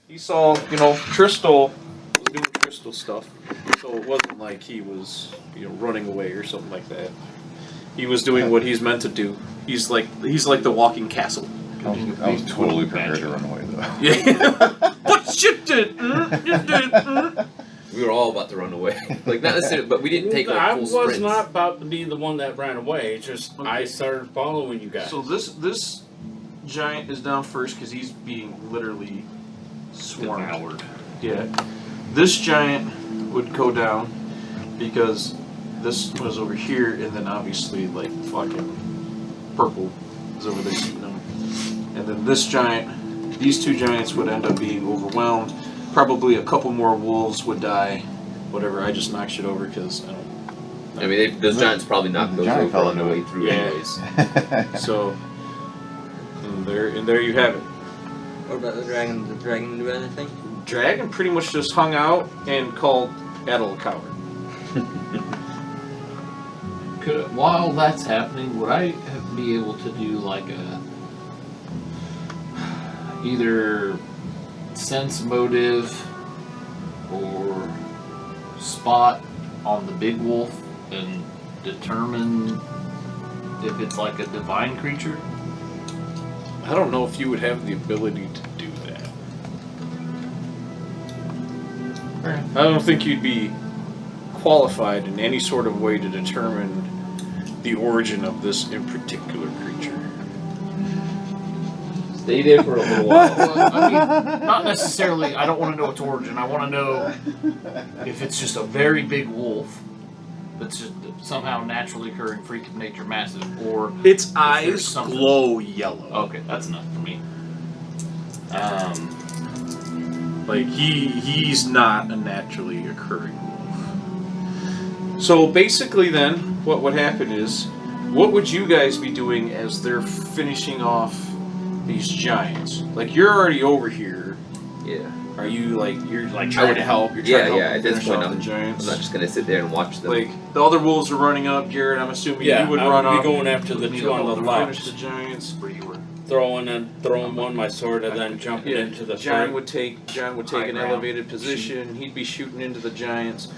he saw, Crystal was doing Crystal stuff, so it wasn't like he was, running away or something like that. He was doing what he's meant to do. He's like the walking castle. I was totally prepared to run away, though. Yeah. But you did. We were all about to run away. Like, not necessarily, but we didn't take like I full was sprints. not about to be the one that ran away. It's just I started following you guys. So this giant is down first because he's being literally swarmed. Devoured. Yeah. This giant would go down because this was over here, and then obviously like fucking purple is over there shooting him. And then this giant, these two giants would end up being overwhelmed. Probably a couple more wolves would die. Whatever, I just knocked shit over because I don't. I mean, those giants probably knocked those giant over fell on the into way it. through Yeah. anyways. So, and there you have it. What about the dragon? Did the dragon do anything? Dragon pretty much just hung out and called Adel a coward. While that's happening, would I be able to do like either sense motive or spot on the big wolf and determine if it's like a divine creature? I don't know if you would have the ability to do that. I don't think you'd be qualified in any sort of way to determine the origin of this in particular creature. Stay there for a little while. Well, I mean, not necessarily. I don't want to know its origin. I want to know if it's just a very big wolf that's just somehow naturally occurring, freak of nature, massive, or Its there's eyes something. glow yellow. Okay, that's enough for me. Like he's not a naturally occurring wolf. So basically then, what would happen is, what would you guys be doing as they're finishing off these giants? Like, you're already over here. Yeah. Are you you're trying to help? You're trying Yeah, to help yeah. them At this finish point, off I'm the giants. not just gonna sit there and watch them. Like, the other wolves are running up, Garrett. I'm assuming yeah, you would I run would up. be going after the with two on the to left, finish the giants. Where you were. throwing one my sword and then jumping into the John front. would take High an ground. elevated position. He'd be shooting into the giants.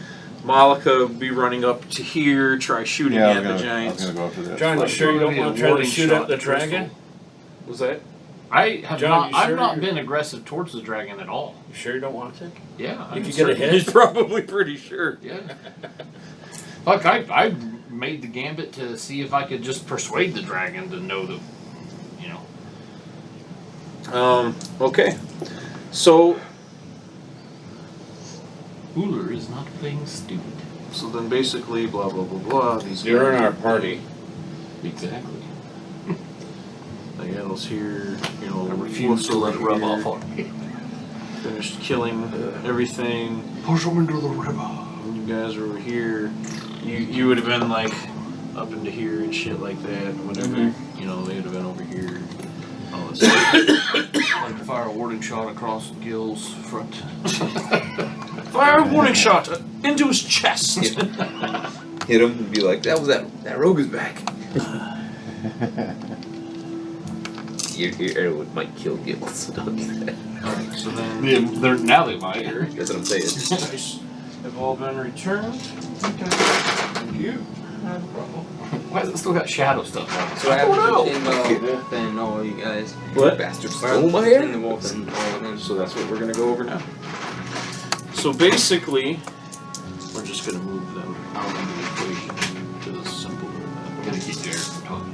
Malika would be running up to here, try shooting Yeah, at I the was giants. gonna go up to that. John, you spot. sure you don't Maybe a want to try to warning shoot shot, at the dragon? Was that? I have John, not. you I've sure not you're- been aggressive towards the dragon at all. You sure you don't want to? Yeah, I'm If you get a certain- hit, He's probably pretty sure. Yeah. Fuck, I made the gambit to see if I could just persuade the dragon to know that, Okay. So Uller is not playing stupid. then basically blah blah blah blah. These You're in guys- our party. Exactly. The animals here, I refuse to let rub off on me. Finished killing everything. Push him into the river. You guys are over here. You would have been up into here and shit like that. Whatever. They would have been over here. All this stuff. Like to fire a warning shot across Gil's front. Fire a warning shot into his chest. hit him and be like, that rogue is back. Your arrow might kill Gil, so don't do that. Alright, so then Now they might. That's what I'm saying. dice have all been returned. Okay. Thank you. Not a problem. Why has it still got shadow stuff on it? So I have Oh, to between the wolf and all you guys. What? Bastard What I have stole my between hair. the wolf and all of them. So that's what we're gonna go over now. So basically, we're just gonna move them out of the equation to the simple. We're gonna keep Derek from talking.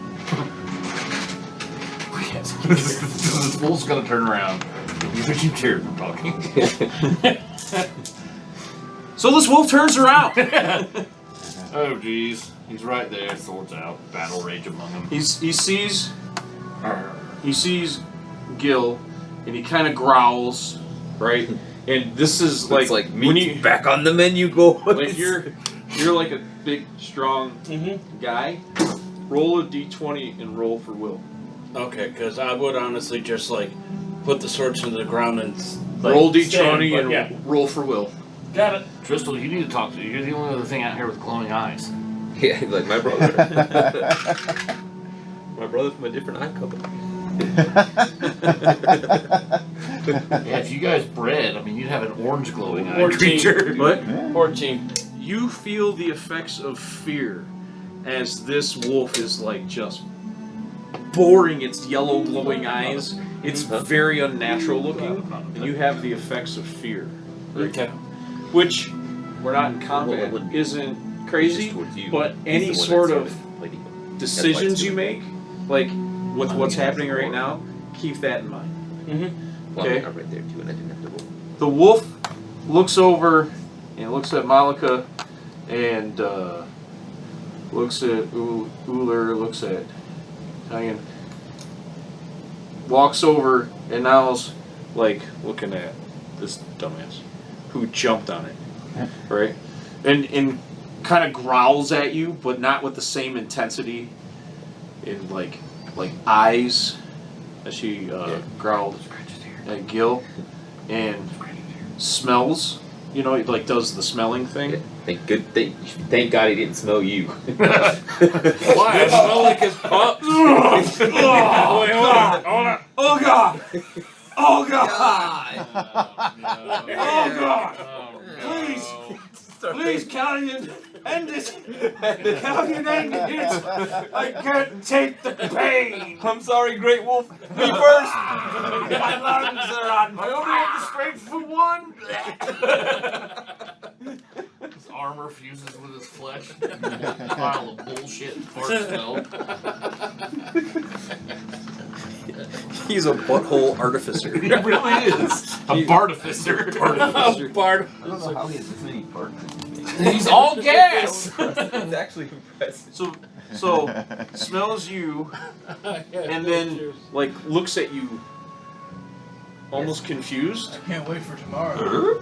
This wolf's gonna turn around. You think keep Derek from talking? So this wolf turns around. Oh jeez, he's right there. Swords out. Battle rage among them. He sees Gil, and he kind of growls, right? And this is It's like when meat back on the menu, boys. when you're like a big strong guy. Roll a d20 and roll for will. Okay, because I would honestly just put the swords into the ground and Roll d20 stand, but and yeah. roll for will. Got it. Crystal, you need to talk to. You're the only other thing out here with glowing eyes. Yeah, like my brother. My brother from a different eye color. Yeah, if you guys bred, I mean, you'd have an orange glowing eye 14. creature. But Yeah. 14. you feel the effects of fear as this wolf is like just boring its yellow glowing eyes. It's very unnatural looking, and you have the effects of fear. Okay. Which, we're not in Well, it combat, wouldn't be. isn't It's crazy, just towards you. but He's any the one that sort of started fighting them. decisions you That's make, like with what's happening right now, keep that in mind. Well, Okay. I'm right there too, and I didn't have to roll. The wolf looks over and looks at Malika and looks at Uller, looks at Ryan, walks over and now's like looking at this dumbass who jumped on it, right? And kind of growls at you, but not with the same intensity in like eyes as she growled at Gil, and smells. You know, like does the smelling thing. Yeah, thank God he didn't smell you. Why? I smell like his pup. Wait, hold on. Oh God! Oh God! Oh, God! Please! Please, Callion, end it! Callion, end it! I can't take the pain! I'm sorry, Great Wolf. Me first. My lungs are on I only have the strength for one! His armor fuses with his flesh. Pile of bullshit and fart smell. He's a butthole artificer. He really is. A bartificer. Bard. I don't know how he has this many parts. He's all gas! It's actually impressive. So smells you, and then like looks at you, almost confused. I can't wait for tomorrow.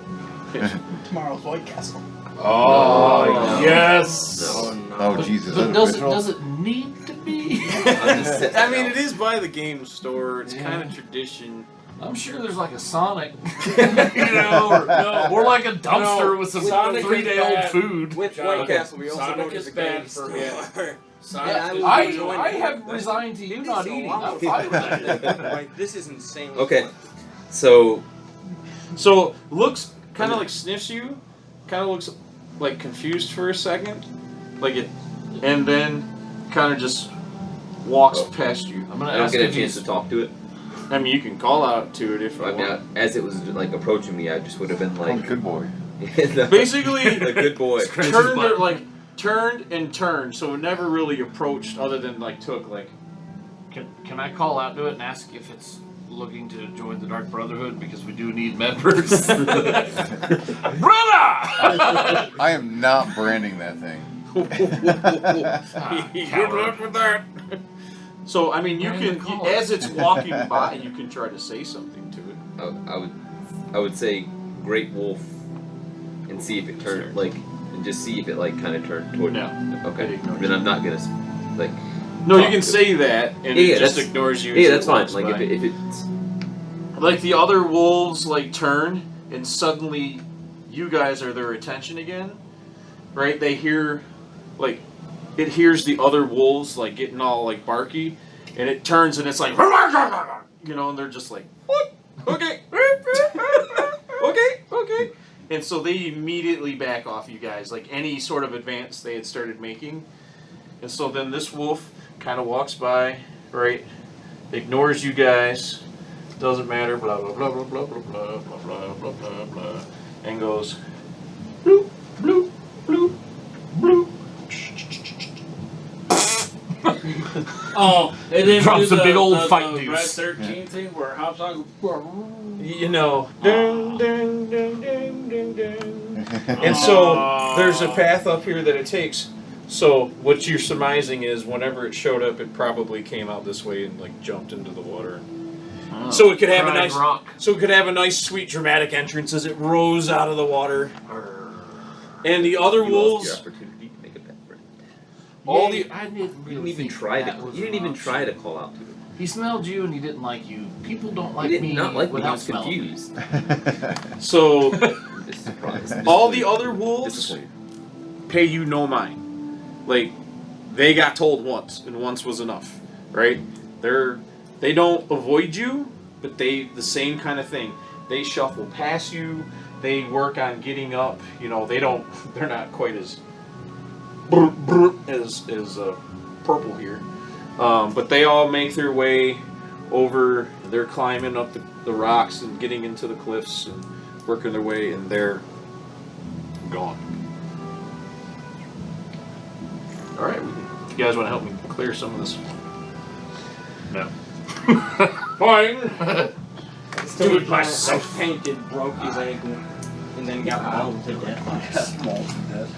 Tomorrow's White Castle. Oh, yes! Oh no. Oh Jesus! But is does it original? it need to be? I mean, it is by the game store. It's Yeah. kind of tradition. I'm sure there's like a Sonic, you know, or like a dumpster with some Sonic is 3-day-old bad. food. With John, White Castle, we also Sonic know there's is a bad candy for store. him. Sonic Yeah, is I I have resigned to you not eating. I'm fine with that. Like, this is insane. Okay. So So looks kind of like sniffs you, kind of looks like confused for a second, like it, and then kind of just walks past you. I'm gonna I don't ask get a if chance he's to talk to it. I mean, you can call out to it if you I mean, want. as it was like approaching me, I just would have been Oh, like, good boy. Basically, the good boy. turned or, like turned and turned, so it never really approached, other than like took like. Can I call out to it and ask if it's looking to join the Dark Brotherhood because we do need members? Brother! I am not branding that thing. Good luck with that. So I mean, you Brand the can call. as it's walking by, you can try to say something to it. I would say Great Wolf, and see if it turned like, and just see if it like kind of turned toward. No. Okay. It ignores Then you. I'm not gonna like. No, you talk can to say that, and Yeah, it just that's- ignores you. Yeah, as that's it fine. walks Like by. if it's. Like the other wolves like turn, and suddenly you guys are their attention again, right? They hear, like, it hears the other wolves like getting all like barky, and it turns and it's like, you know, and they're just like, what? Okay, okay. And so they immediately back off you guys, like any sort of advance they had started making. And so then this wolf kind of walks by, right? Ignores you guys. Doesn't matter, blah blah blah blah blah blah blah blah blah blah blah blah, and goes bloop bloop bloop bloop. Oh, it didn't Drops do a big old the fight Red deuce. 13 thing where it hops on. You know, ding ding ding ding ding ding. And so there's a path up here that it takes. So what you're surmising is whenever it showed up, it probably came out this way and like jumped into the water. Oh, So it could have a Pride nice, rock. so it could have a nice, sweet, dramatic entrance as it rose out of the water. And the other You lost your wolves, opportunity to make a pet friend. all Yeah, the I didn't You really didn't even think try that to. was You didn't an even option. try to call out to it. He smelled you and he didn't like you. People don't like He did me not like me. He without was smelling. confused. so Surprised. all the other wolves Disappointed. pay you no mind. Like they got told once, and once was enough, right? They don't avoid you, but the same kind of thing. They shuffle past you. They work on getting up. You know, they're not quite as purple here, but they all make their way over. They're climbing up the rocks and getting into the cliffs and working their way, and they're gone. All right, if you guys want to help me clear some of this. No. Fine. Do it myself. Painted, broke his ankle, and then got mauled to death.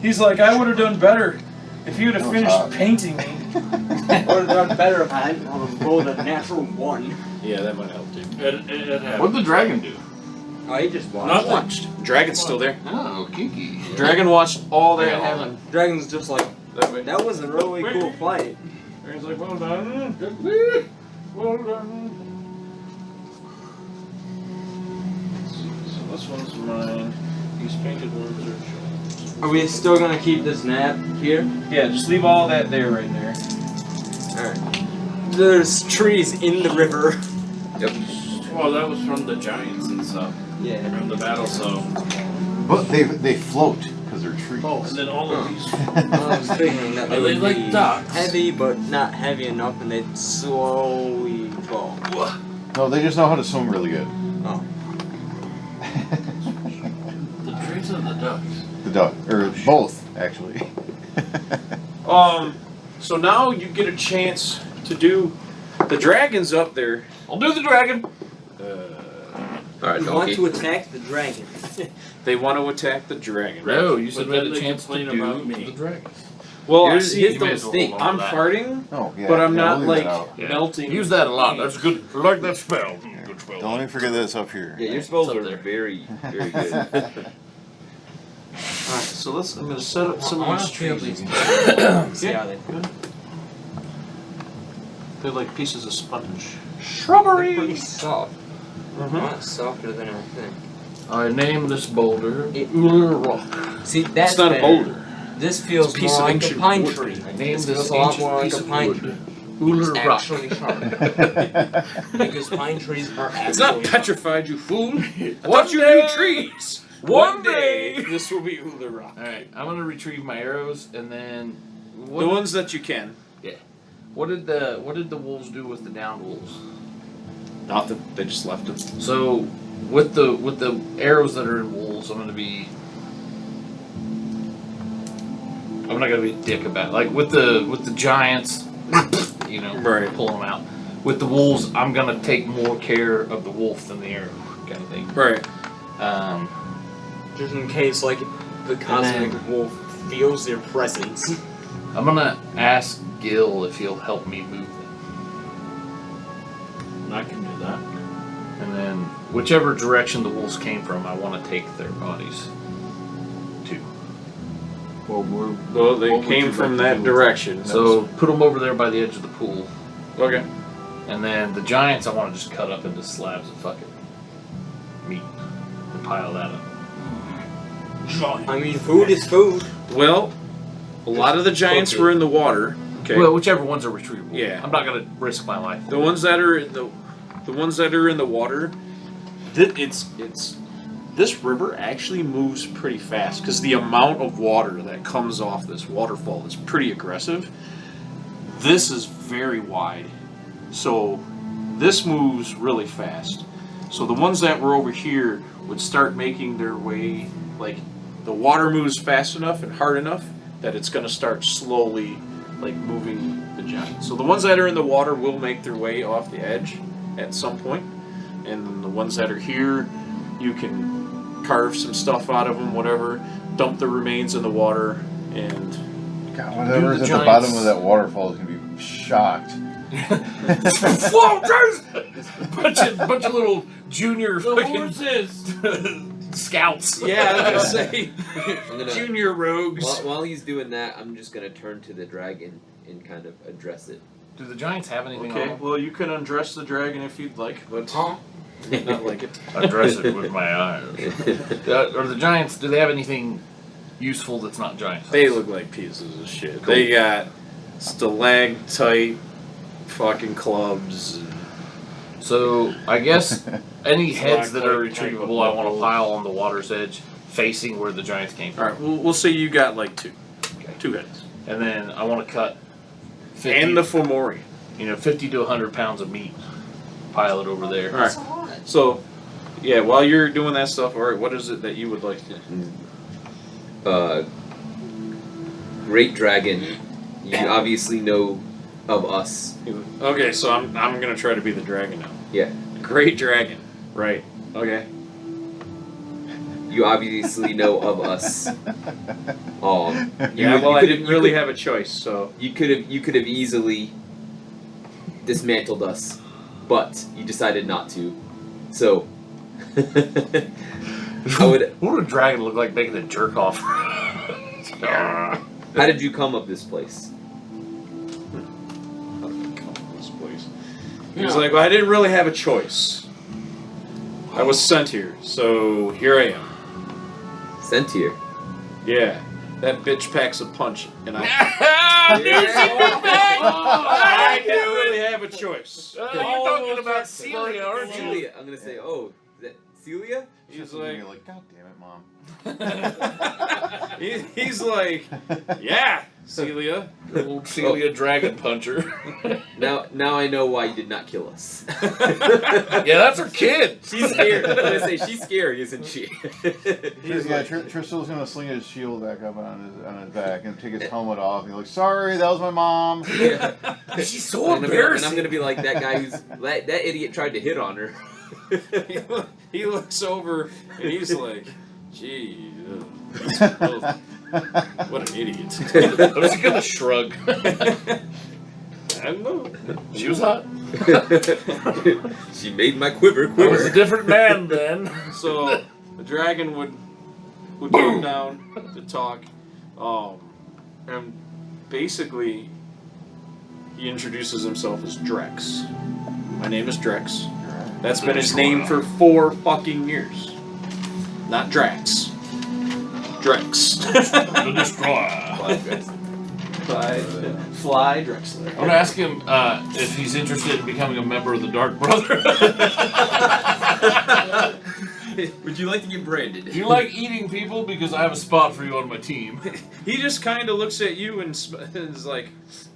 He's like, I would have done better if you would have finished painting me. I would have done better if I hadn't rolled a natural 1. Yeah, that might help too. It happened. What'd the dragon do? Oh, he just watched. Watched. Dragon's still there. Oh, kinky. Dragon watched all that happen. Dragon's just like, That way. that was a really cool fight. Dragon's like, well done. Well done. So this one's mine. These painted ones are shown. Are we still gonna keep this map here? Yeah, just leave all that there right there. Alright. There's trees in the river. Yep. Well, that was from the giants and stuff. Yeah. From the battle, so. But they float because they're trees. Oh, and then all of these. I was figuring that they Are they would like be ducks? heavy, but not heavy enough, and they'd slowly fall. No, they just know how to swim really good. Oh. The trees of the ducks. The duck, or both actually. So now you get a chance to do the dragon's up there. I'll do the dragon. Alright, We want donkey. to attack the dragon. They want to attack the dragon. No, you said But we had then a they chance to complain do about me. the dragon. Well, Here's- see, here's You the may as well mistake. hold on I'm to that. farting, Oh yeah. but I'm yeah, not we'll leave like that out. Yeah. melting. Use that a lot. That's good. I like that spell. Good spell. Don't let me forget this up here. Yeah, your spells It's up are there. very, very good. Alright, so I'm going to set up some of these trees. See how they They're like pieces of sponge. They're pretty soft. Mm-hmm. Not softer than I think. I named this boulder It- Uller Rock. See, that's It's not a better. boulder. This feels It's a piece more of like a ancient pine wood. tree. I named This this feels a lot ancient more like piece a of pine wood tree. Uller It's Rock. actually sharp. Because pine trees are actually It's not sharp. petrified, you fool. I One thought you day- knew trees. One day. this will be Uller Rock. Alright, I'm gonna retrieve my arrows and then The what, ones that you can. what did the wolves do with the downed wolves? Nothing. They just left it. So with the arrows that are in wolves, I'm not gonna be a dick about it. Like with the giants, you know, Right. pull them out. With the wolves, I'm gonna take more care of the wolf than the arrow, kind of thing. Right. Just in case, like, the cosmic wolf feels their presence. I'm gonna ask Gil if he'll help me move them, I can do that. and then whichever direction the wolves came from, I want to take their bodies to. Well, they What would came you from like to that do with direction. So put them over there by the edge of the pool, Okay. and then the giants I want to just cut up into slabs of fucking meat and pile that up. I mean, food is food. Well, a lot of the giants were in the water. Okay. Well, whichever ones are retrievable. Yeah. I'm not gonna risk my life. The ones that are in the ones that are in the water, it's this river actually moves pretty fast because the amount of water that comes off this waterfall is pretty aggressive. This is very wide, so this moves really fast. So the ones that were over here would start making their way, like the water moves fast enough and hard enough that it's going to start slowly like moving the giants. So the ones that are in the water will make their way off the edge at some point, and then the ones that are here, you can carve some stuff out of them, whatever, dump the remains in the water, and God, whatever's the at the giants- bottom of that waterfall is gonna be shocked. Whoa, bunch of little junior The fucking horses! scouts. yeah, I was gonna say I'm gonna, junior rogues. while he's doing that, I'm just gonna turn to the dragon and kind of address it. Do the giants have anything on Okay, them? well you can undress the dragon if you'd like, but not like it. Address it with my eyes. Or the giants? Do they have anything useful that's not giants? They look like pieces of shit. They got stalactite fucking clubs and So I guess any heads that are Like, retrievable, I want to pile on the water's edge, facing where the giants came from. All right, we'll say you got like two heads, And then I want to cut 50, and the Fomori. 50 to 100 pounds of meat. Pile it over there. All right. So, yeah, while you're doing that stuff, all right, what is it that you would like to? Great dragon. You obviously know of us. Okay, so I'm gonna try to be the dragon now. Yeah. Great dragon. Right. Okay. You obviously know of us. Yeah. Well, I didn't really have a choice, so. You could have easily dismantled us, but you decided not to. So I would. What would a dragon look like making a jerk off? How did you come of this place? He was like, well, I didn't really have a choice. I was sent here, so here I am. Sent here. Yeah, that bitch packs a punch, and I didn't really have a choice. You're talking about Celia, aren't you? Celia. I'm gonna say, oh, is that Celia? He's You're like, God damn it, Mom. he's like, yeah, Celia. Old Celia dragon puncher. Now I know why you did not kill us. Yeah, that's her kid. She's scared. I'm gonna say she's scary, isn't she? He's Tristan's gonna sling his shield back up on his back and take his helmet off. And he's like, "Sorry, that was my mom." Yeah. She's so And embarrassing. I'm gonna be like that guy that idiot tried to hit on her. He looks over and he's like, gee, what an idiot. I was gonna shrug. I don't know. She was hot. She made my quiver I was a quiver. different man then. So the dragon would come down to talk, and basically he introduces himself as Drex. My name is Drex. That's been his name for 4 fucking years. Not Drax. Drex. The Destroyer. Fly Drexler. I want to ask him if he's interested in becoming a member of the Dark Brother. Would you like to get branded? Do you like eating people? Because I have a spot for you on my team. He just kind of looks at you and is like,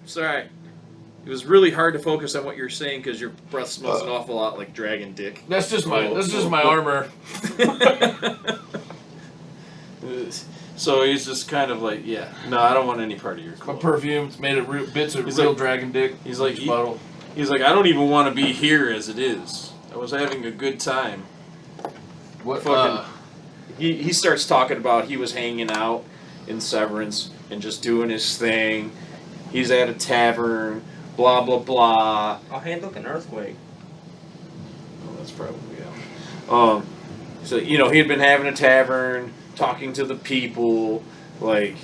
sorry. It was really hard to focus on what you're saying because your breath smells an awful lot like dragon dick. That's just my armor. So he's just kind of like, yeah, no, I don't want any part of your My clothes. perfume's made of bits of He's real like- dragon dick. He's like, Each bottle. he's like, I don't even want to be here as it is. I was having a good time. What? Fucking- He starts talking about he was hanging out in Severance and just doing his thing. He's at a tavern, blah blah blah. I'll handle an earthquake. Oh, that's probably yeah. So he had been having a tavern, talking to the people, like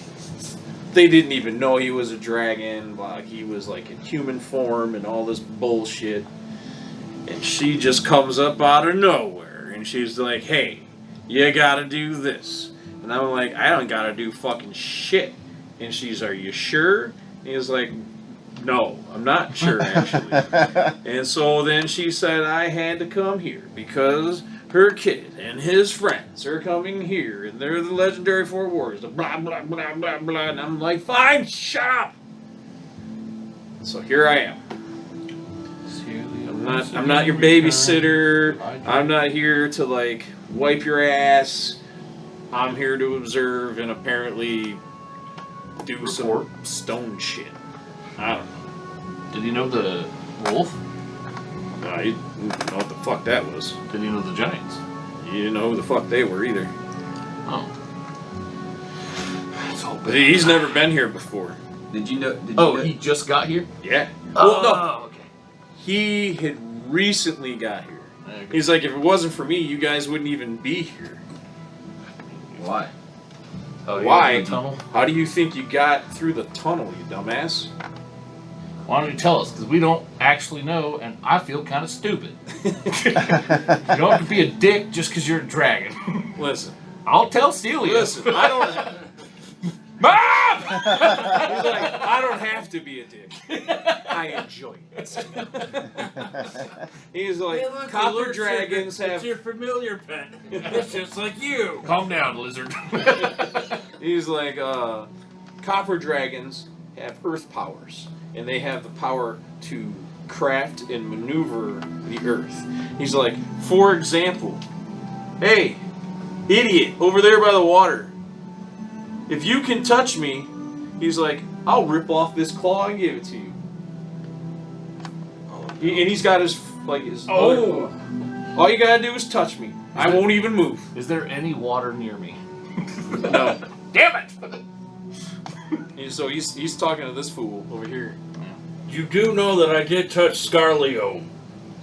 they didn't even know he was a dragon, like he was like in human form and all this bullshit. And she just comes up out of nowhere and she's like, "Hey, you gotta do this." And I'm like, "I don't gotta do fucking shit." And she's, "Are you sure?" And he's like, "No, I'm not sure actually." And so then she said I had to come here because her kid and his friends are coming here and they're the legendary 4 warriors. Blah, blah, blah, blah, blah. And I'm like, fine, shut up. So here I am. I'm not your babysitter. I'm not here to like wipe your ass. I'm here to observe and apparently do some stone shit. I don't know. Did he know the wolf? I didn't know what the fuck that was. Did he know the giants? You didn't know who the fuck they were either. Oh. That's all But he's never been here before. Did you know? He just got here? Yeah. Oh, Well, no. okay. He had recently got here. Okay. He's like, if it wasn't for me, you guys wouldn't even be here. Why? Oh, he Why? went in the tunnel? How do you think you got through the tunnel, you dumbass? Why don't you tell us? Because we don't actually know, and I feel kind of stupid. You don't have to be a dick just because you're a dragon. Listen. I'll tell Celia. Listen, I don't... Mom! He's like, I don't have to be a dick. I enjoy it. He's like, Hey, look, copper alert dragons It's have. your familiar pet. It's just like you. Calm down, lizard. He's like, copper dragons have earth powers, and they have the power to craft and maneuver the earth. He's like, for example, hey, idiot, over there by the water, if you can touch me, he's like, I'll rip off this claw and give it to you. And he's got his, like, his... Oh. All you gotta do is touch me. I won't even move. Is there any water near me? No. Damn it! So he's talking to this fool over here. You do know that I did touch Scarleo.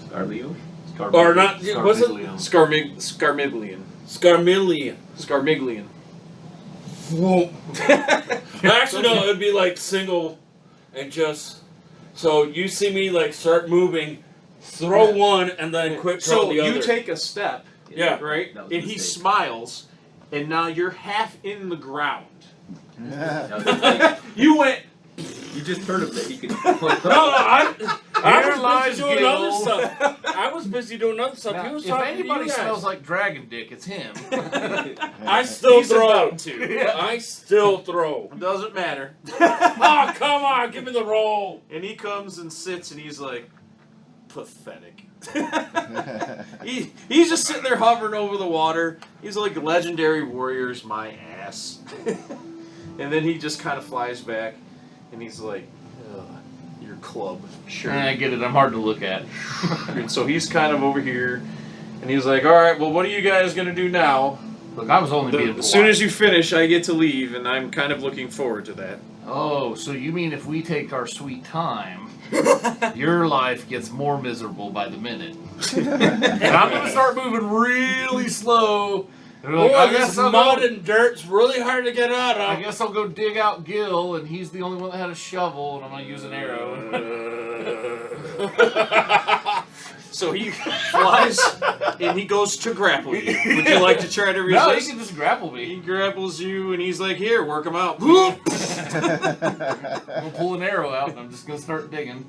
Scarleo? Or not, what's it? Scarmiglian. Scarmillion. Whoa. Actually, no, it would be like single and just. So you see me like start moving, throw one, and then quick throw So the other. you take a step, Yeah. right? That was And a he mistake. smiles, and now you're half in the ground. That was a mistake. You went. You just heard of that. He could. No, I Here was lies busy doing Gil. other stuff. I was busy doing other stuff. Now, He was if talking to anybody you guys. smells like dragon dick, it's him. I still He's throw. about to. I still throw. Doesn't matter. Oh, come on, give me the roll. And he comes and sits, and he's like, pathetic. He's just sitting there hovering over the water. He's like, legendary warriors, my ass. And then he just kind of flies back, and he's like, ugh, your club, sure. I get it. I'm hard to look at. And so he's kind of over here, and he's like, all right, well, what are you guys going to do now? Look, I was only being As soon polite. as you finish, I get to leave, and I'm kind of looking forward to that. Oh, so you mean if we take our sweet time, your life gets more miserable by the minute? And I'm gonna start moving really slow. And we're like, Boy, this I'll mud go, and dirt's really hard to get out I of. guess I'll go dig out Gil, and he's the only one that had a shovel, and I'm gonna use an arrow. So he flies, and he goes to grapple you. Would you like to try to resist? No, he can just grapple He me. grapples you, and he's like, here, work him out. I'll pull an arrow out, and I'm just gonna start digging.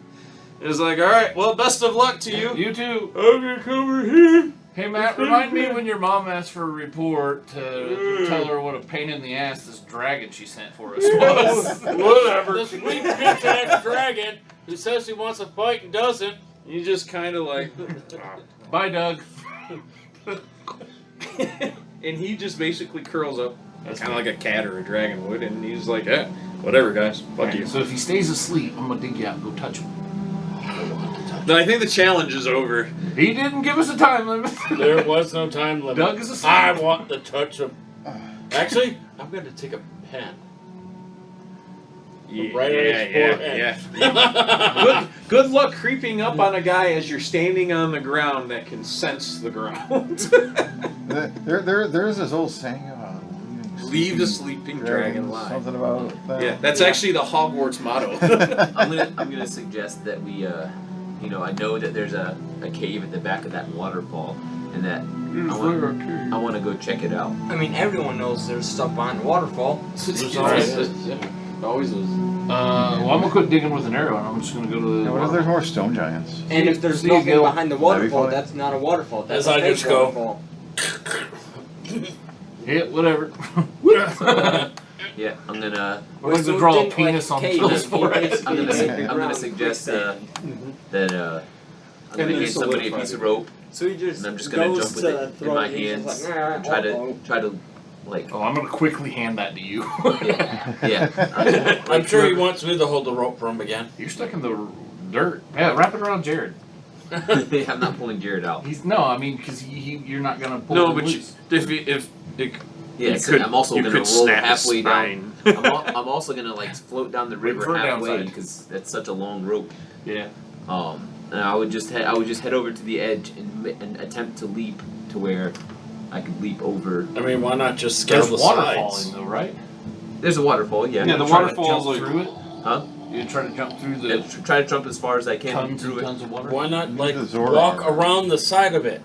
It's like, all right, well, best of luck to you. You too. I'm gonna come over here. Hey Matt, remind me when your mom asked for a report to tell her what a pain in the ass this dragon she sent for us was. Whatever. This weak bitch ass dragon who says he wants to fight and doesn't. You just kind of like, Bye, Doug. and he just basically curls up, kind of like a cat or a dragon would, and he's like, yeah, whatever, guys, fuck you. So if he stays asleep, I'm gonna dig you out and go touch him. No, I think the challenge is over. He didn't give us a time limit. There was no time limit. Doug is asleep. I want to touch him. Actually, I'm going to take a pen. Yeah, Right on his forehead. yeah. Good luck creeping up on a guy as you're standing on the ground that can sense the ground. There's this old saying about Leave the sleeping dragon alive. Something about that. Yeah, that's actually the Hogwarts motto. I'm gonna suggest that we, I know that there's a cave at the back of that waterfall, and that I want to go check it out. I mean, everyone knows there's stuff behind the waterfall. Always is. Well, I'm gonna quit digging with an arrow, and I'm just gonna go to the. Yeah, what if there's more stone giants? And if there's See you, nothing Gil. behind the waterfall, funny. that's not a waterfall. That's As a I fake just go. waterfall. Yeah, whatever. Yeah, I'm gonna. We're gonna So draw a think penis like on cave, Phil's like, forehead. cave, I'm gonna, cave, I'm gonna suggest that I'm gonna give somebody a piece of rope, So he just and I'm just gonna goes jump with to it in throw my it, he's hands just like, "Nah, and try uh-oh." to like Oh, I'm gonna quickly hand that to you. yeah. I'm sure he wants me to hold the rope for him again. You're stuck in the dirt. Yeah, wrap it around Jared. I'm not pulling Jared out. Because you're not gonna pull No, him but loose. Yeah, so could- I'm also you gonna could roll snap his halfway down. spine. I'm also gonna like float down the river for a halfway downside. because that's such a long rope. Yeah. And I would just head over to the edge and attempt to leap to where I could leap over. I mean, why not just scale There's the water sides? falling though, right? There's a waterfall, yeah. Yeah, the Try to waterfall's jump like- through it. Huh? You try to jump through Yeah, the try to jump as far as I can tons through and it. tons of water. Why not like The Zora walk armor. around the side of it?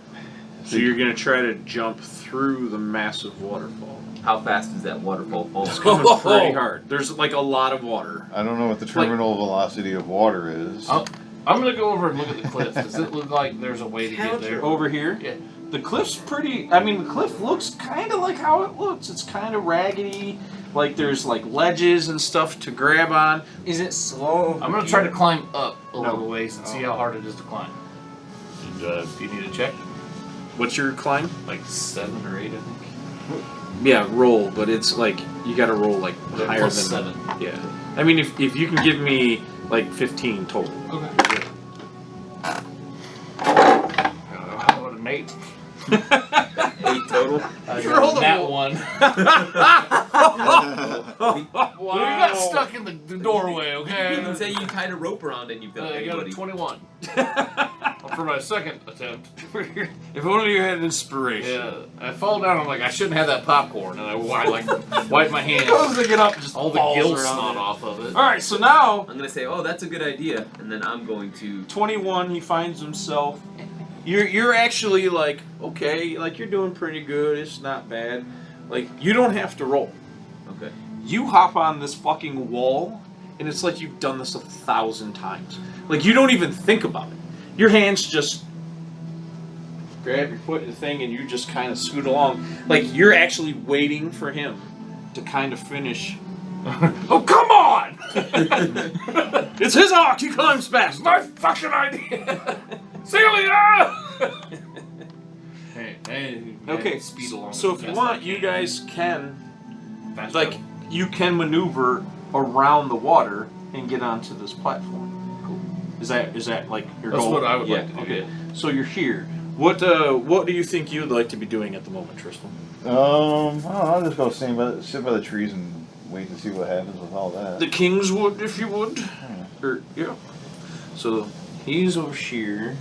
So you're gonna try to jump through the massive waterfall. How fast is that waterfall falling? It's coming pretty hard. There's like a lot of water. I don't know what the terminal velocity of water is. I'm gonna go over and look at the cliff. Does it look like there's a way to get there? Over here? Yeah. The cliff's pretty. I mean, the cliff looks kind of like how it looks. It's kind of raggedy. Like there's like ledges and stuff to grab on. Is it slow? I'm gonna try to climb up a No. little ways and see how hard it is to climb. Do you need a check? What's your climb? Like 7 or 8, I think. Yeah, roll, but it's like you got to roll like higher than Plus 7. Yeah. I mean, if you can give me like 15 total. Okay. What an 8. 8 total. You rolled that one. Wow. You got stuck in the doorway, You okay? can say you tied a rope around it and you felt I got a anybody. 21 for my second attempt. If only you had inspiration. Yeah, I fall down. I'm like, I shouldn't have that popcorn, and I like wipe my hands. Goes to get up, just All the falls gill around snot it. off of it. All right, so now I'm gonna say, oh, that's a good idea, and then I'm going to. 21, he finds himself. You're actually like, okay, like you're doing pretty good. It's not bad. Like you don't have to roll. Okay. You hop on this fucking wall, and it's like you've done this 1,000 times. Like you don't even think about it. Your hands just grab your foot in the thing, and you just kind of scoot along. Like you're actually waiting for him to kind of finish. Oh, come on! It's his arc. He climbs fast. My fucking idea. Celia. Hey, Okay, speed along. so as if you fast want, as I you can. guys can, Fast like, travel. you can maneuver around the water and get onto this platform. Cool. Is that like your That's goal? what I would Yeah, like to do. Okay, so you're here. What do you think you'd like to be doing at the moment, Tristan? I don't know, I'll just go sit by the trees and wait to see what happens with all that. The Kingswood, if you would. Or yeah. So he's over here.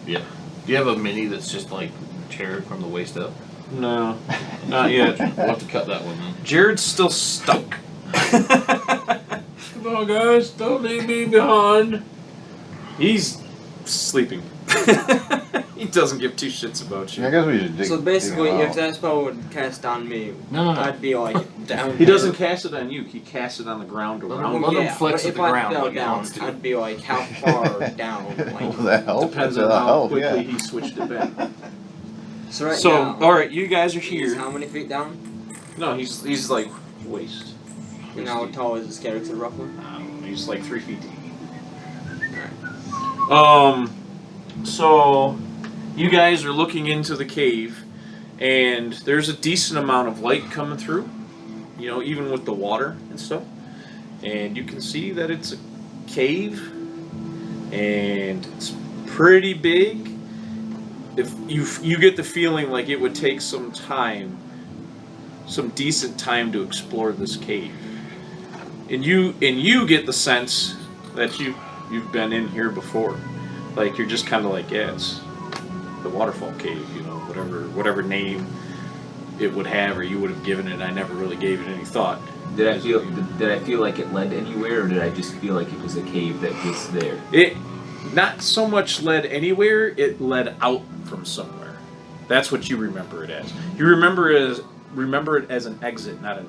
Yeah. Do you have a mini that's just like chair from the waist up? No, not yet. We'll have to cut that one then. Jared's still stuck. Come on, guys, don't leave me behind. He's sleeping. He doesn't give two shits about Yeah, I you. guess we should dig. So basically, dig 'em if out. that spell would cast on me, No. I'd be like down. He doesn't cast it on you. He casts it on the ground around Let you. him flex but at if the I ground fell like he down, wants to. I'd be like how far down? Will Like, that help? Depends That'll on how help, quickly yeah. he switched it back. so right So, now, all right, you guys are he's here. how many feet down? No, he's like waist. And how tall is this character roughly? I don't know, he's like 3 feet deep. Alright. So you guys are looking into the cave, and there's a decent amount of light coming through. You know, even with the water and stuff, and you can see that it's a cave, and it's pretty big. If you get the feeling like it would take some time, some decent time to explore this cave, and you get the sense that you've been in here before, like you're just kind of like, yeah, it's the waterfall cave, you know, whatever name it would have or you would have given it. I never really gave it any thought. Did I feel like it led anywhere, or did I just feel like it was a cave that was there? It not so much led anywhere, it led out from somewhere. That's what you remember it as. You remember it as an exit, not an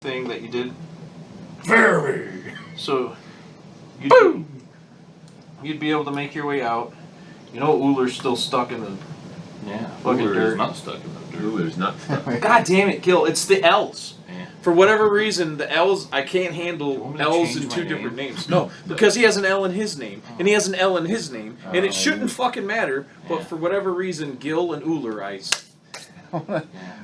thing that you did. Very. So you'd be able to make your way out. You know, Ullr's still stuck in the Yeah. fucking Uller is dirt. not stuck in the dirt. Ooh, there's not stuff. God damn it, Gil! It's the L's. Yeah. For whatever reason, the L's, I can't You handle want me to L's change in my two name? different names. No, because he has an L in his name, and he has an L in his name, and it shouldn't fucking matter, but Yeah. for whatever reason, Gil and Uller, I I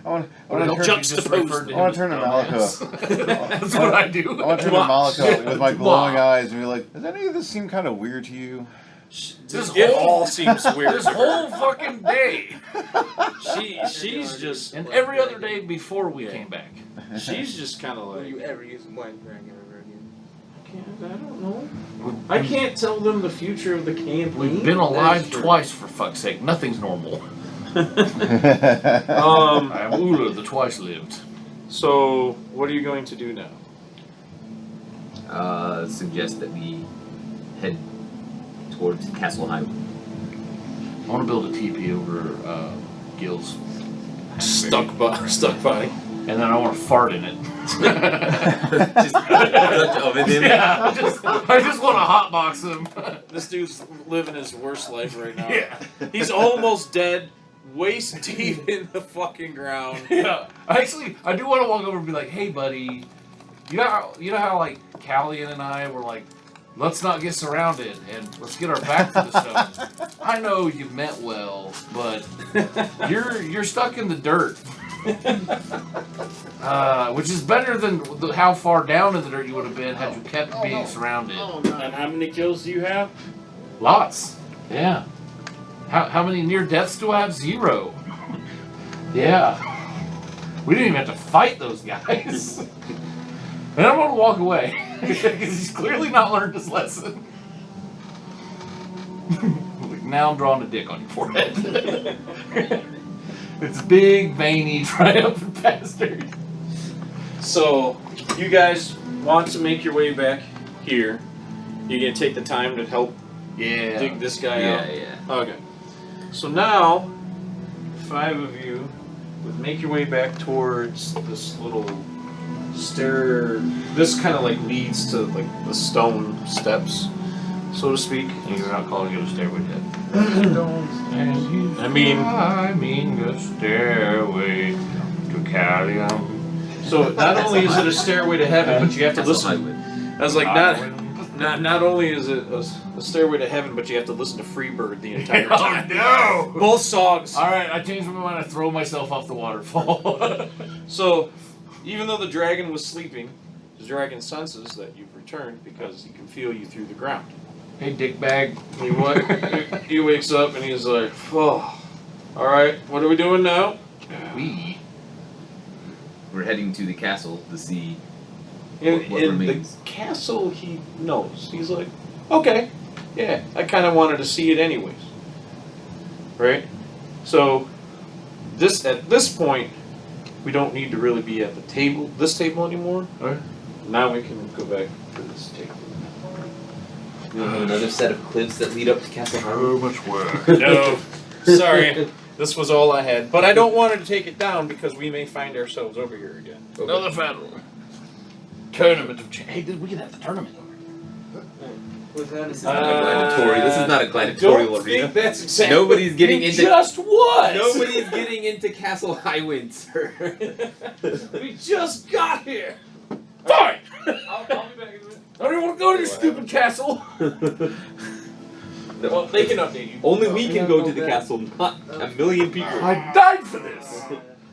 want Or to don't turn. just refer to I want him to turn to as Malika. dumbass. That's what I do. I want to turn to Malika with my Come glowing on. eyes and be like, does any of this seem kind of weird to you? This it whole- all seems weird. This whole fucking day. She's just And every other day before we came back. she's just kind of Will like you ever use White Dragon ever again? I don't know. I can't tell them the future of the campaign. We've been alive That's true. twice, for fuck's sake. Nothing's normal. I am Uller, the twice lived. So what are you going to do now? Suggest that we head towards Castle Highway. I want to build a teepee over Gil's. Stuck by. And then I want to fart in it. Just oven him. Yeah, I just want to hotbox him. This dude's living his worst life right now. Yeah. He's almost dead, waist deep in the fucking ground. Yeah. Actually, I do want to walk over and be like, hey, buddy, you know how like Callian and I were like, let's not get surrounded and let's get our back to the stone. I know you meant well, but you're stuck in the dirt. Which is better than how far down in the dirt you would have been had you kept being surrounded. And how many kills do you have? Lots. Yeah. How many near deaths do I have? 0. Yeah. We didn't even have to fight those guys. And I'm going to walk away. Because he's clearly not learned his lesson. Now I'm drawing a dick on your forehead. It's big, veiny, triumphant bastard. So, you guys want to make your way back here. You're going to take the time to help Yeah. dig this guy out? Yeah. Okay. So now, 5 of you would make your way back towards this little stair. This kind of like leads to like the stone steps, so to speak. You're not calling it a stairway yet. I mean, I mean a stairway to Callium. so not only is it a stairway to heaven, but you have to Castle listen. Highway. I was like, not only is it a stairway to heaven, but you have to listen to Freebird the entire time. Oh no! Both songs. Alright, I changed my mind. I throw myself off the waterfall. So, even though the dragon was sleeping, the dragon senses that you've returned because he can feel you through the ground. Hey, dickbag. He wakes up and he's like, oh, alright, what are we doing now? We're heading to the castle to see In what the remains. castle, he knows. He's like, okay, yeah, I kind of wanted to see it anyways. Right? So, at this point, we don't need to really be at this table anymore. Alright. Now we can go back to this table. We have another set of cliffs that lead up to Castle Highway. So much work. No, sorry. This was all I had. But I don't want to take it down because we may find ourselves over here again. Another battle. Tournament of Hey, we can have the tournament. Was that This is not a gladiatorial. This is not a gladiatorial Don't arena. think that's exactly. Nobody's getting into. Just what? Nobody's getting into Castle Highwinds, sir. We just got here. Fine! I'll be back in a minute. I don't even want to go to your stupid castle. Well, they can update you. Only we can go to the castle, not a million people. I died for this.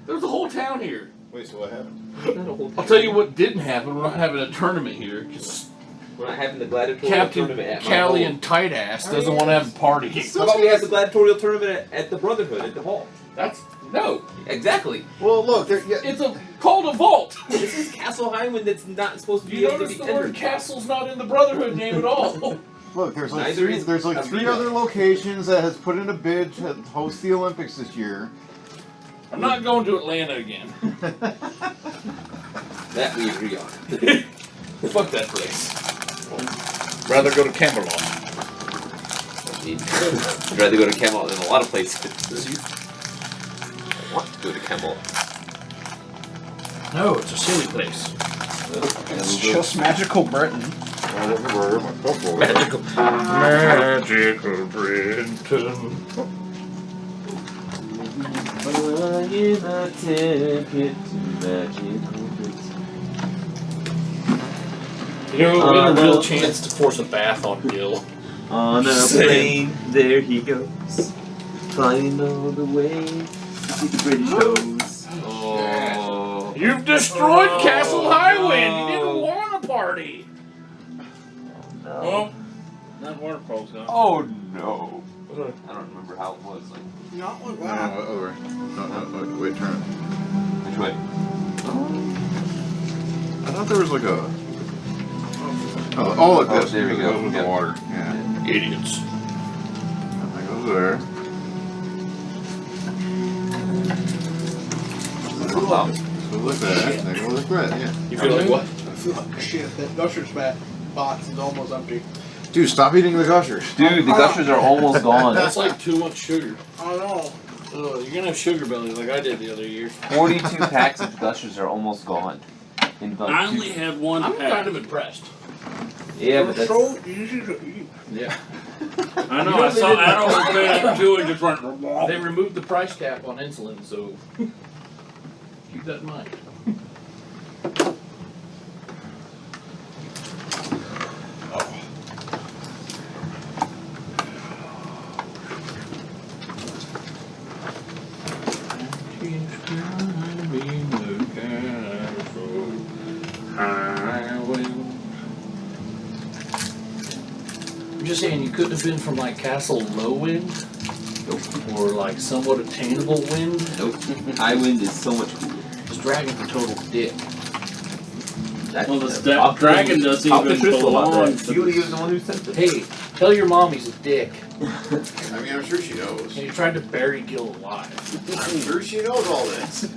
There's a whole town here. Wait, so what happened? Not a whole I'll tell you what didn't happen. We're not having a tournament here because We're not having the gladiatorial Captain tournament at my Callie home. and Tight Ass doesn't want to have a party. How about we have the gladiatorial tournament at the Brotherhood at the hall? That's no. Exactly. Well, look, It's called a vault. This is Castle Highwind that's not supposed to be You able to notice be the word entered. castle's not in the Brotherhood name at all. look. There's like Neither is three Arena. other locations that has put in a bid to host the Olympics this year. I'm not going to Atlanta again. That we agree on. Fuck that place. Rather go to Camelot. I'd rather go to Camelot than a lot of places. I want to go to Camelot. No, it's a silly place. It's just magical Britain. Magical. Magical Britain. Buying a ticket to magical Britain. You know, we had a real chance to force a bath on Gil. On a Saying. plane, there he goes, flying all the way to see the British hose. Oh. You've destroyed Castle Highwind. You didn't want a party. No. Well, that waterfall's gone. Oh no. I don't remember how it was. Like, Not like No, that. over. No, wait, turn it. which way? I thought there was like a. Oh, like this. there we because it go. goes with the Yep. water. Yeah. Idiots. That goes there. Wow. So like that. That goes like that. Yeah. You feel like what? I feel like shit. That Gushers box is almost empty. Dude, stop eating the gushers. Dude, the gushers are almost gone. That's like too much sugar. I know. Ugh, you're gonna have sugar belly like I did the other year. 42 packs of gushers are almost gone. In like I only had one I'm pack. kind of impressed. Yeah, but They're that's. so easy to eat. Yeah. I know. I saw Adam open up two and just went. They removed the price cap on insulin, so keep that in mind. I'm just saying, you couldn't have been from like Castle Low Wind, or like somewhat attainable wind. Nope. Highwind is so much cooler. This dragon's a total dick. Well, the dragon doesn't even belong to Julie is the one who sent it. Hey, tell your mom he's a dick. I mean, I'm sure she knows. And he tried to bury Gil alive. I'm sure she knows all this.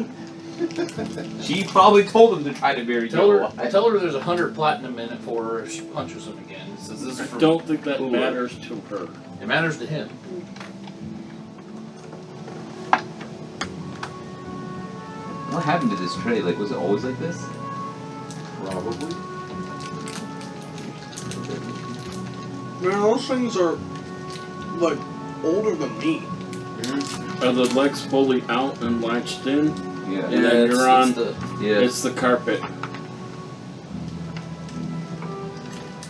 She probably told him to try to bury Tell her, Joe. tell her there's 100 platinum in it for her if she punches him again. Says this is I for don't think that cooler. matters to her. It matters to him. What happened to this tray? Like, was it always like this? Probably. Man, those things are like older than me. Are the legs fully out and latched in? Yeah. And then you're on. Yeah. It's the carpet. No,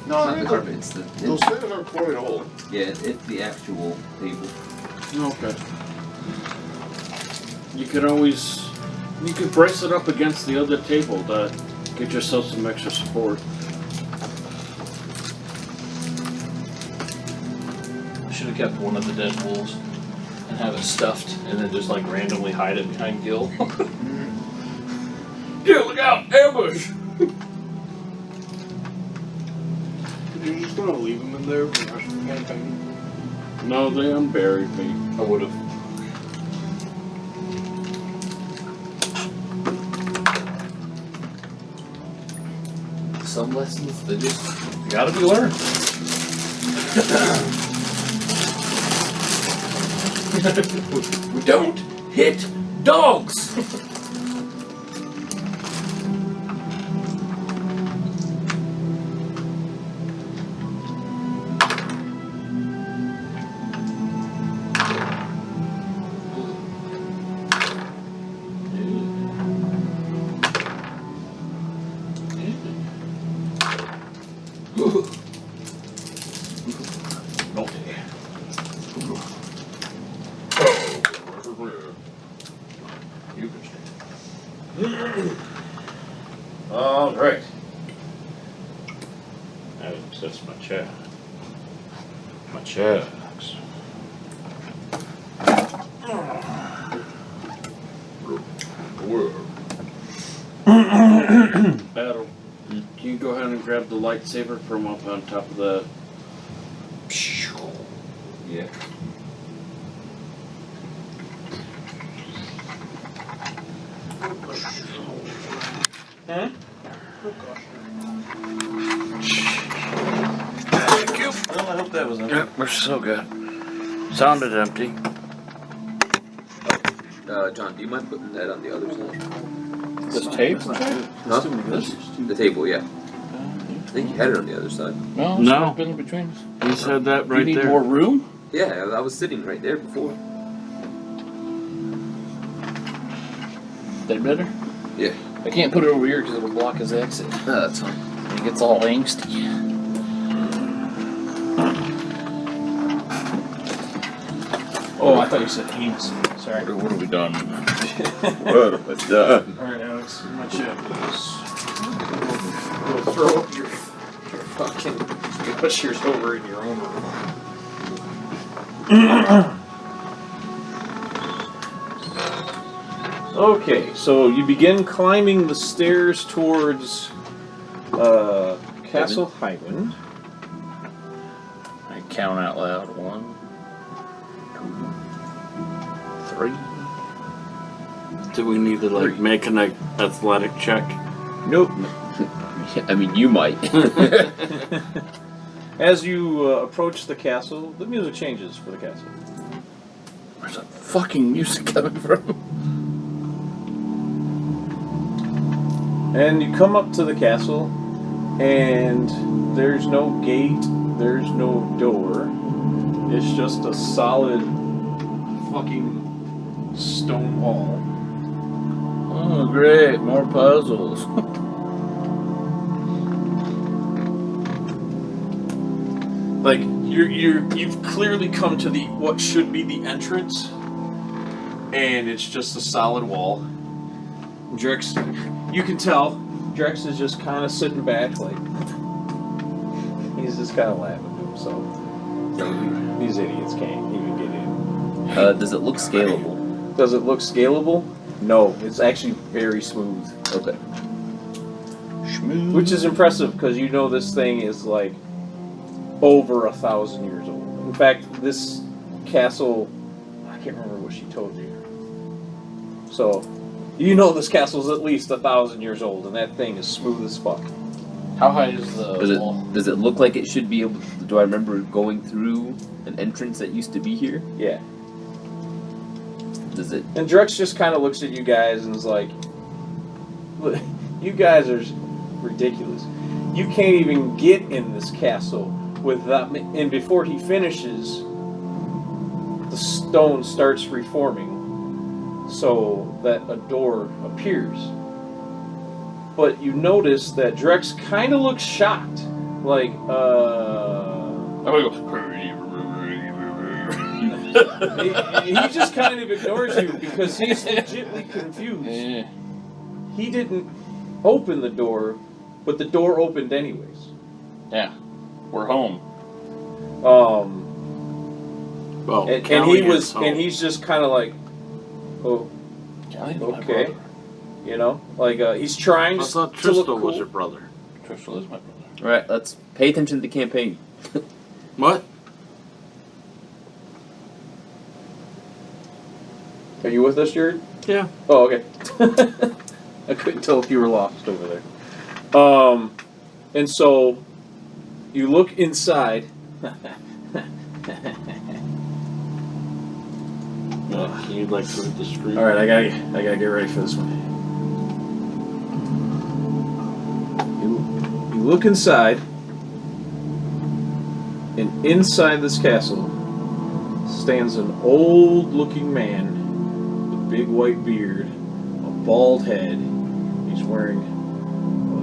It's not the carpet. It's the. Those things are quite old. Yeah, it's the actual table. Okay. You could always. You could brace it up against the other table to get yourself some extra support. I should have kept one of the dead wolves and have it stuffed and then just like randomly hide it behind Gil. Gil, look out! Ambush! You're just gonna leave them in there for the rest of the campaign. No, they unburied me. I would have. Some lessons they just gotta be learned. We don't hit dogs. All right. That's my chair. My checks. Battle. Can you go ahead and grab the lightsaber from up on top of the. Yeah. Hmm? Thank you. Well, I hope that was Yeah, we're so good. Sounded empty. John, do you mind putting that on the other side? This tape? Huh? The table, yeah. I think you had it on the other side. No, No. it's in between us. He said that You right need there. more room? Yeah, I was sitting right there before. That better? Yeah. I can't put it over here because it'll block his exit. That's fine. He gets all angsty. Oh, I thought you said anus. Sorry. What have we done? What's done? Alright, Alex, my check. We'll throw up your fucking gushers over in your own room. Okay, so you begin climbing the stairs towards Castle Highwind. I count out loud. 1, 2, 3. Do we need to like make an athletic check? Nope. I mean, you might. As you approach the castle, the music changes for the castle. Where's that fucking music coming from? And you come up to the castle, and there's no gate, there's no door. It's just a solid fucking stone wall. Oh, great. More puzzles. Like you've clearly come to the what should be the entrance, and it's just a solid wall. Drex, you can tell Drex is just kind of sitting back, like he's just kind of laughing to himself. Like, these idiots can't even get in. Does it look scalable? Does it look scalable? No, it's actually very smooth. Okay. Which is impressive because you know this thing is like over 1,000 years old. In fact, this castle, I can't remember what she told you. So, you know this castle's at least 1,000 years old, and that thing is smooth as fuck. How high is the wall? Does it look like it should be able to, do I remember going through an entrance that used to be here? Yeah. Does it? And Drex just kind of looks at you guys and is like, "Look, you guys are ridiculous. You can't even get in this castle without me." And before he finishes, the stone starts reforming so that a door appears. But you notice that Drex kind of looks shocked. Like, he just kind of ignores you because he's legitimately confused. Yeah. He didn't open the door, but the door opened anyways. Yeah. We're home. Well, And Callie he is was, home. and he's just kind of like, oh, Callie's my okay, brother. you know, like he's trying I to thought look Trista cool. was your brother. Trishul is my brother. Alright, let's pay attention to the campaign. What? Are you with us, Jared? Yeah. Oh, okay. I couldn't tell if you were lost over there. And so you look inside. Can you like read the screen? All right, I gotta get ready for this one. You look inside, and inside this castle stands an old-looking man with a big white beard, a bald head. He's wearing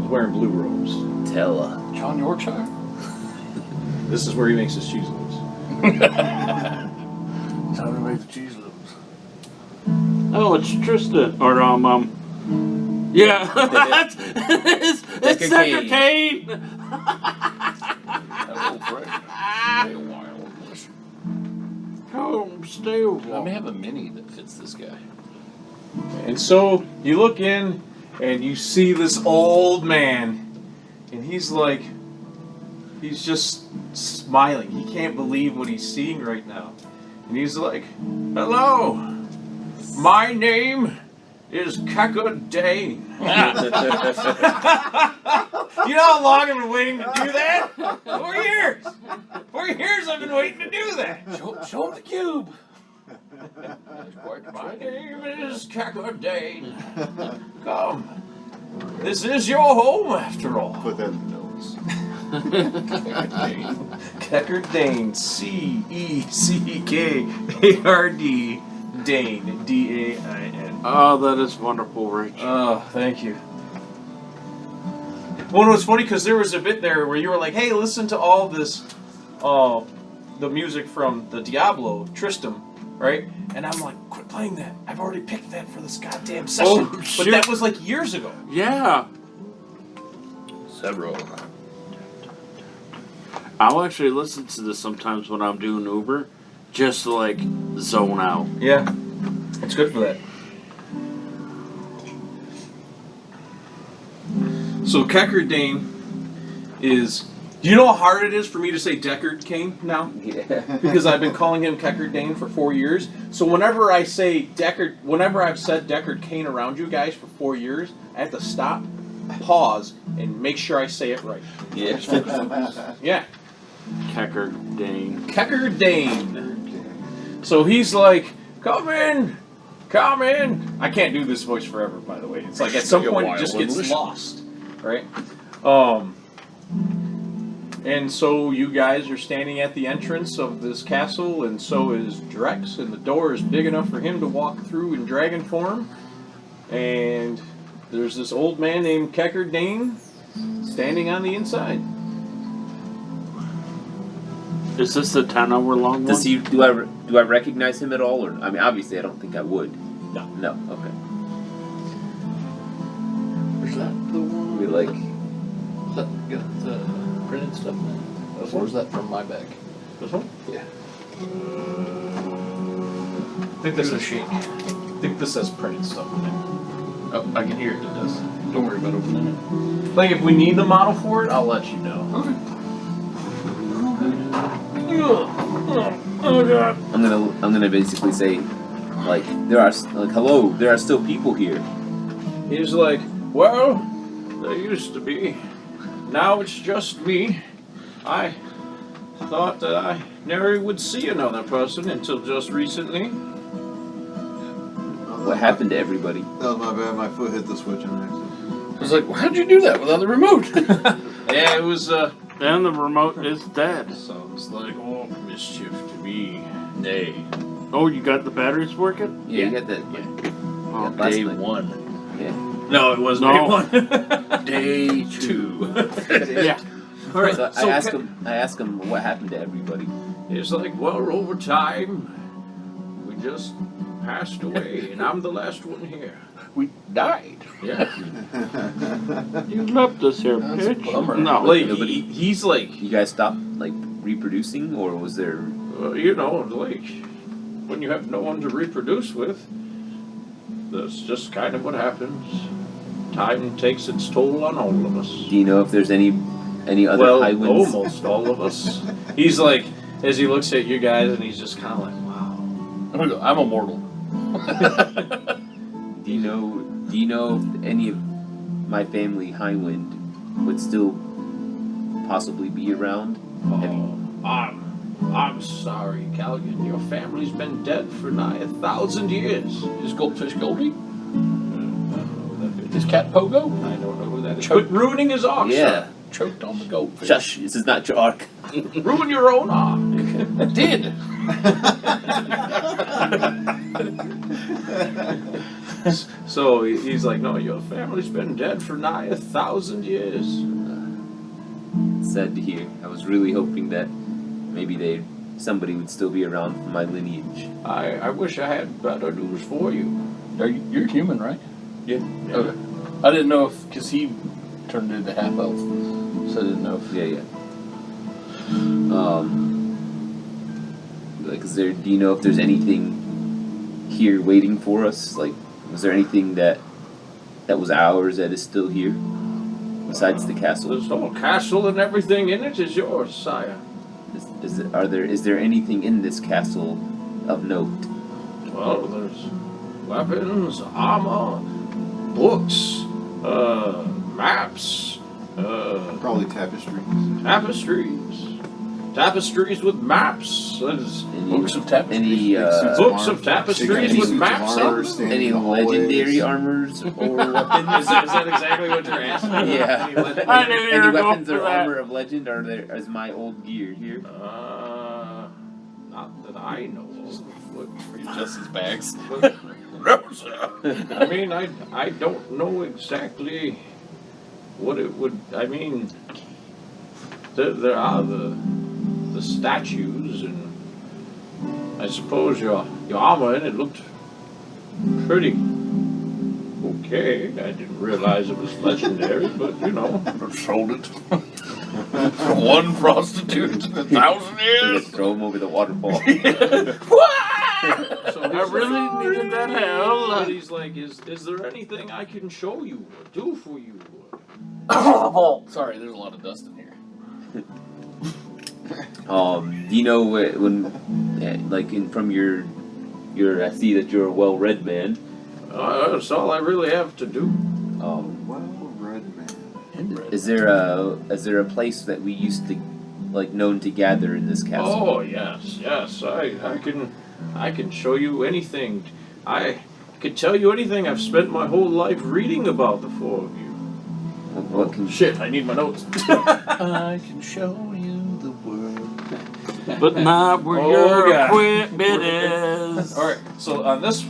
blue robes. Tella. John Yorkshire? This is where he makes his cheese loaves. Time to make the cheese loaves. Oh, it's Tristan. Or yeah, it's Sector Kane. That old friend. Stay a while. Oh, stay a I while. may have a mini that fits this guy. And so you look in, and you see this old man, and he's just smiling. He can't believe what he's seeing right now. And he's like, "Hello, my name is Kaka Dane." You know how long I've been waiting to do that? 4 years! 4 years I've been waiting to do that! Show him the cube. My name is Cackerdane. Come. This is your home, after all. Put that in the notes. Cackerdane. C-E-C-K-A-R-D. Dane. D-A-I-N. Oh, that is wonderful, Rich. Oh, thank you. Well, it was funny because there was a bit there where you were like, hey, listen to all this, the music from the Diablo, Tristram, right? And I'm like, quit playing that. I've already picked that for this goddamn session. Oh, but shoot. that was like years ago. Yeah. Several. I'll actually listen to this sometimes when I'm doing Uber, just to like zone out. Yeah. It's good for that. So Cackerdane is... Do you know how hard it is for me to say Deckard Cain now? Yeah. Because I've been calling him Cackerdane for 4 years. So whenever I say Deckard... Whenever I've said Deckard Cain around you guys for 4 years, I have to stop, pause, and make sure I say it right. Yeah. Yeah. Cackerdane. Cackerdane. So he's like, come in. Come in. I can't do this voice forever, by the way. It's like at some point it just gets lost. Right? And so you guys are standing at the entrance of this castle, and so is Drex, and the door is big enough for him to walk through in dragon form. And there's this old man named Cackerdane standing on the inside. Is this the 10-hour long one? Does he? Do I recognize him at all? Or I mean, obviously, I don't think I would. No. No. Okay. Is that the one? We like. Is that got the printed stuff in it? Or is that from my bag? This one? Yeah. I think this is shake. I think this has printed stuff in it. Oh, I can hear it. It does. Don't worry about opening it. Like if we need the model for it, I'll let you know. Okay. Oh god. I'm gonna basically say, like, hello, there are still people here. He's like, well, there used to be. Now it's just me. I thought that I never would see another person until just recently. What happened to everybody? That was my bad. My foot hit the switch on accident. I was like, well, how'd you do that without the remote? Yeah, it was, And the remote is dead. sounds like all mischief to me. Nay. Oh, you got the batteries working? Yeah, you got that. Oh, last Day night. 1. Yeah. No, it wasn't No. day one. Day 2. Yeah. All right, So so I asked him what happened to everybody. it's like, well, over time, we just passed away, and I'm the last one here. We died. Yeah. You left us here, That's a bitch. bummer. No. Like, nobody- he's like, You guys stopped like reproducing, or was there? you know, like, when you have no one to reproduce with, that's just kind of what happens. Time takes its toll on all of us. Do you know if there's any other Well, highwinds? almost all of us. He's like, as he looks at you guys, and he's just kind of like, wow. I'm immortal. Do you know if any of my family Highwind would still possibly be around? I'm sorry, Calligan. Your family's been dead for nigh 1,000 years. Is Goldfish Goldie? I don't know who that is. Is Cat Pogo? I don't know who that is. Choke. Quit ruining his arc, Yeah. Choked on the goldfish. Shush! This is not your arc. sir. Ruin your own arc. I did. So he's like, no, your family's been dead for nigh 1,000 years. Sad to hear. I was really hoping that maybe somebody would still be around from my lineage. I wish I had better news for you. You're human, right? Yeah. Okay. I didn't know if, because he turned into half elf, so I didn't know if. Yeah. Like, do you know if there's anything here waiting for us? Like, was there anything that was ours that is still here besides the castle? This whole castle and everything in it is yours, sire. Is there anything in this castle of note? Well, there's weapons, armor, books, maps, Probably tapestries. tapestries. tapestries with maps. Books of tapestries. Any Books of tapestries with maps on them? any legendary armors or weapons? Is that exactly what you're asking? Yeah. I knew you Any were going weapons for or that. armor of legend are there as my old gear here? Not that I know of. Just his bags. I mean, I don't know exactly what it would. I mean, there are the statues, and I suppose your armor in it looked pretty okay. I didn't realize it was legendary, but you know. Sold it. For one prostitute in 1,000 years. Throw him over the waterfall. So I really needed that help. And he's like, is there anything I can show you or do for you? Oh, sorry, there's a lot of dust in here. Do you know when like from your I see that you're a well-read man. That's all I really have to do. Well-read man. Is there a place that we used to known to gather in this castle? Oh yes. I can show you anything. I could tell you anything. I've spent my whole life reading about the four of you. What can Shit, I need my notes. I can show you the world. But not where Oh, your God. equipment is. Alright, so on this,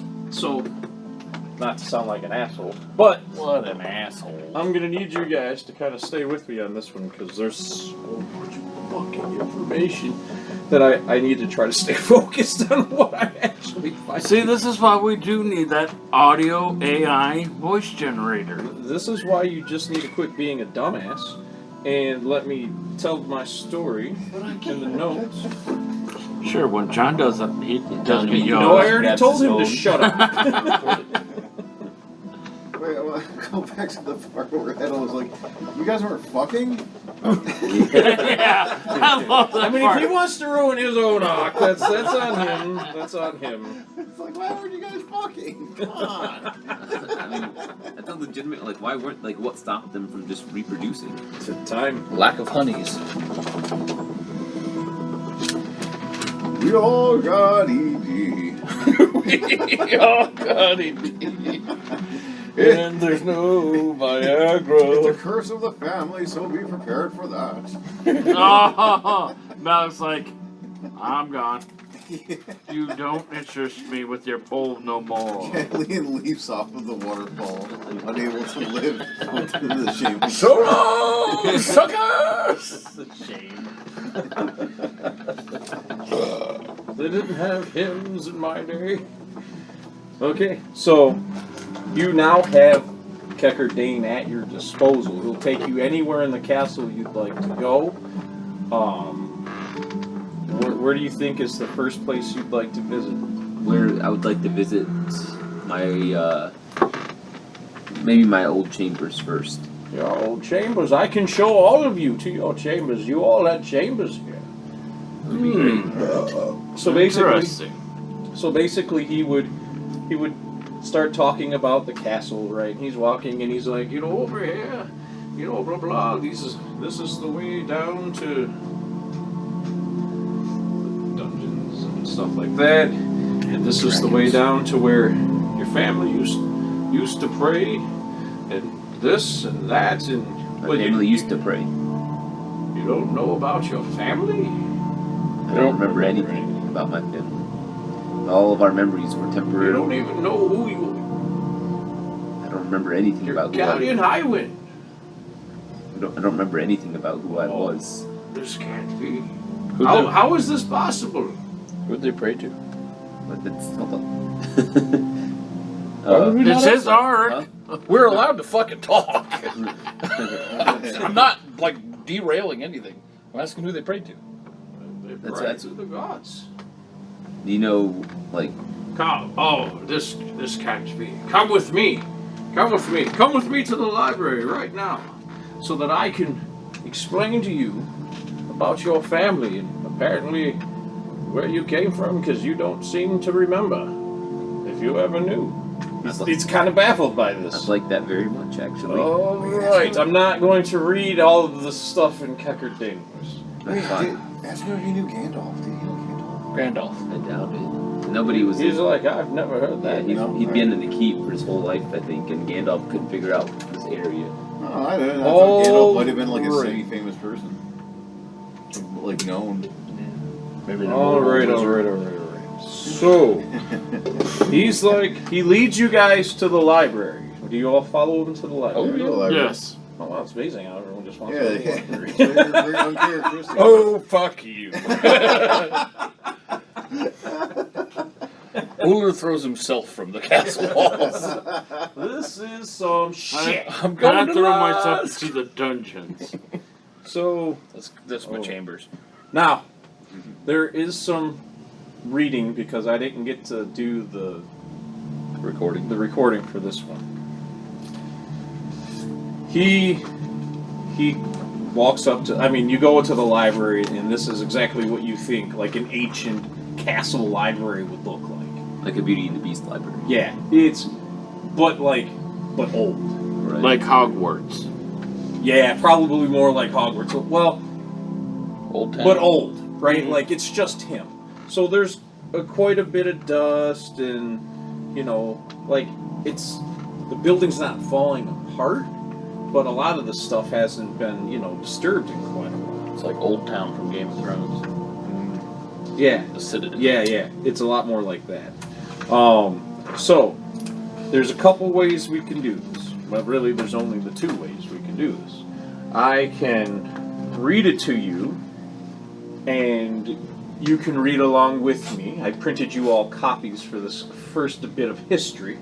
not to sound like an asshole, but What an asshole. I'm gonna need you guys to kind of stay with me on this one because there's so much fucking information that I need to try to stay focused on what I actually find. See, this is why we do need that audio AI voice generator. This is why you just need to quit being a dumbass and let me tell my story in the notes. Sure, when John does it, he does me No, I yours. already Grabs told his him to phone. shut up. Wait, I want to go back to the part where Edel was like, you guys weren't fucking? Yeah, I love that I mean, part. if he wants to ruin his own arc, that's on him. That's on him. It's like, why weren't you guys fucking? Come on. I mean, that's a legitimate. Why weren't what stopped them from just reproducing? It's a time. Lack of honeys. We all got E.G. Oh, God, and there's no It's a Viagra. curse of the family, so be prepared for that. Oh, now it's like, I'm gone. You don't interest me with your pole no more. Leon leaps off of the waterfall, unable to live in the shame. So long, suckers! It's a shame. They didn't have hymns in my day. Okay, so you now have Kecker Dane at your disposal. He'll take you anywhere in the castle you'd like to go. Where do you think is the first place you'd like to visit? Where I would like to visit my maybe my old chambers first. Your old chambers. I can show all of you to your chambers. You all had chambers here. Would be great. So basically, Interesting. he would start talking about the castle, right? And he's walking and he's like, over here, blah blah. This is the way down to dungeons and stuff like that. And this is the way down to where your family used to pray, and this and that, and My family used to pray. You don't know about your family? I don't remember anything about my family. All of our memories were You temporary. don't even know who you are. I don't remember anything You're about who I Galleon Highwind. I don't remember anything about who I was. This can't be. Who'd How is this possible? Who'd they pray to? But that's hold on. Why would we It's not his ask art. huh? We're allowed to fucking talk. I'm not derailing anything. I'm asking who they prayed to. They That's- pray that's- to the gods. Do you know, Come. Oh, this can't be. Come with me. Come with me. Come with me to the library right now, so that I can explain to you about your family and apparently where you came from, because you don't seem to remember. If you ever knew. He's kind of baffled by this. I'd like that very much, actually. All right, I'm not going to read all of the stuff in Keckerd English. That's fine. Ask me if he knew Gandalf. Did he know Gandalf? Randolph. I doubt it. Nobody was. He's like, I've never heard Yeah, that. he'd been in the keep for his whole life, I think, and Gandalf couldn't figure out this area. Oh, I don't know. I Oh, thought Gandalf might have been like a right. semi-famous person. Like known. Maybe All right. So, he's like, he leads you guys to the library. Do you all follow him to the library? Yes. Oh, wow, it's amazing how everyone just wants Yeah, to go to the library. very uncharacteristic. Oh, fuck you. Uller throws himself from the castle walls. This is some shit. I'm going I to threw last. myself to the dungeons. So, That's my chambers. now, there is some reading because I didn't get to do the recording for this one. He walks up to, I mean, you go into the library and this is exactly what you think like an ancient castle library would look like. Like a Beauty and the Beast library. Yeah, but old. Right. Like Hogwarts. Yeah, probably more like Hogwarts. Well, Old town. but old, right? Mhm. Like it's just him. So there's quite a bit of dust, and like the building's not falling apart, but a lot of the stuff hasn't been disturbed in quite a while. It's like Old Town from Game of Thrones. Yeah, The Citadel. yeah, it's a lot more like that. So there's a couple ways we can do this, but really there's only the two ways we can do this. I can read it to you, and you can read along with me. I printed you all copies for this first bit of history.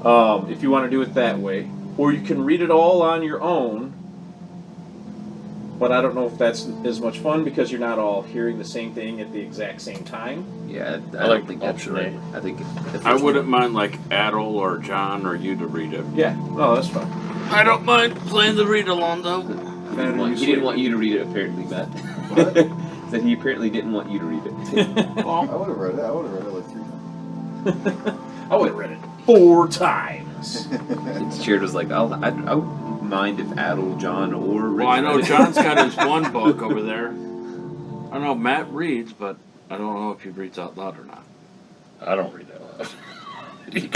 If you want to do it that way, or you can read it all on your own. But I don't know if that's as much fun because you're not all hearing the same thing at the exact same time. Yeah, I I like don't think that's option right. A. I think I wouldn't mind like Adel or John or you to read it. Yeah, no, that's fine. I don't mind playing the read along though. He didn't want you to read it, apparently, Matt. That he apparently didn't want you to read it. I would have read it. I would have read it like 3 times. I would have read it 4 times. And Jared was like, I would mind if Adel, John, or Rich Well, I know read it. John's got his one book over there. I don't know, Matt reads, but I don't know if he reads out loud or not. I don't read that loud.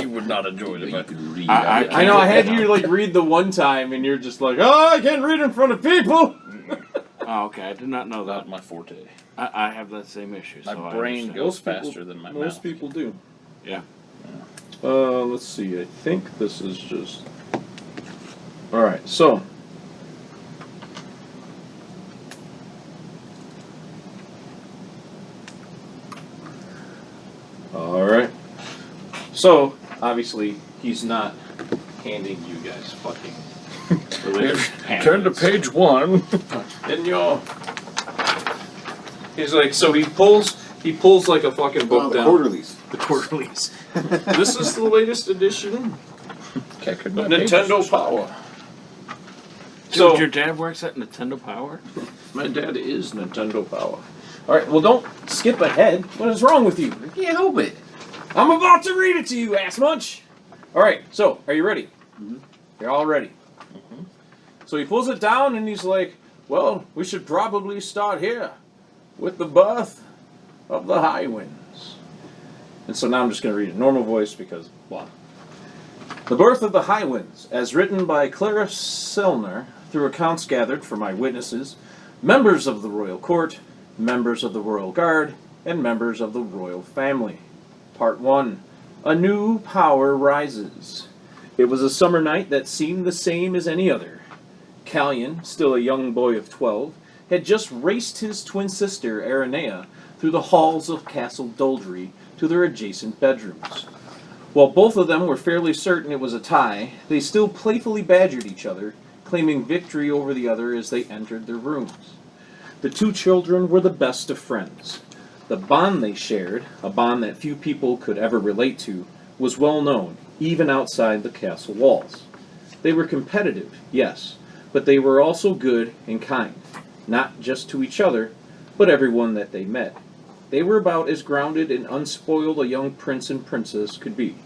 You would not enjoy it But if you I could read I it. I know I had you like read the one time, and you're just like, oh, I can't read in front of people. Oh, okay, I did not know Not that. my forte. I have that same issue. My so I brain understand. goes faster than my Most mouth. people do. Yeah. Let's see. I think this is just. All right. So. All right. So obviously he's not handing you guys fucking. Turn to page 1. In your. He's like, so he pulls like a fucking book the down. quarterlies. The quarterlies. This is the latest edition Can't of Nintendo Power. Dude, So your dad works at Nintendo Power? my dad is Nintendo Power. All right, well don't skip ahead. What is wrong with you? I can't help it. I'm about to read it to you, ass munch. All right, so are you ready? Mhm. You're all ready. So he pulls it down and he's like, well, we should probably start here with the birth of the highwinds. And so now I'm just going to read it in normal voice because, blah. The birth of the highwinds, as written by Clara Selner through accounts gathered from eyewitnesses, members of the royal court, members of the royal guard, and members of the royal family. Part 1. A new power rises. It was a summer night that seemed the same as any other. Callion, still a young boy of 12, had just raced his twin sister, Aranea, through the halls of Castle Doldry to their adjacent bedrooms. While both of them were fairly certain it was a tie, they still playfully badgered each other, claiming victory over the other as they entered their rooms. The two children were the best of friends. The bond they shared, a bond that few people could ever relate to, was well known, even outside the castle walls. They were competitive, yes, but they were also good and kind, not just to each other, but everyone that they met. They were about as grounded and unspoiled a young prince and princess could be.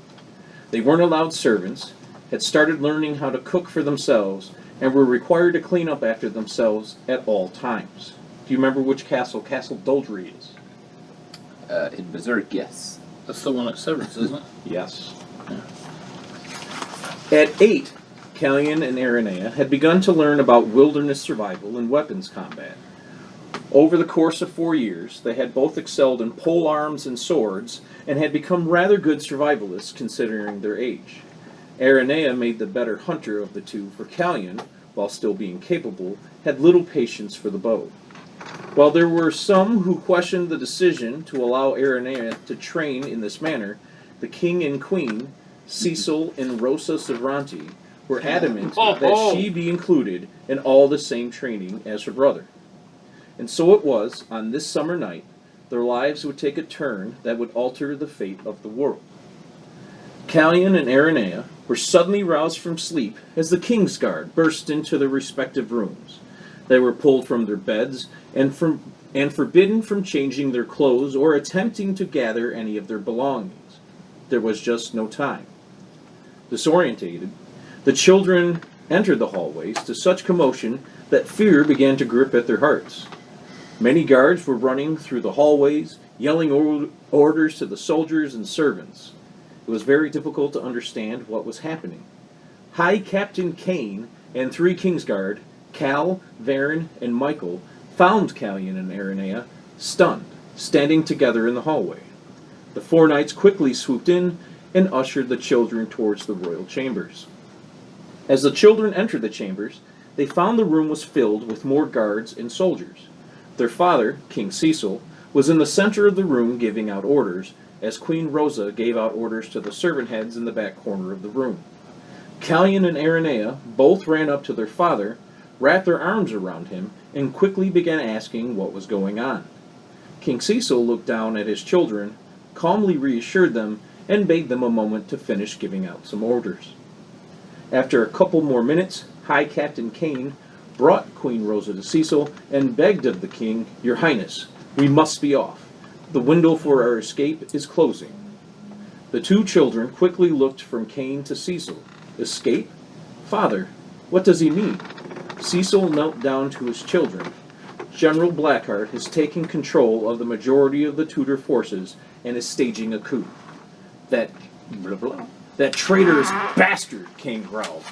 They weren't allowed servants, had started learning how to cook for themselves, and were required to clean up after themselves at all times. Do you remember which castle Castle Doldry is? In Berserk, yes. That's the one at Severance, isn't it? Yes. At 8, Callion and Aranea had begun to learn about wilderness survival and weapons combat. Over the course of 4 years, they had both excelled in pole arms and swords, and had become rather good survivalists considering their age. Aranea made the better hunter of the two, for Callion, while still being capable, had little patience for the bow. While there were some who questioned the decision to allow Aranea to train in this manner, the king and queen, Cecil and Rosa Savranti, were adamant that she be included in all the same training as her brother. And so it was, on this summer night, their lives would take a turn that would alter the fate of the world. Callion and Aranea were suddenly roused from sleep as the King's Guard burst into their respective rooms. They were pulled from their beds and forbidden from changing their clothes or attempting to gather any of their belongings. There was just no time. Disorientated, the children entered the hallways to such commotion that fear began to grip at their hearts. Many guards were running through the hallways, yelling orders to the soldiers and servants. It was very difficult to understand what was happening. High Captain Kane and 3 Kingsguard, Cal, Varen, and Michael, found Callion and Aranea stunned, standing together in the hallway. The 4 knights quickly swooped in and ushered the children towards the royal chambers. As the children entered the chambers, they found the room was filled with more guards and soldiers. Their father, King Cecil, was in the center of the room giving out orders, as Queen Rosa gave out orders to the servant heads in the back corner of the room. Callion and Aranea both ran up to their father, wrapped their arms around him, and quickly began asking what was going on. King Cecil looked down at his children, calmly reassured them, and bade them a moment to finish giving out some orders. After a couple more minutes, High Captain Kane brought Queen Rosa to Cecil and begged of the king, "Your Highness, we must be off. The window for our escape is closing." The 2 children quickly looked from Kane to Cecil. "Escape? Father, what does he mean?" Cecil knelt down to his children. "General Blackheart has taken control of the majority of the Tudor forces and is staging a coup." That blah, blah, "That traitorous bastard," Kane growled.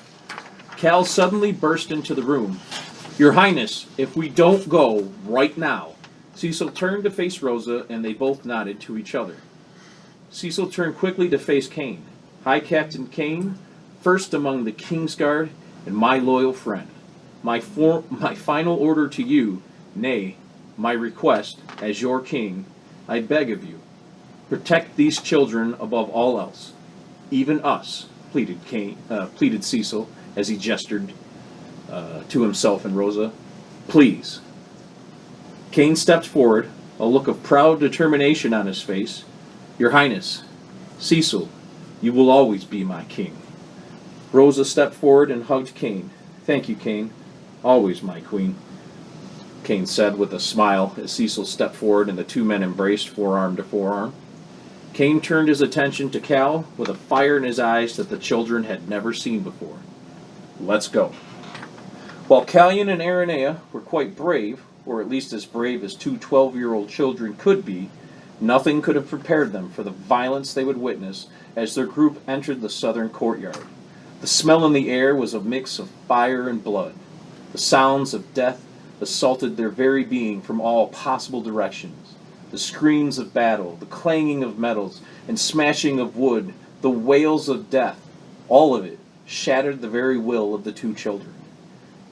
Cal suddenly burst into the room. "Your Highness, if we don't go right now." Cecil turned to face Rosa, and they both nodded to each other. Cecil turned quickly to face Kane. "High Captain Kane, first among the Kingsguard, and my loyal friend. My final order to you, nay, my request, as your king, I beg of you, protect these children above all else. Even us," pleaded Cecil, as he gestured to himself and Rosa. "Please." Kane stepped forward, a look of proud determination on his face. "Your Highness, Cecil, you will always be my king." Rosa stepped forward and hugged Kane. "Thank you, Kane. Always my queen," Kane said with a smile as Cecil stepped forward and the 2 men embraced forearm to forearm. Kane turned his attention to Cal with a fire in his eyes that the children had never seen before. "Let's go." While Callion and Aranea were quite brave, or at least as brave as 2 12-year-old children could be, nothing could have prepared them for the violence they would witness as their group entered the southern courtyard. The smell in the air was a mix of fire and blood. The sounds of death assaulted their very being from all possible directions. The screams of battle, the clanging of metals and smashing of wood, the wails of death, all of it shattered the very will of the 2 children.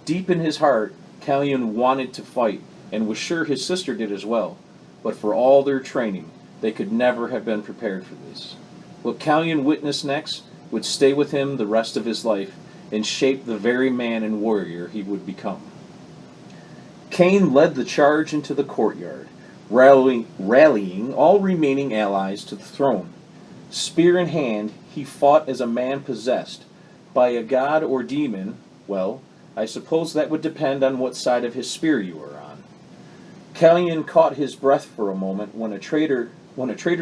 Deep in his heart, Callion wanted to fight, and was sure his sister did as well, but for all their training, they could never have been prepared for this. What Callion witnessed next would stay with him the rest of his life, and shape the very man and warrior he would become. Kane led the charge into the courtyard, rallying all remaining allies to the throne. Spear in hand, he fought as a man possessed by a god or demon. Well, I suppose that would depend on what side of his spear you were on. Callion caught his breath for a moment when a traitor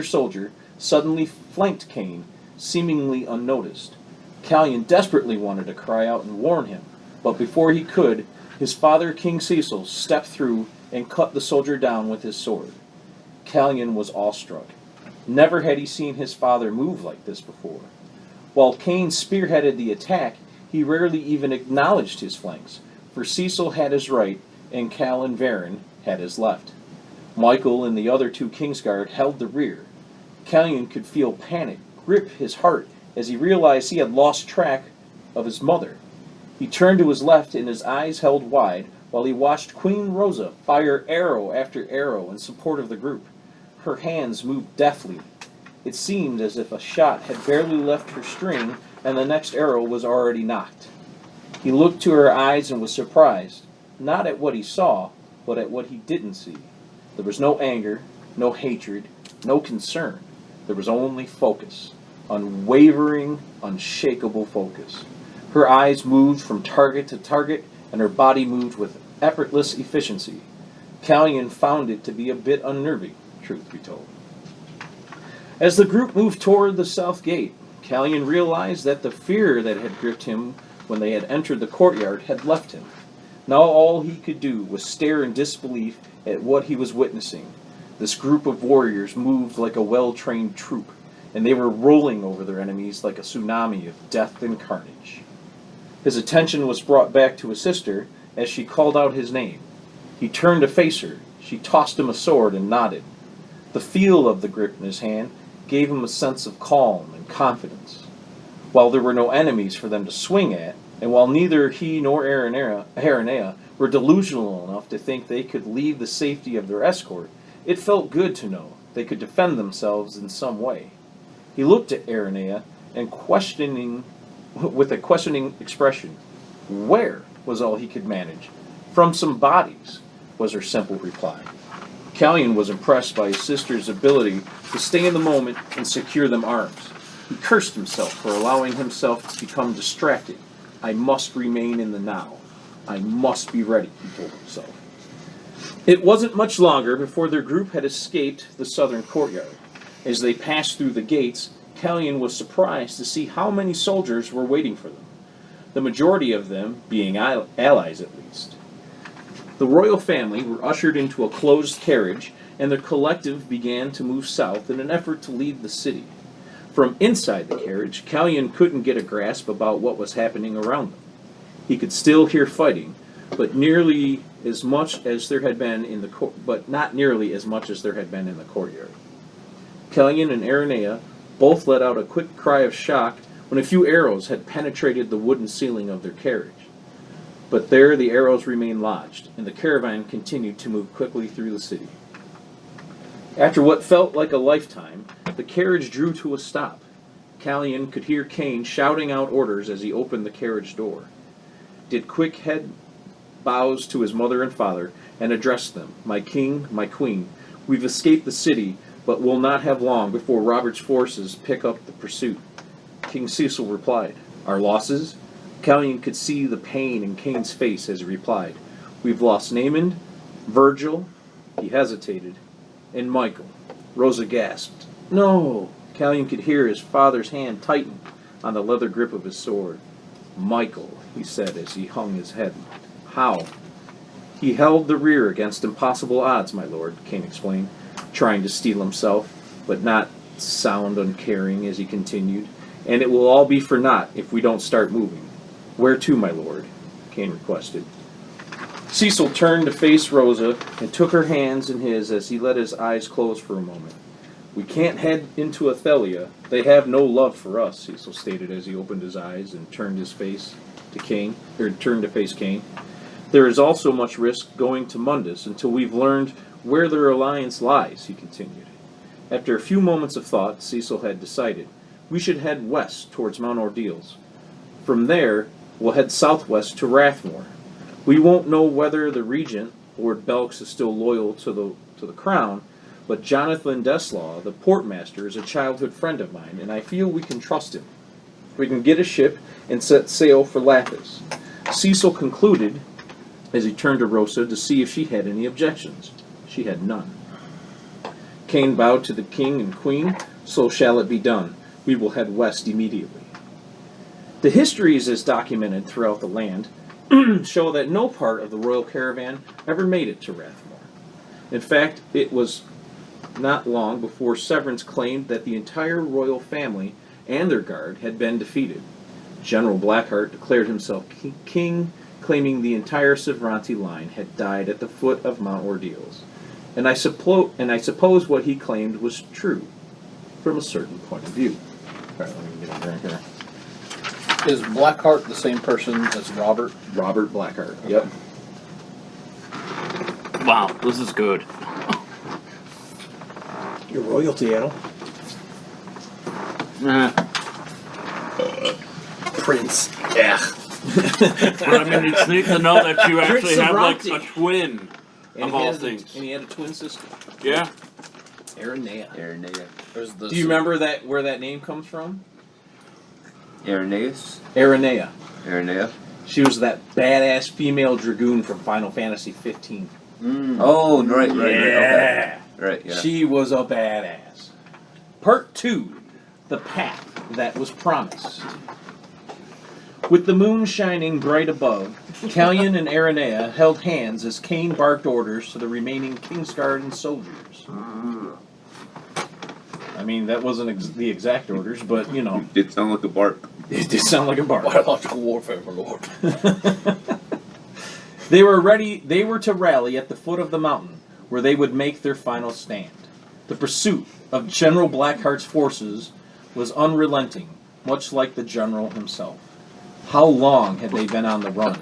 soldier suddenly flanked Kane, seemingly unnoticed. Callion desperately wanted to cry out and warn him, but before he could, his father, King Cecil, stepped through and cut the soldier down with his sword. Calian was awestruck. Never had he seen his father move like this before. While Cain spearheaded the attack, he rarely even acknowledged his flanks, for Cecil had his right and Cal and Varen had his left. Michael and the other two Kingsguard held the rear. Calian could feel panic grip his heart as he realized he had lost track of his mother. He turned to his left and his eyes held wide while he watched Queen Rosa fire arrow after arrow in support of the group. Her hands moved deftly. It seemed as if a shot had barely left her string and the next arrow was already knocked. He looked to her eyes and was surprised, not at what he saw, but at what he didn't see. There was no anger, no hatred, no concern. There was only focus. Unwavering, unshakable focus. Her eyes moved from target to target, and her body moved with effortless efficiency. Calian found it to be a bit unnerving, truth be told. As the group moved toward the south gate, Calian realized that the fear that had gripped him when they had entered the courtyard had left him. Now all he could do was stare in disbelief at what he was witnessing. This group of warriors moved like a well-trained troop, and they were rolling over their enemies like a tsunami of death and carnage. His attention was brought back to his sister as she called out his name. He turned to face her. She tossed him a sword and nodded. The feel of the grip in his hand gave him a sense of calm and confidence. While there were no enemies for them to swing at, and while neither he nor Aranea were delusional enough to think they could leave the safety of their escort, it felt good to know they could defend themselves in some way. He looked at Aranea and with a questioning expression. Where was all he could manage? From some bodies, was her simple reply. Calian was impressed by his sister's ability to stay in the moment and secure them arms. He cursed himself for allowing himself to become distracted. I must remain in the now. I must be ready, he told himself. It wasn't much longer before their group had escaped the southern courtyard. As they passed through the gates, Calian was surprised to see how many soldiers were waiting for them, the majority of them being allies at least. The royal family were ushered into a closed carriage, and their collective began to move south in an effort to leave the city. From inside the carriage, Calian couldn't get a grasp about what was happening around them. He could still hear fighting, but nearly as much as there had been in the not nearly as much as there had been in the courtyard. Calian and Aranea both let out a quick cry of shock when a few arrows had penetrated the wooden ceiling of their carriage. But there the arrows remained lodged, and the caravan continued to move quickly through the city. After what felt like a lifetime, the carriage drew to a stop. Calian could hear Cain shouting out orders as he opened the carriage door. Did quick head bows to his mother and father, and addressed them. My king, my queen, we've escaped the city, but will not have long before Robert's forces pick up the pursuit. King Cecil replied. Our losses? Calian could see the pain in Cain's face as he replied. We've lost Naaman, Virgil, he hesitated, and Michael. Rosa gasped. No! Calian could hear his father's hand tighten on the leather grip of his sword. Michael, he said as he hung his head. How? He held the rear against impossible odds, my lord, Cain explained, trying to steel himself, but not sound uncaring as he continued. And it will all be for naught if we don't start moving. Where to, my lord? Cain requested. Cecil turned to face Rosa and took her hands in his as he let his eyes close for a moment. We can't head into Athelia. They have no love for us, Cecil stated as he opened his eyes and turned to face Cain. There is also much risk going to Mundus until we've learned where their alliance lies, he continued. After a few moments of thought, Cecil had decided. We should head west towards Mount Ordeals. From there, we'll head southwest to Rathmore. We won't know whether the regent, Lord Belks, is still loyal to the crown, but Jonathan Deslaw, the portmaster, is a childhood friend of mine, and I feel we can trust him. We can get a ship and set sail for Lapis. Cecil concluded, as he turned to Rosa to see if she had any objections. She had none. Cain bowed to the king and queen. So shall it be done. We will head west immediately. The histories as documented throughout the land show that no part of the royal caravan ever made it to Rathmore. In fact, it was not long before Severance claimed that the entire royal family and their guard had been defeated. General Blackheart declared himself king, claiming the entire Severanti line had died at the foot of Mount Ordeals. And I suppose what he claimed was true, from a certain point of view. All right, let me get a drink here. Is Blackheart the same person as Robert? Robert Blackheart. Yep. Wow, this is good. Your royalty, Adam. Prince. Yeah. But I mean, it's neat to know that you actually have like a twin of all things. And he had a twin sister. Yeah. Aranea. Do you remember where that name comes from? Aranea? Aranea. She was that badass female dragoon from Final Fantasy 15. Oh, right. Yeah. Okay. Right, yeah. She was a badass. Part 2. The Path That Was Promised. With the moon shining bright above, Callion and Aranea held hands as Cain barked orders to the remaining Kingsguard and soldiers. I mean, that wasn't the exact orders, but, you know. It did sound like a bark. It did sound like a bark. Biological warfare, my lord. They were to rally at the foot of the mountain, where they would make their final stand. The pursuit of General Blackheart's forces was unrelenting, much like the general himself. How long had they been on the run?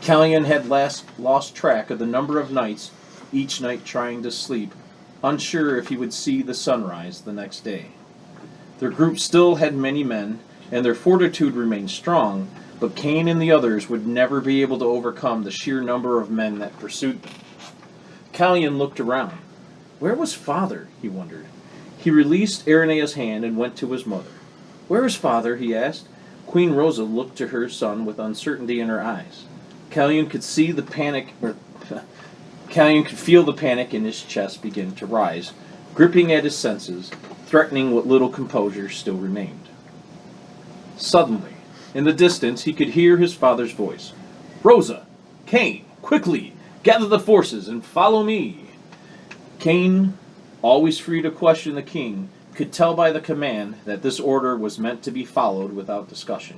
Callion had lost track of the number of nights, each night trying to sleep, unsure if he would see the sunrise the next day. Their group still had many men, and their fortitude remained strong, but Cain and the others would never be able to overcome the sheer number of men that pursued them. Callion looked around. Where was Father, he wondered. He released Aranea's hand and went to his mother. Where is Father, he asked. Queen Rosa looked to her son with uncertainty in her eyes. Callion could see the panic, Callion could feel the panic in his chest begin to rise, gripping at his senses, threatening what little composure still remained. Suddenly, in the distance, he could hear his father's voice. Rosa! Cain! Quickly! Gather the forces and follow me! Cain, always free to question the king, could tell by the command that this order was meant to be followed without discussion.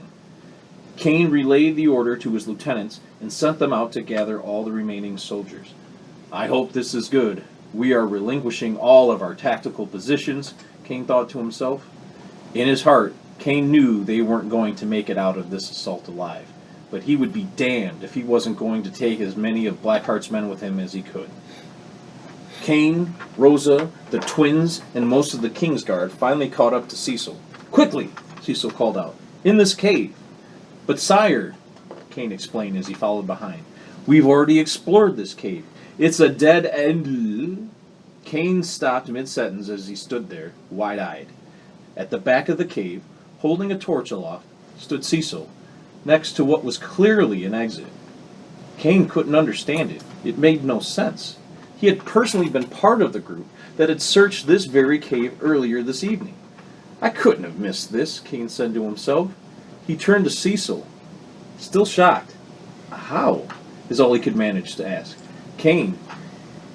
Cain relayed the order to his lieutenants and sent them out to gather all the remaining soldiers. I hope this is good. We are relinquishing all of our tactical positions, Cain thought to himself. In his heart, Cain knew they weren't going to make it out of this assault alive, but he would be damned if he wasn't going to take as many of Blackheart's men with him as he could. Cain, Rosa, the twins, and most of the Kingsguard finally caught up to Cecil. Quickly, Cecil called out. In this cave. But sire, Cain explained as he followed behind, we've already explored this cave. It's a dead end. Cain stopped mid-sentence as he stood there, wide-eyed. At the back of the cave, holding a torch aloft, stood Cecil, next to what was clearly an exit. Cain couldn't understand it. It made no sense. He had personally been part of the group that had searched this very cave earlier this evening. I couldn't have missed this, Cain said to himself. He turned to Cecil, still shocked. How? Is all he could manage to ask. Cain,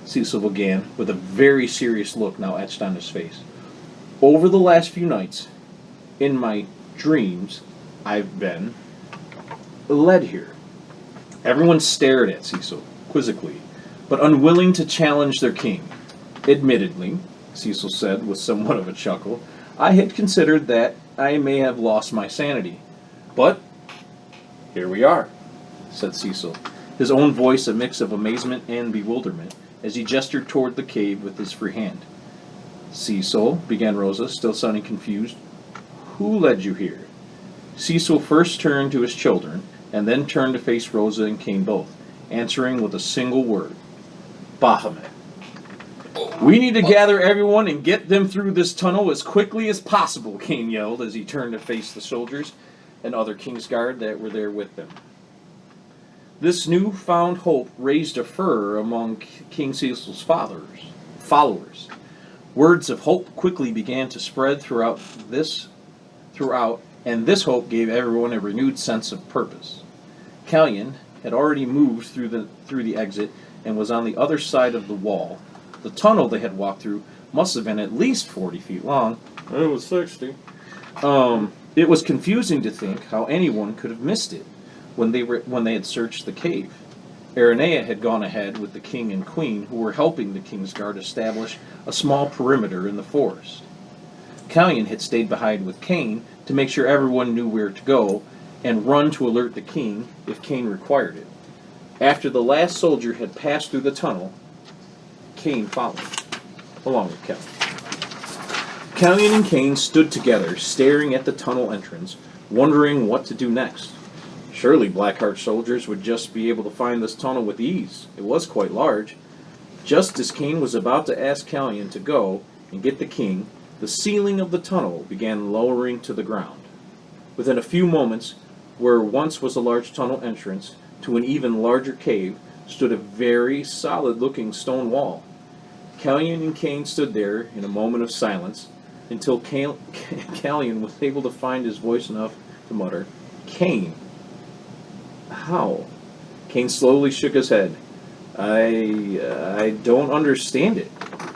Cecil began, with a very serious look now etched on his face. Over the last few nights, in my dreams, I've been led here. Everyone stared at Cecil, quizzically, but unwilling to challenge their king. Admittedly, Cecil said with somewhat of a chuckle, I had considered that I may have lost my sanity. But here we are, said Cecil, his own voice a mix of amazement and bewilderment, as he gestured toward the cave with his free hand. Cecil, began Rosa, still sounding confused, who led you here? Cecil first turned to his children, and then turned to face Rosa and Cain both, answering with a single word. Bahamut. We need to gather everyone and get them through this tunnel as quickly as possible, Cain yelled as he turned to face the soldiers and other Kingsguard that were there with them. This newfound hope raised a furor among King Cecil's followers. Words of hope quickly began to spread throughout, and this hope gave everyone a renewed sense of purpose. Callion had already moved through the exit and was on the other side of the wall, The tunnel they had walked through must have been at least 40 feet long. It was 60. It was confusing to think how anyone could have missed it when they had searched the cave. Irenea had gone ahead with the king and queen, who were helping the king's guard establish a small perimeter in the forest. Callion had stayed behind with Cain to make sure everyone knew where to go and run to alert the king if Cain required it. After the last soldier had passed through the tunnel, Cain followed, along with Callion. Callion and Cain stood together, staring at the tunnel entrance, wondering what to do next. Surely Blackheart soldiers would just be able to find this tunnel with ease. It was quite large. Just as Cain was about to ask Callion to go and get the king, the ceiling of the tunnel began lowering to the ground. Within a few moments, where once was a large tunnel entrance to an even larger cave, stood a very solid-looking stone wall. Callion and Cain stood there in a moment of silence until Callion was able to find his voice enough to mutter, "Cain, how?" Cain slowly shook his head. I don't understand it.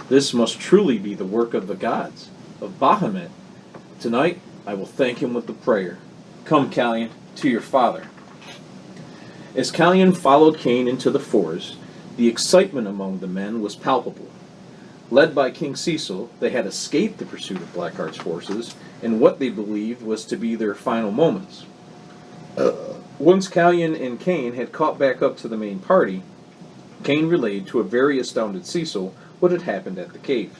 This must truly be the work of the gods, of Bahamut. Tonight, I will thank him with a prayer. Come, Callion, to your father." As Callion followed Cain into the forest, the excitement among the men was palpable. Led by King Cecil, they had escaped the pursuit of Blackheart's forces in what they believed was to be their final moments. Once Callion and Cain had caught back up to the main party, Cain relayed to a very astounded Cecil what had happened at the cave.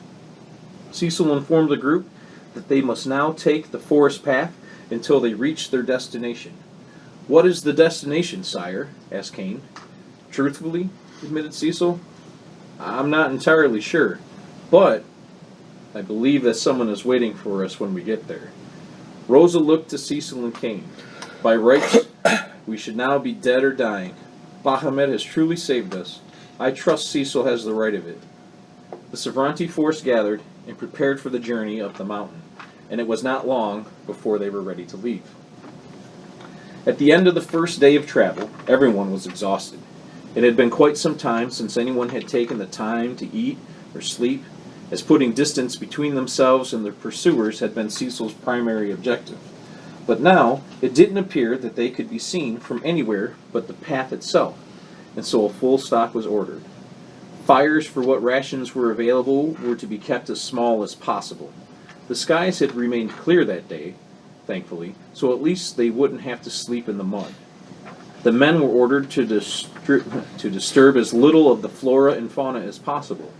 Cecil informed the group that they must now take the forest path until they reached their destination. "What is the destination, sire?" asked Cain. "Truthfully," admitted Cecil, "I'm not entirely sure, but I believe that someone is waiting for us when we get there." Rosa looked to Cecil and Cain. "By rights, we should now be dead or dying. Bahamut has truly saved us. I trust Cecil has the right of it." The Savranti force gathered and prepared for the journey up the mountain, and it was not long before they were ready to leave. At the end of the first day of travel, everyone was exhausted. It had been quite some time since anyone had taken the time to eat or sleep, as putting distance between themselves and their pursuers had been Cecil's primary objective. But now, it didn't appear that they could be seen from anywhere but the path itself, and so a full stock was ordered. Fires for what rations were available were to be kept as small as possible. The skies had remained clear that day, thankfully, so at least they wouldn't have to sleep in the mud. The men were ordered to disturb as little of the flora and fauna as possible.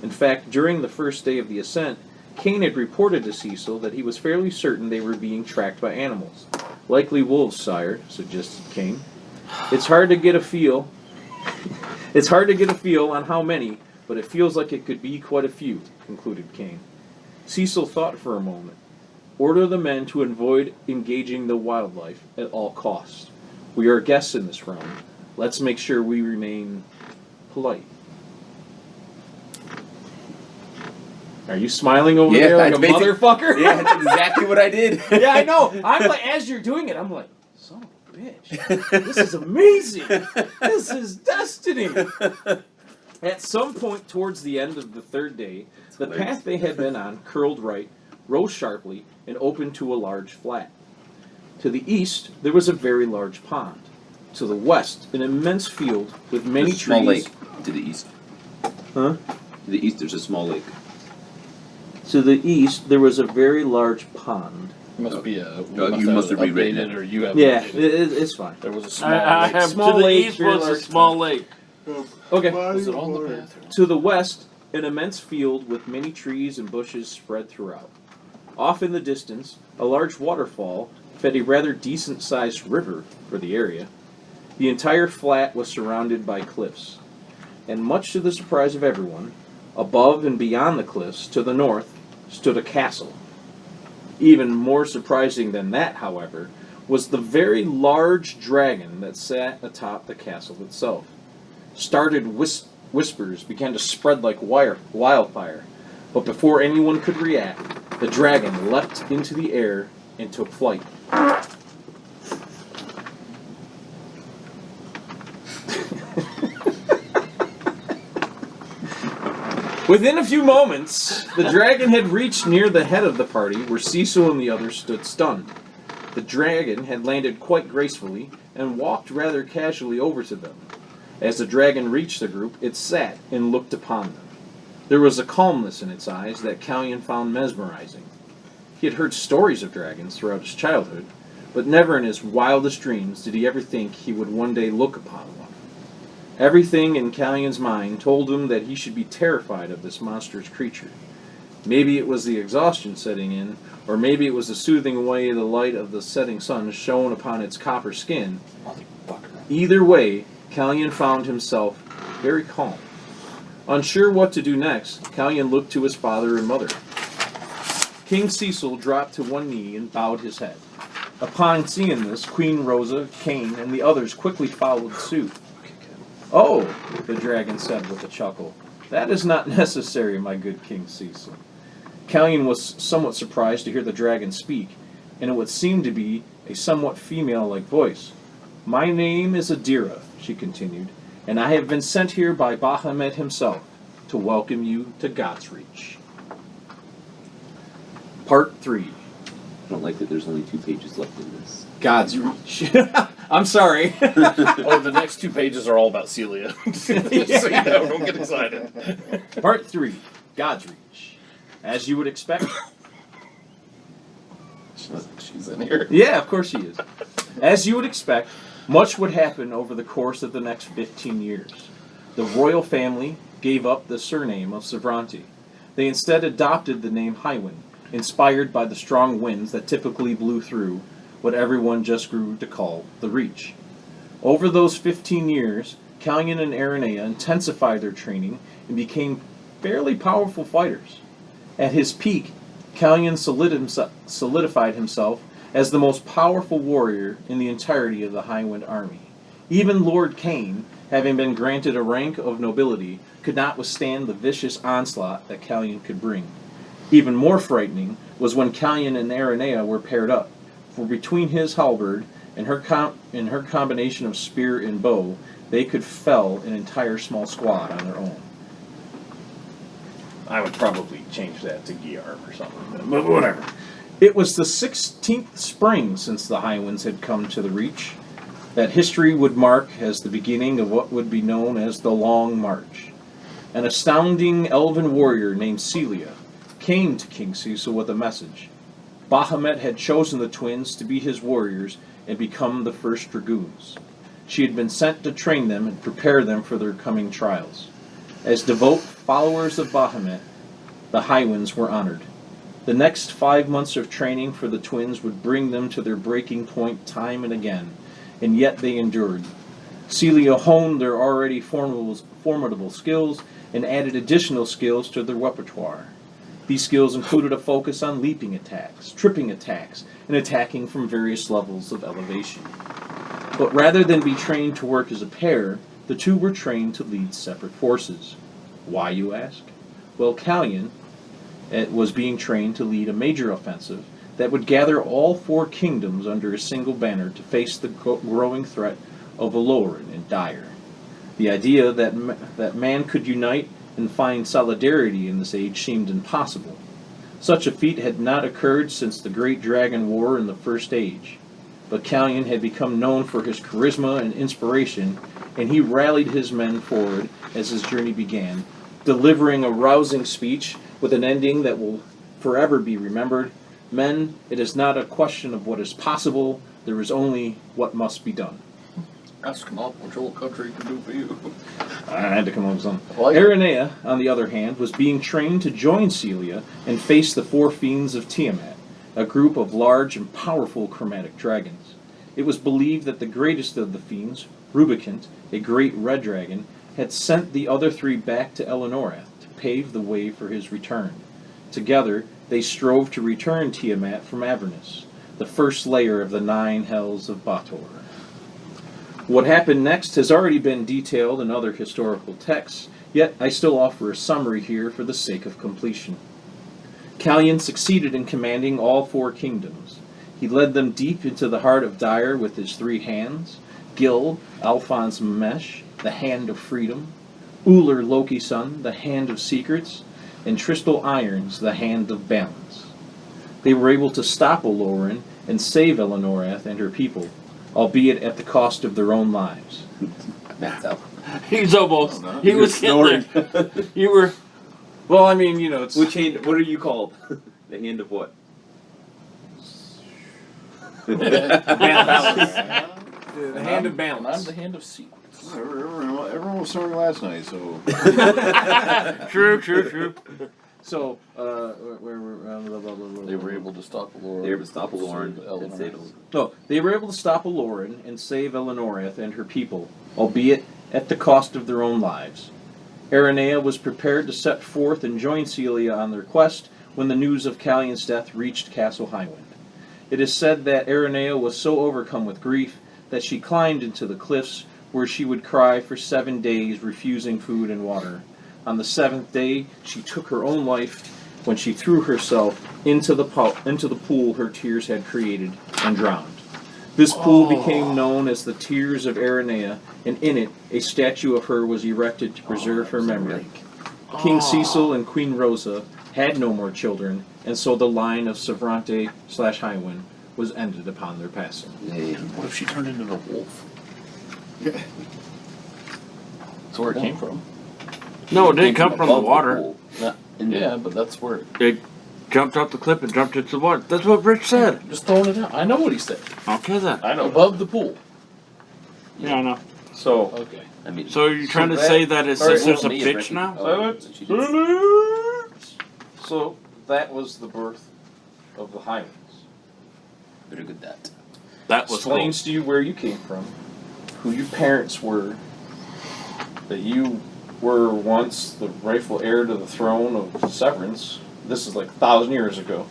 In fact, during the first day of the ascent, Cain had reported to Cecil that he was fairly certain they were being tracked by animals. "Likely wolves, sire," suggested Cain. It's hard to get a feel on how many, but it feels like it could be quite a few," concluded Cain. Cecil thought for a moment. "Order the men to avoid engaging the wildlife at all costs. We are guests in this realm. Let's make sure we remain polite." Are you smiling over there like a motherfucker? Yeah, that's exactly what I did. Yeah, I know. I'm like, as you're doing it, I'm like, son of a bitch. This is amazing. This is destiny. At some point towards the end of the third day, the path they had been on curled right, rose sharply, and opened to a large flat. To the east, there was a very large pond. To the west, an immense field with many There's a small trees. lake to the east. Huh? To the east, there's a small lake. To the east, there was a very large pond. Must be you must have rewritten updated it. or you have Yeah, updated it. it's fine. There was a small I lake. have Small to the lake, east very was a large small lake. Okay. Was it on the path? To the west, an immense field with many trees and bushes spread throughout. Off in the distance, a large waterfall fed a rather decent-sized river for the area. The entire flat was surrounded by cliffs. And much to the surprise of everyone, above and beyond the cliffs, to the north, stood a castle. Even more surprising than that, however, was the very large dragon that sat atop the castle itself. Startled whispers began to spread like wildfire, but before anyone could react, the dragon leapt into the air and took flight. Within a few moments, the dragon had reached near the head of the party where Cecil and the others stood stunned. The dragon had landed quite gracefully and walked rather casually over to them. As the dragon reached the group, it sat and looked upon them. There was a calmness in its eyes that Callion found mesmerizing. He had heard stories of dragons throughout his childhood, but never in his wildest dreams did he ever think he would one day look upon one. Everything in Callion's mind told him that he should be terrified of this monstrous creature. Maybe it was the exhaustion setting in, or maybe it was the soothing way the light of the setting sun shone upon its copper skin. Either way, Callion found himself very calm. Unsure what to do next, Callion looked to his father and mother. King Cecil dropped to one knee and bowed his head. Upon seeing this, Queen Rosa, Cain, and the others quickly followed suit. "Oh," the dragon said with a chuckle, "that is not necessary, my good King Cecil." Callion was somewhat surprised to hear the dragon speak, and it would seem to be a somewhat female-like voice. "My name is Adira," she continued, "and I have been sent here by Bahamut himself to welcome you to God's Reach." Part 3. I don't like that there's only 2 pages left in this. God's Reach. I'm sorry. Oh, the next 2 pages are all about Celia. So you know, don't get excited. Part 3. God's Reach. As you would expect. She's in here. Yeah, of course she is. As you would expect, much would happen over the course of the next 15 years. The royal family gave up the surname of Sovereignty. They instead adopted the name Highwind, inspired by the strong winds that typically blew through what everyone just grew to call the Reach. Over those 15 years, Callion and Aranea intensified their training and became fairly powerful fighters. At his peak, Callion solidified himself as the most powerful warrior in the entirety of the Highwind army. Even Lord Cain, having been granted a rank of nobility, could not withstand the vicious onslaught that Callion could bring. Even more frightening was when Callion and Aranea were paired up, for between his halberd and her combination of spear and bow, they could fell an entire small squad on their own. I would probably change that to Giarm or something, but whatever. It was the 16th spring since the Highwinds had come to the Reach, that history would mark as the beginning of what would be known as the Long March. An astounding elven warrior named Celia came to King Cecil with a message. Bahamut had chosen the twins to be his warriors and become the first dragoons. She had been sent to train them and prepare them for their coming trials. As devout followers of Bahamut, the Highwinds were honored. The next 5 months of training for the twins would bring them to their breaking point time and again, and yet they endured. Celia honed their already formidable skills and added additional skills to their repertoire. These skills included a focus on leaping attacks, tripping attacks, and attacking from various levels of elevation. But rather than be trained to work as a pair, the two were trained to lead separate forces. Why, you ask? Well, Callion was being trained to lead a major offensive that would gather all 4 kingdoms under a single banner to face the growing threat of Oloran and Dire. The idea that man could unite and find solidarity in this age seemed impossible. Such a feat had not occurred since the Great Dragon War in the First Age. But Callion had become known for his charisma and inspiration, and he rallied his men forward as his journey began, delivering a rousing speech with an ending that will forever be remembered. Men, it is not a question of what is possible, there is only what must be done. Ask not what your country can do for you. I had to come up with something. Aranea, on the other hand, was being trained to join Celia and face the 4 fiends of Tiamat, a group of large and powerful chromatic dragons. It was believed that the greatest of the fiends, Rubicant, a great red dragon, had sent the other 3 back to Elenorath to pave the way for his return. Together, they strove to return Tiamat from Avernus, the first layer of the 9 hells of Bator. What happened next has already been detailed in other historical texts, yet I still offer a summary here for the sake of completion. Callion succeeded in commanding all 4 kingdoms. He led them deep into the heart of Dire with his 3 hands, Gil, Alphonse Mesh, the Hand of Freedom, Uller Loki's son, the Hand of Secrets, and Tristal Irons, the Hand of Balance. They were able to stop Olorin and save Elenorath and her people, albeit at the cost of their own lives. That's out. He's almost. He was getting there. You were. Well, I mean, you know, it's... Which hand? What are you called? The hand of what? The Hand of Balance. I'm the Hand of Secrets. Everyone was snoring last night, so. True. So, They were able to stop the Lord. They were able to stop Lauren and save him. No, they were able to stop Olorin and save Elenorath and her people, albeit at the cost of their own lives. Aranea was prepared to set forth and join Celia on their quest when the news of Callion's death reached Castle Highwind. It is said that Aranea was so overcome with grief that she climbed into the cliffs where she would cry for 7 days, refusing food and water. On the 7th day, she took her own life when she threw herself into the pool her tears had created and drowned. This pool became known as the Tears of Aranea, and in it, a statue of her was erected to preserve her memory. King Cecil and Queen Rosa had no more children, and so the line of Severante/Highwind was ended upon their passing. What if she turned into a wolf? That's where it came from. No, it didn't come from the water. Yeah, but that's where It jumped off the cliff and jumped into the water. That's what Rich said. just throwing it out. I know what he said. Okay then. I know. Above the pool. Yeah, I know. So, Okay. I mean, So you're trying to that- say that his All right, sister's a well, Mia bitch drinking. now? Oh, so she did- so that was the birth of the Highlands. Very good that. That was cool. Explains to you where you came from, who your parents were, that you were once the rightful heir to the throne of Severance. This is like 1,000 years ago,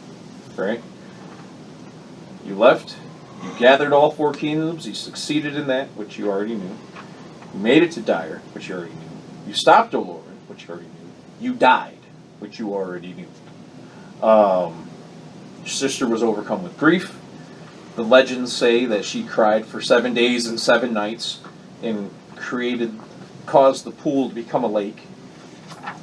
right? You left, you gathered all 4 kingdoms, you succeeded in that, which you already knew. You made it to Dire, which you already knew. You stopped Olorin, which you already knew. You died, which you already knew. Your sister was overcome with grief. The legends say that she cried for 7 days and 7 nights and caused the pool to become a lake.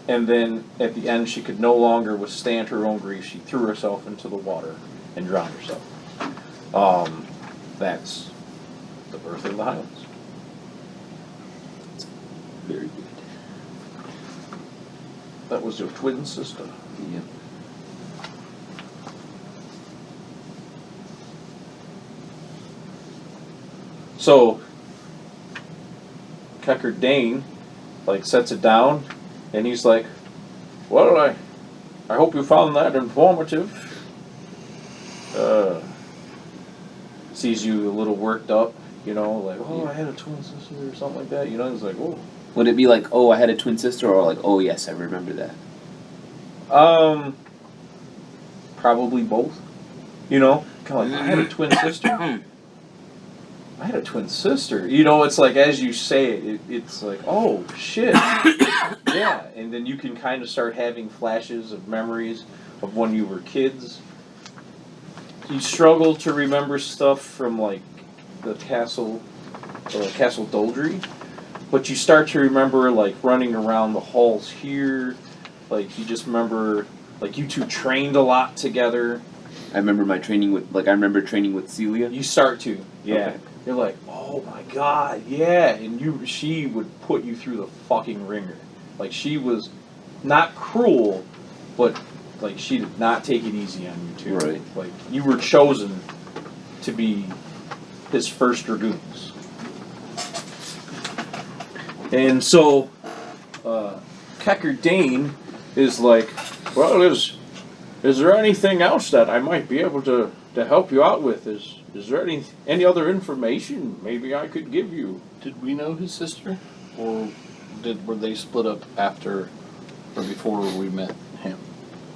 And then at the end, she could no longer withstand her own grief. She threw herself into the water and drowned herself. That's the birth of the Highlands. Very good. That was your twin sister. Yep. So, Kecker Dane, sets it down, and he's like, well, I hope you found that informative. Sees you a little worked up, oh, I had a twin sister or something like that, he's like, oh. Would it be like, oh, I had a twin sister, or like, oh, yes, I remember that? Probably both. Kind of like, I had a twin sister. I had a twin sister. It's like, as you say it, it's like, oh, shit. Yeah. And then you can kind of start having flashes of memories of when you were kids. You struggle to remember stuff from, the Castle Doldry. But you start to remember, running around the halls here. You just remember, you two trained a lot together. I remember training with Celia. You start to, yeah. Okay. You're like, oh my god, yeah. And she would put you through the fucking ringer. She was not cruel, but she did not take it easy on you too. Right. You were chosen to be his first dragoons. And so, Kecker Dane is like, well, is there anything else that I might be able to help you out with? Is there any other information maybe I could give you? Did we know his sister, or were they split up after or before we met him?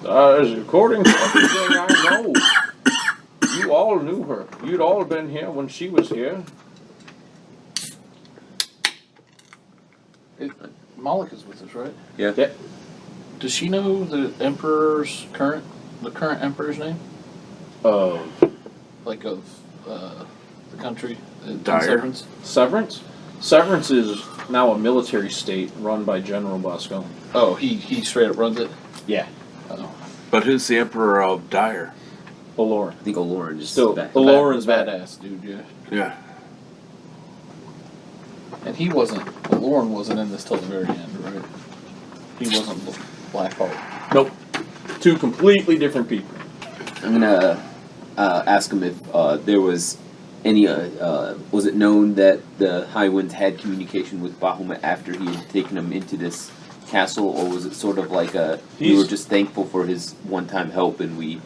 According to everything I know, you all knew her. You'd all been here when she was here. Moloch is with us, right? Yeah. Yeah. Does she know the current emperor's name? Of the country? Dire. Severance? Severance? Severance is now a military state run by General Bosco. Oh, he straight up runs it. Yeah. But who's the Emperor of Dire? Aloran. I think Aloran is Still, back. Aloran's badass dude, yeah. Yeah. And Aloran wasn't in this till the very end, right? He wasn't Blackheart. Nope. Two completely different people. I'm gonna ask him if there was any. Was it known that the Highwinds had communication with Bahamut after he had taken him into this castle, or was it sort of like we were just thankful for his one-time help and we?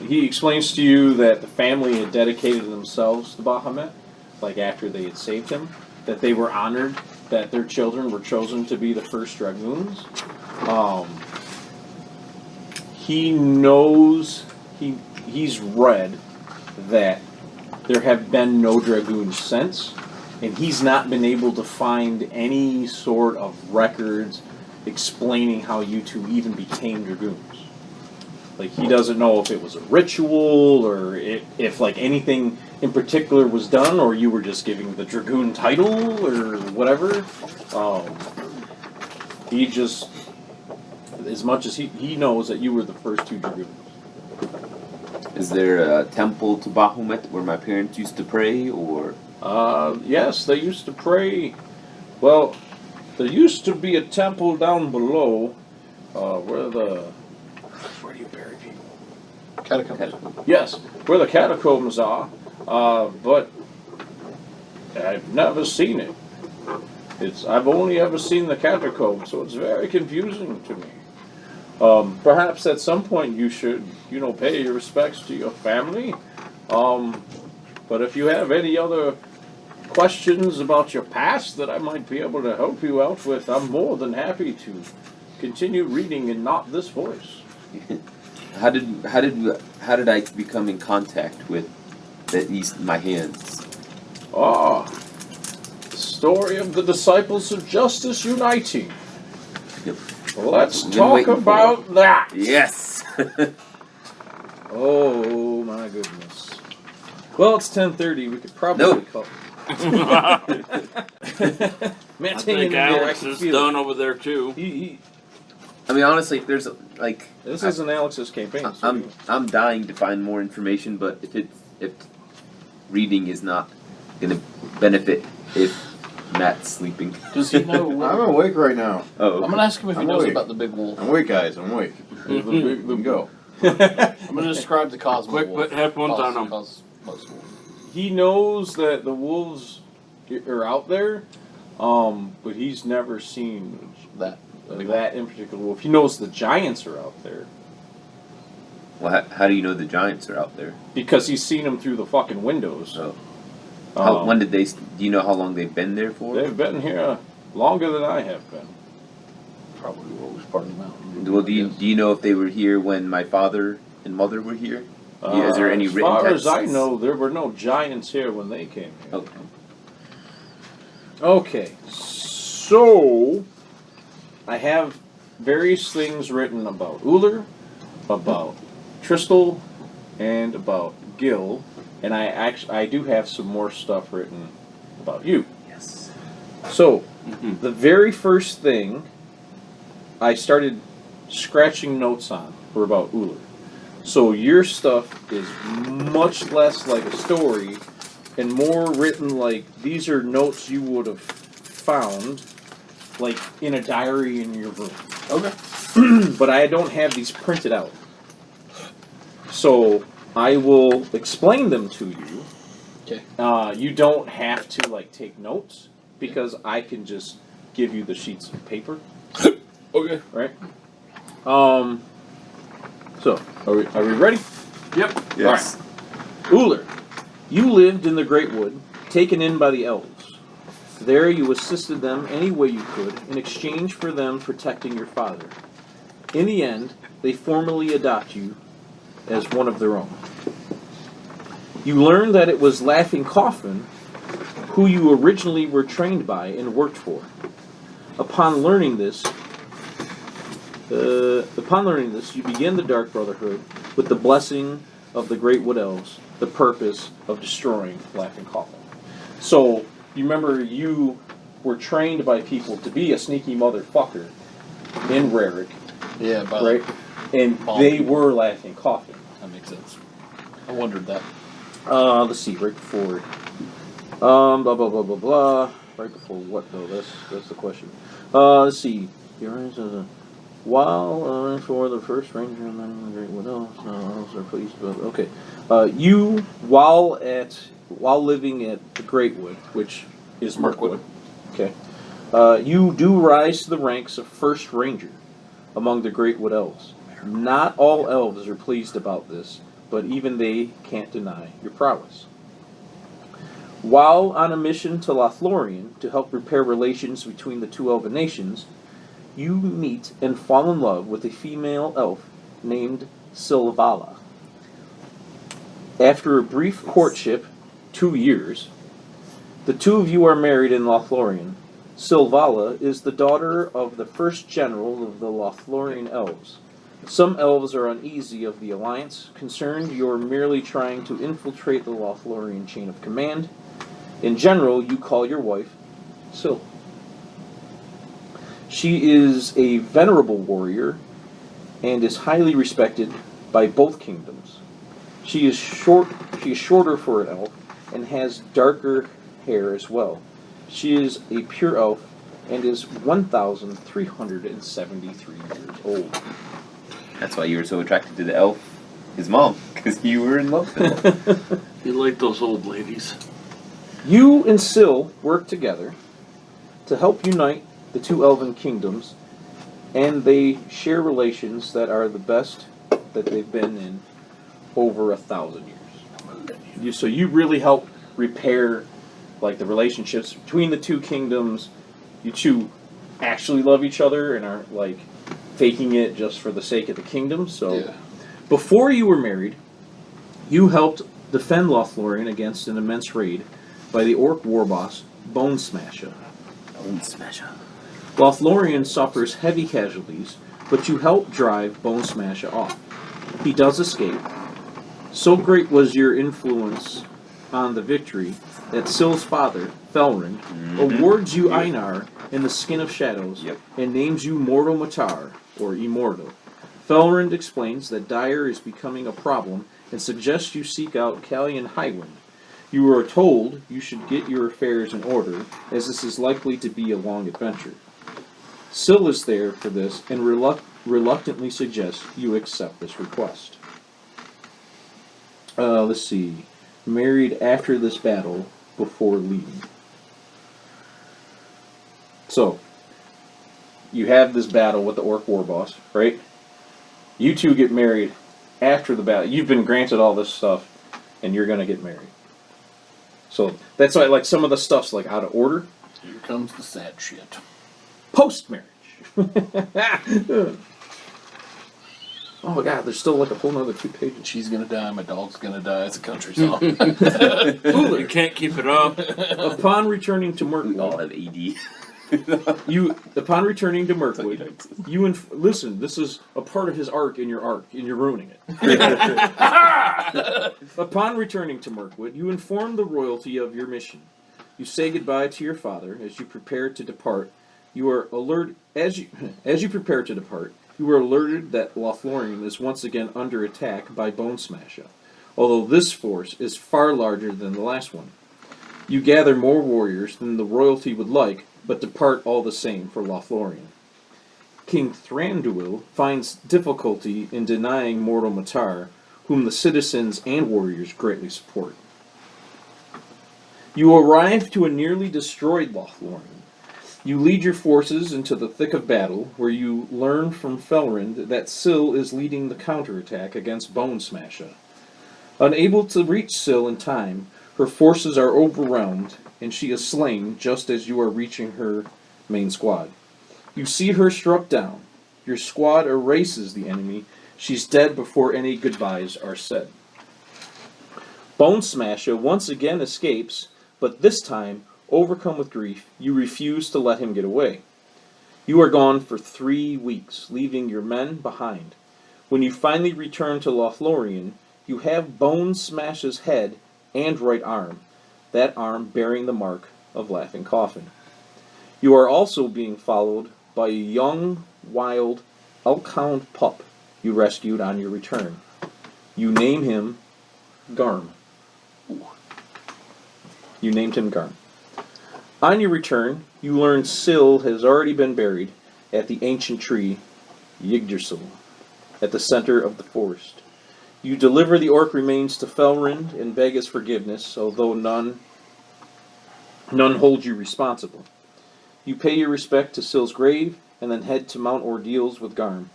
He explains to you that the family had dedicated themselves to Bahamut, like after they had saved him, that they were honored that their children were chosen to be the first dragoons. He knows, he's read that there have been no dragoons since, and he's not been able to find any sort of records explaining how you two even became dragoons. Like, he doesn't know if it was a ritual, or if like anything in particular was done, or you were just giving the dragoon title, or whatever. He just, as much as he knows that you were the first two dragoons. Is there a temple to Bahamut where my parents used to pray, or? Yes, they used to pray. Well, there used to be a temple down below, where do you bury people? Catacombs. Yes, where the catacombs are, but I've never seen it. I've only ever seen the catacombs, so it's very confusing to me. Perhaps at some point you should, pay your respects to your family. But if you have any other questions about your past that I might be able to help you out with, I'm more than happy to continue reading in not this voice. How did I become in contact with my hands? The story of the disciples of justice uniting. Yep. Let's Been talk waiting for about that. Yes. Oh my goodness. Well, it's 10:30. We could probably call. I Matt's think hanging in there. Alex I can is feel done it. over there too. I mean, honestly, there's like. This isn't Alex's campaign. So I'm dying to find more information, but if reading is not going to benefit if Matt's sleeping. Does he know? I'm awake right now. Oh, I'm gonna ask him if he I'm knows awake. about the big wolf. I'm awake, guys. I'm awake. Go. I'm gonna describe the cosmo Quick, wolf. put headphones on him. Cosmos wolf. he knows that the wolves are out there, but he's never seen That. that in particular wolf. He knows the giants are out there well, how do you know the giants are out there? because he's seen them through the fucking windows. Oh. When did they? Do you know how long they've been there for? They've been here longer than I have been. Probably what was part of the mountain. Well, do you know if they were here when my father and mother were here? Is there any as written far texts? as I know, there were no giants here when they came here. Okay. Okay, so I have various things written about Uller, about Tristal, and about Gil, and I do have some more stuff written about you. Yes. So, the very first thing I started scratching notes on were about Uller. So your stuff is much less like a story and more written like these are notes you would have found like in a diary in your room. Okay. But I don't have these printed out. So I will explain them to you. Okay. You don't have to like take notes because I can just give you the sheets of paper. Okay. Right? So, are we ready? Yep. Yes. Uller, you lived in the Great Wood, taken in by the elves. There you assisted them any way you could in exchange for them protecting your father. In the end, they formally adopt you as one of their own. You learned that it was Laughing Coffin who you originally were trained by and worked for. Upon learning this, you begin the Dark Brotherhood with the blessing of the Great Wood Elves, the purpose of destroying Laughing Coffin. So, you remember you were trained by people to be a sneaky motherfucker in Rarick, Yeah, by right? And Bomb they people. were laughing coffin. That makes sense. I wondered that. Let's see, right before. Blah blah blah blah blah. Right before what though? That's the question. Let's see. While for the first ranger and then great what else? No else are pleased but okay. You while living at the Greatwood, which is Mirkwood. Okay. You do rise to the ranks of first ranger among the Greatwood elves. Not all elves are pleased about this, but even they can't deny your prowess. While on a mission to Lothlorien to help repair relations between the two elven nations, you meet and fall in love with a female elf named Silvala. After a brief courtship, 2 years, the two of you are married in Lothlorien. Silvala is the daughter of the first general of the Lothlorien elves. Some elves are uneasy of the alliance, concerned you're merely trying to infiltrate the Lothlorien chain of command. In general, you call your wife Sil. She is a venerable warrior and is highly respected by both kingdoms. She is shorter for an elf and has darker hair as well. She is a pure elf and is 1,373 years old. That's why you were so attracted to the elf, his mom, because you were in love with him. You like those old ladies. You and Sil work together to help unite the two elven kingdoms, and they share relations that are the best that they've been in over 1,000 years. So you really help repair like the relationships between the two kingdoms. You two actually love each other and aren't like faking it just for the sake of the kingdom. So before you were married, you helped defend Lothlorien against an immense raid by the orc war boss Bone Smasher. Bone Smasher. Lothlorien suffers heavy casualties, but you help drive Bone Smasher off. He does escape. So great was your influence on the victory that Sil's father, Felrind, awards you Einar in the Skin of Shadows and names you Mortal Matar, or Immortal. Felrind explains that Dire is becoming a problem and suggests you seek out Callian Highwind. You are told you should get your affairs in order, as this is likely to be a long adventure. Sil is there for this and reluctantly suggests you accept this request. Let's see. Married after this battle, before leaving. So, you have this battle with the orc war boss, right? You two get married after the battle. You've been granted all this stuff, and you're going to get married. So, that's why, like, some of the stuff's, like, out of order. Here comes the sad shit. Post-marriage. Oh my god, there's still like a whole nother 2 pages. She's gonna die, my dog's gonna die. It's a country song. You can't keep it up. Upon returning to Mirkwood, We all have AD. Upon returning to Mirkwood, listen. This is a part of his arc, and you're ruining it. Upon returning to Mirkwood, you inform the royalty of your mission. You say goodbye to your father as you prepare to depart. You are alert as you prepare to depart. You are alerted that Lothlorien is once again under attack by Bone Smasher, although this force is far larger than the last one. You gather more warriors than the royalty would like, but depart all the same for Lothlorien. King Thranduil finds difficulty in denying Mortal Matar, whom the citizens and warriors greatly support. You arrive to a nearly destroyed Lothlorien. You lead your forces into the thick of battle, where you learn from Felrind that Sil is leading the counterattack against Bone Smasher. Unable to reach Sil in time, her forces are overwhelmed, and she is slain just as you are reaching her main squad. You see her struck down. Your squad erases the enemy. She's dead before any goodbyes are said. Bone Smasher once again escapes, but this time, overcome with grief, you refuse to let him get away. You are gone for 3 weeks, leaving your men behind. When you finally return to Lothlorien, you have Bone Smasher's head and right arm, that arm bearing the mark of Laughing Coffin. You are also being followed by a young, wild, elk-hound pup you rescued on your return. You name him Garm. You named him Garm. On your return, you learn Syl has already been buried at the ancient tree Yggdrasil, at the center of the forest. You deliver the orc remains to Felrind and beg his forgiveness, although none hold you responsible. You pay your respect to Syl's grave and then head to Mount Ordeals with Garm.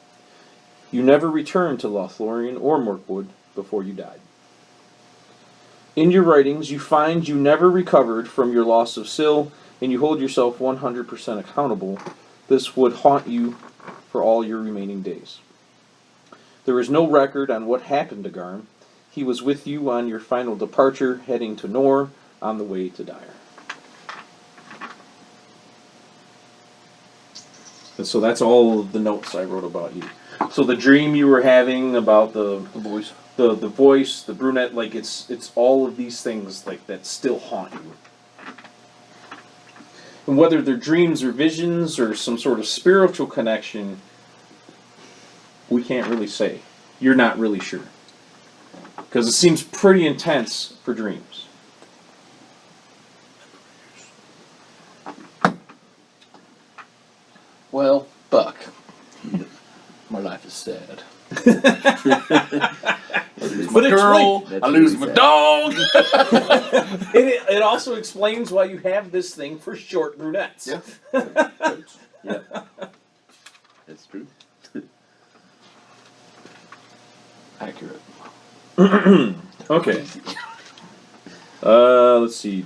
You never returned to Lothlorien or Mirkwood before you died. In your writings, you find you never recovered from your loss of Syl, and you hold yourself 100% accountable. This would haunt you for all your remaining days. There is no record on what happened to Garm. He was with you on your final departure, heading to Nor on the way to Dire. And so that's all of the notes I wrote about you. So the dream you were having about the voice, the voice, the brunette, like it's all of these things like that still haunt you. And whether they're dreams or visions or some sort of spiritual connection, we can't really say. You're not really sure. Because it seems pretty intense for dreams. Well, Buck, my life is sad. But it's girl, That's I lose really my sad. dog. it also explains why you have this thing for short brunettes. Yeah. Yeah. That's true. Accurate. Okay. Let's see.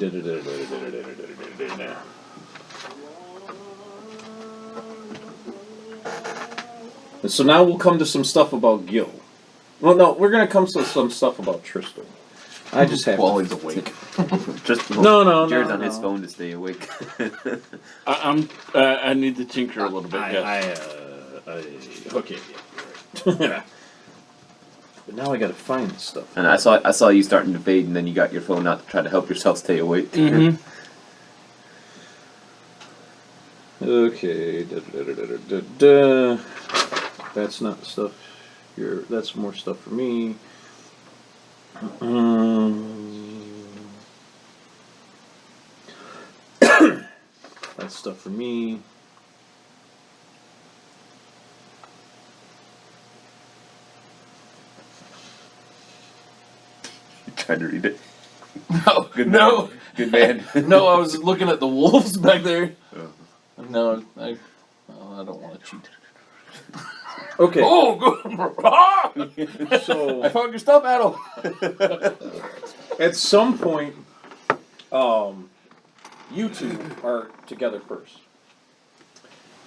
And so now we'll come to some stuff about Gil. Well, no, we're going to come to some stuff about Tristan. I just have While to... he's awake. Just No, Jared's on his no. phone to stay awake. I need to tinker a little bit. Yes. Okay. Yeah. But now I got to find this stuff. And I saw you starting to fade, and then you got your phone out to try to help yourself stay awake. Mm-hmm. Okay. That's not stuff. That's more stuff for me. That's stuff for me. Trying to read it. No, Good no, man. Good man. no. I was looking at the wolves back there. Oh. No, I don't want to cheat. Okay. Oh, good. So I found your stuff, Adel. at some point, you two are together first.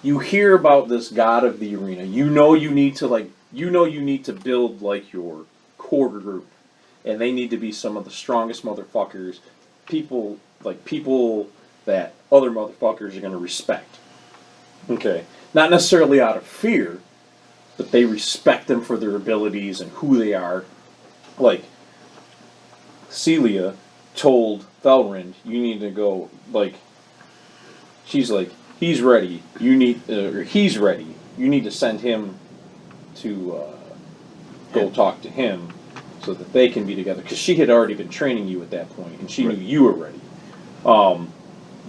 You hear about this god of the arena. You know you need to build like your core group, and they need to be some of the strongest motherfuckers. People that other motherfuckers are going to respect. Okay, not necessarily out of fear, but they respect them for their abilities and who they are. Like Celia told Felrind, you need to go, like, she's like, he's ready, he's ready, you need to send him to go talk to him so that they can be together, because she had already been training you at that point, and she knew you were ready.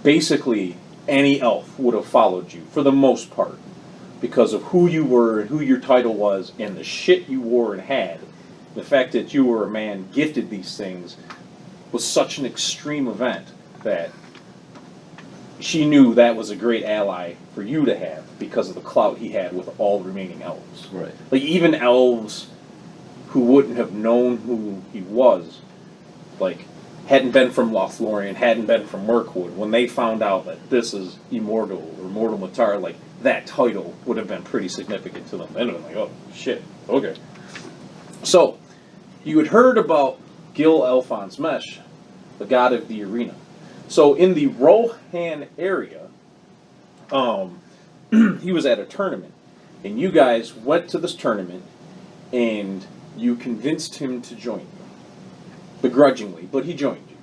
Basically, any elf would have followed you, for the most part, because of who you were and who your title was, and the shit you wore and had. The fact that you were a man gifted these things was such an extreme event that she knew that was a great ally for you to have because of the clout he had with all remaining elves. Right. Like, even elves who wouldn't have known who he was, like, hadn't been from Lothlorien, hadn't been from Mirkwood, when they found out that this is Immortal or Mortal Matar, like, that title would have been pretty significant to them. They'd have been like, oh, shit, okay. So, you had heard about Gil Alphonse Mesh, the god of the arena. So, in the Rohan area, he was at a tournament, and you guys went to this tournament, and you convinced him to join you. Begrudgingly, but he joined you.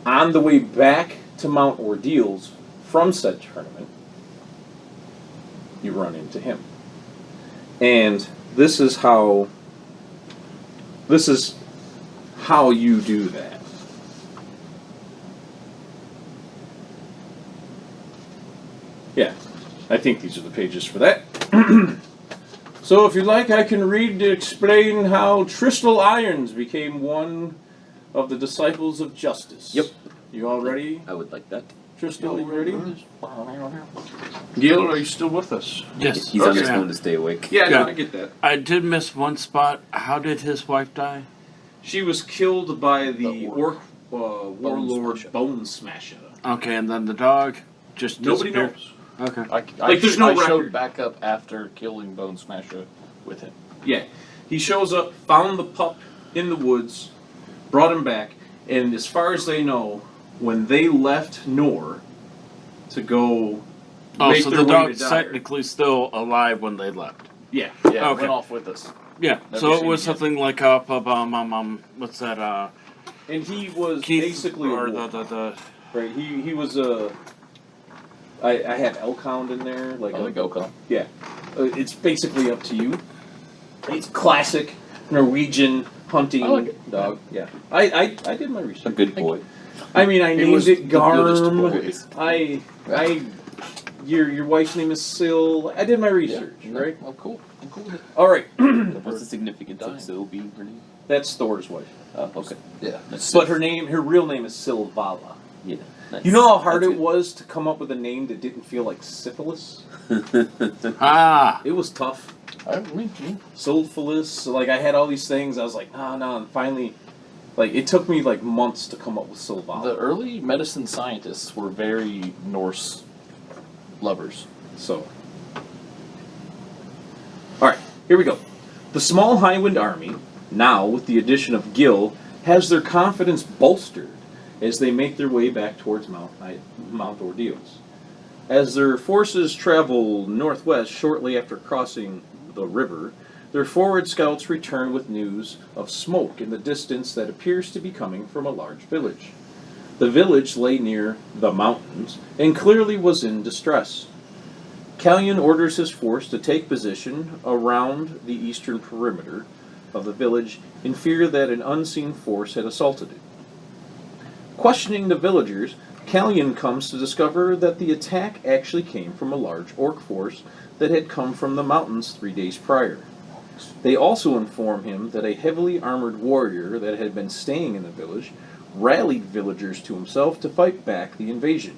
On the way back to mount ordeals from said tournament, you run into him. And this is how you do that. Yeah, I think these are the pages for that. So if you'd like, I can read to explain how Tristal Irons became one of the disciples of justice. Yep. You all ready? I would like that. Tristal, you ready? Gil, are you still with us? Yes. He's on his Okay. phone to stay awake. Yeah, Yeah. I get that. I did miss one spot. How did his wife die? She was killed by the The orc warlord Bone Smasher. Okay, and then the dog just Nobody disappeared? knows. Okay. Like, there's no I showed record. back up after killing Bone Smasher with him. Yeah. He shows up, found the pup in the woods, brought him back, and as far as they know, when they left Nor to go Oh, make so their the way dog's to Dire. technically still alive when they left. Yeah. Yeah, Okay. went off with us. Yeah. Never So it seen was him again. something like what's that? And he was Keith basically a or wolf, the right? He was a. I have Elkhound in there, like Oh, the Gokon. Yeah, it's basically up to you. It's classic Norwegian hunting I like it. dog. Yeah, I did my A research. good boy. I mean, I named was it the goodest of Garm. boys. Your wife's name is Syl. I did my research, Yeah. right? Oh, cool. I'm cool with it. All right, What's the significance Dying. of Syl being her name? that's Thor's wife, Oh, okay. Yeah. but her real name is Sylvala. Yeah. Nice. You know how hard That's it was to come up with a name that didn't feel like syphilis? good. ah. It was tough. I mean, Sulphilis, like I had all these things. I was like, no, and finally, like it took me like months to come up with Sylvala. the early medicine scientists were very Norse lovers. So, all right, here we go. The small Highwind army, now with the addition of Gil, has their confidence bolstered as they make their way back towards Mount Ordeals. As their forces travel northwest shortly after crossing the river, their forward scouts return with news of smoke in the distance that appears to be coming from a large village. The village lay near the mountains and clearly was in distress. Callion orders his force to take position around the eastern perimeter of the village in fear that an unseen force had assaulted it. Questioning the villagers, Callion comes to discover that the attack actually came from a large orc force that had come from the mountains 3 days prior. They also inform him that a heavily armored warrior that had been staying in the village rallied villagers to himself to fight back the invasion.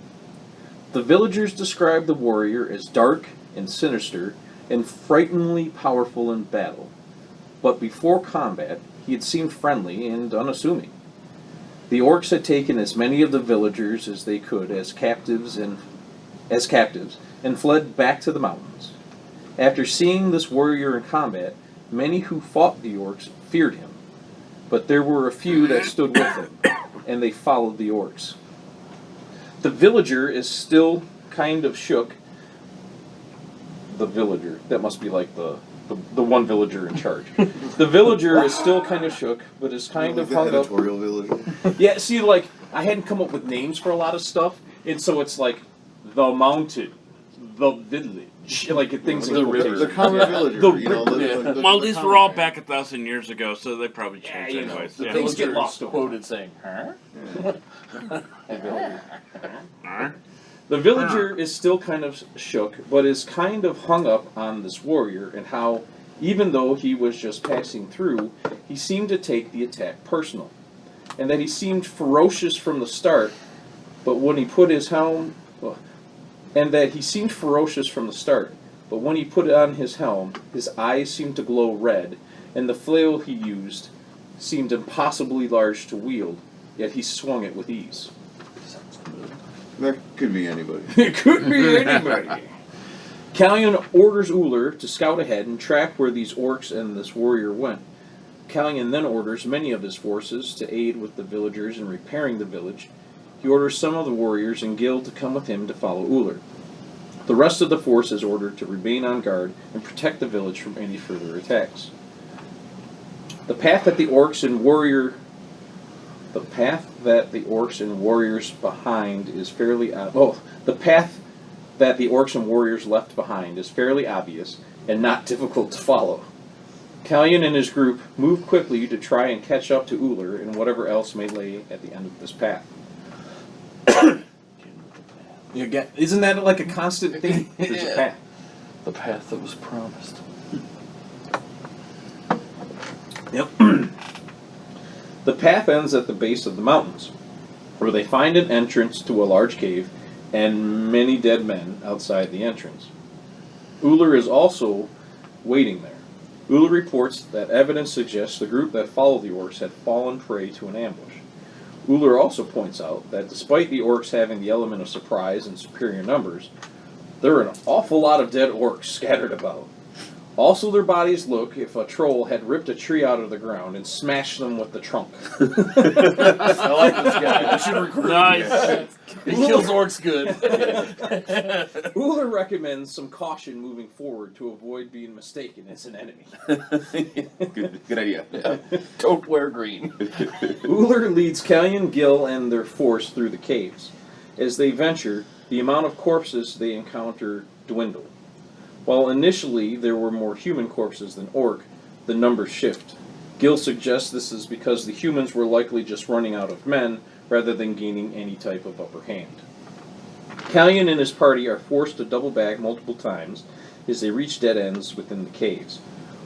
The villagers describe the warrior as dark and sinister and frighteningly powerful in battle, but before combat he had seemed friendly and unassuming. The orcs had taken as many of the villagers as they could as captives and fled back to the mountains. After seeing this warrior in combat, many who fought the orcs feared him, but there were a few that stood with him, and they followed the orcs. The villager is still kind of shook. The villager, that must be like the one villager in charge. The villager is still kind of shook, but is kind of hung up. Editorial village. Yeah, see, like, I hadn't come up with names for a lot of stuff, and so it's like, the mountain, the village, like, things in The quotation. river. The common villager. The you know, river. the Well, these common were all man. back 1,000 years ago, so they probably Yeah, changed you know, anyways. the Yeah. things get Villagers lost over quoted saying, huh? The villager is still kind of shook, but is kind of hung up on this warrior and how, even though he was just passing through, he seemed to take the attack personal. And that he seemed ferocious from the start, but when he put his helm... And that he seemed ferocious from the start, but when he put on his helm, his eyes seemed to glow red, and the flail he used seemed impossibly large to wield, yet he swung it with ease. That could be anybody. It could be anybody. Callion orders Uller to scout ahead and track where these orcs and this warrior went. Callion then orders many of his forces to aid with the villagers in repairing the village. He orders some of the warriors and Gil to come with him to follow Uller. The rest of the force is ordered to remain on guard and protect the village from any further attacks. The path that the orcs and warrior The path that the orcs and warriors behind is fairly the path that the orcs and warriors left behind is fairly obvious and not difficult to follow. Callion and his group move quickly to try and catch up to Uller and whatever else may lay at the end of this path. Isn't that like a constant thing? There's a path. The path that was promised. Yep. The path ends at the base of the mountains, where they find an entrance to a large cave and many dead men outside the entrance. Uller is also waiting there. Uller reports that evidence suggests the group that followed the orcs had fallen prey to an ambush. Uller also points out that despite the orcs having the element of surprise and superior numbers, there are an awful lot of dead orcs scattered about. Also, their bodies look if a troll had ripped a tree out of the ground and smashed them with the trunk. I like this guy. We should recruit him. Nice. He kills orcs good. Uller recommends some caution moving forward to avoid being mistaken as an enemy. Good idea. Don't wear green. Uller leads Callion, Gil, and their force through the caves. As they venture, the amount of corpses they encounter dwindle. While initially there were more human corpses than orc, the numbers shift. Gil suggests this is because the humans were likely just running out of men rather than gaining any type of upper hand. Callion and his party are forced to double back multiple times as they reach dead ends within the caves.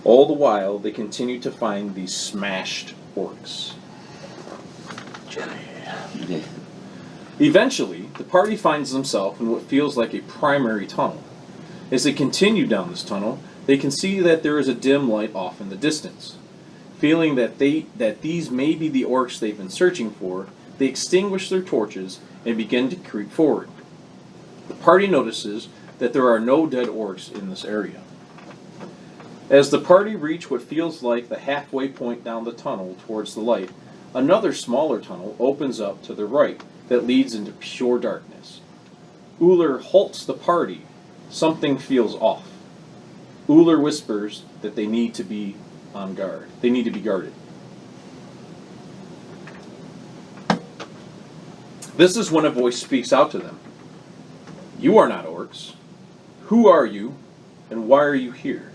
All the while, they continue to find these smashed orcs. Yeah. Eventually, the party finds themselves in what feels like a primary tunnel. As they continue down this tunnel, they can see that there is a dim light off in the distance. Feeling that these may be the orcs they've been searching for, they extinguish their torches and begin to creep forward. The party notices that there are no dead orcs in this area. As the party reach what feels like the halfway point down the tunnel towards the light, another smaller tunnel opens up to the right that leads into pure darkness. Uller halts the party. Something feels off. Uller whispers that they need to be on guard. They need to be guarded. This is when a voice speaks out to them. You are not orcs. Who are you, and why are you here?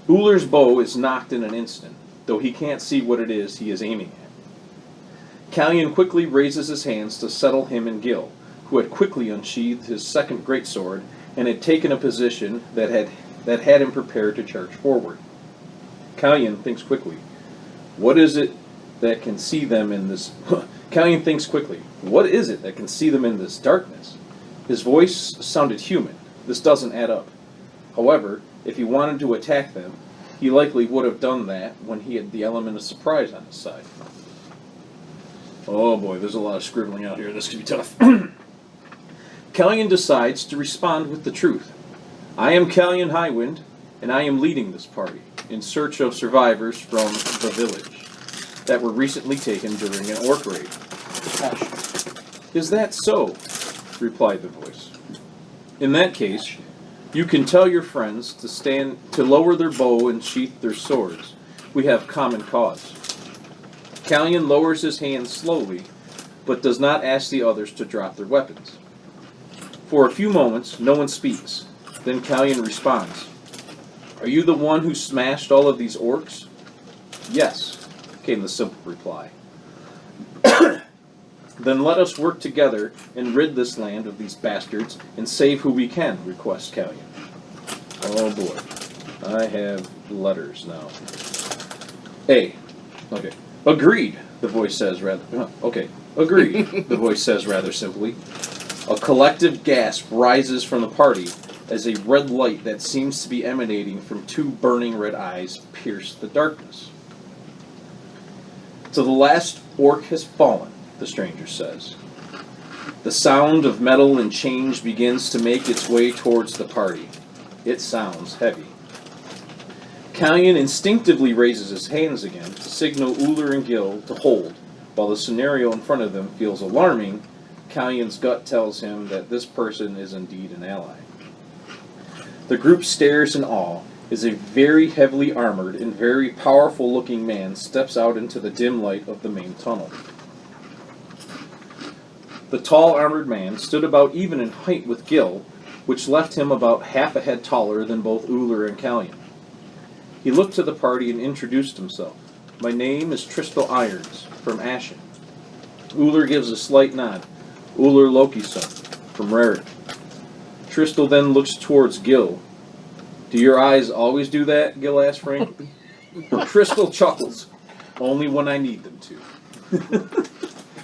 Uller's bow is knocked in an instant, though he can't see what it is he is aiming at. Callion quickly raises his hands to settle him and Gil, who had quickly unsheathed his second greatsword and had taken a position that had him prepared to charge forward. Callion thinks quickly. What is it that can see them in this... Callion thinks quickly. What is it that can see them in this darkness? His voice sounded human. This doesn't add up. However, if he wanted to attack them, he likely would have done that when he had the element of surprise on his side. Oh boy, there's a lot of scribbling out here. This could be tough. Callion decides to respond with the truth. I am Callion Highwind, and I am leading this party in search of survivors from the village that were recently taken during an orc raid. Is that so? Replied the voice. In that case, you can tell your friends to lower their bow and sheath their swords. We have common cause. Callion lowers his hands slowly, but does not ask the others to drop their weapons. For a few moments, no one speaks. Then Callion responds. Are you the one who smashed all of these orcs? Yes, came the simple reply. Then let us work together and rid this land of these bastards and save who we can, requests Callion. Oh boy. I have letters now. A. Okay. Agreed, the voice says rather... Okay. Agreed, the voice says rather simply. A collective gasp rises from the party as a red light that seems to be emanating from two burning red eyes pierce the darkness. So the last orc has fallen, the stranger says. The sound of metal and change begins to make its way towards the party. It sounds heavy. Callion instinctively raises his hands again to signal Uller and Gil to hold. While the scenario in front of them feels alarming, Callion's gut tells him that this person is indeed an ally. The group stares in awe as a very heavily armored and very powerful-looking man steps out into the dim light of the main tunnel. The tall armored man stood about even in height with Gil, which left him about half a head taller than both Uller and Callion. He looked to the party and introduced himself. My name is Tristel Irons, from Ashen. Uller gives a slight nod. Uller Lokison, from Rarick. Tristel then looks towards Gil. Do your eyes always do that? Gil asks Frank. Tristel chuckles. Only when I need them to.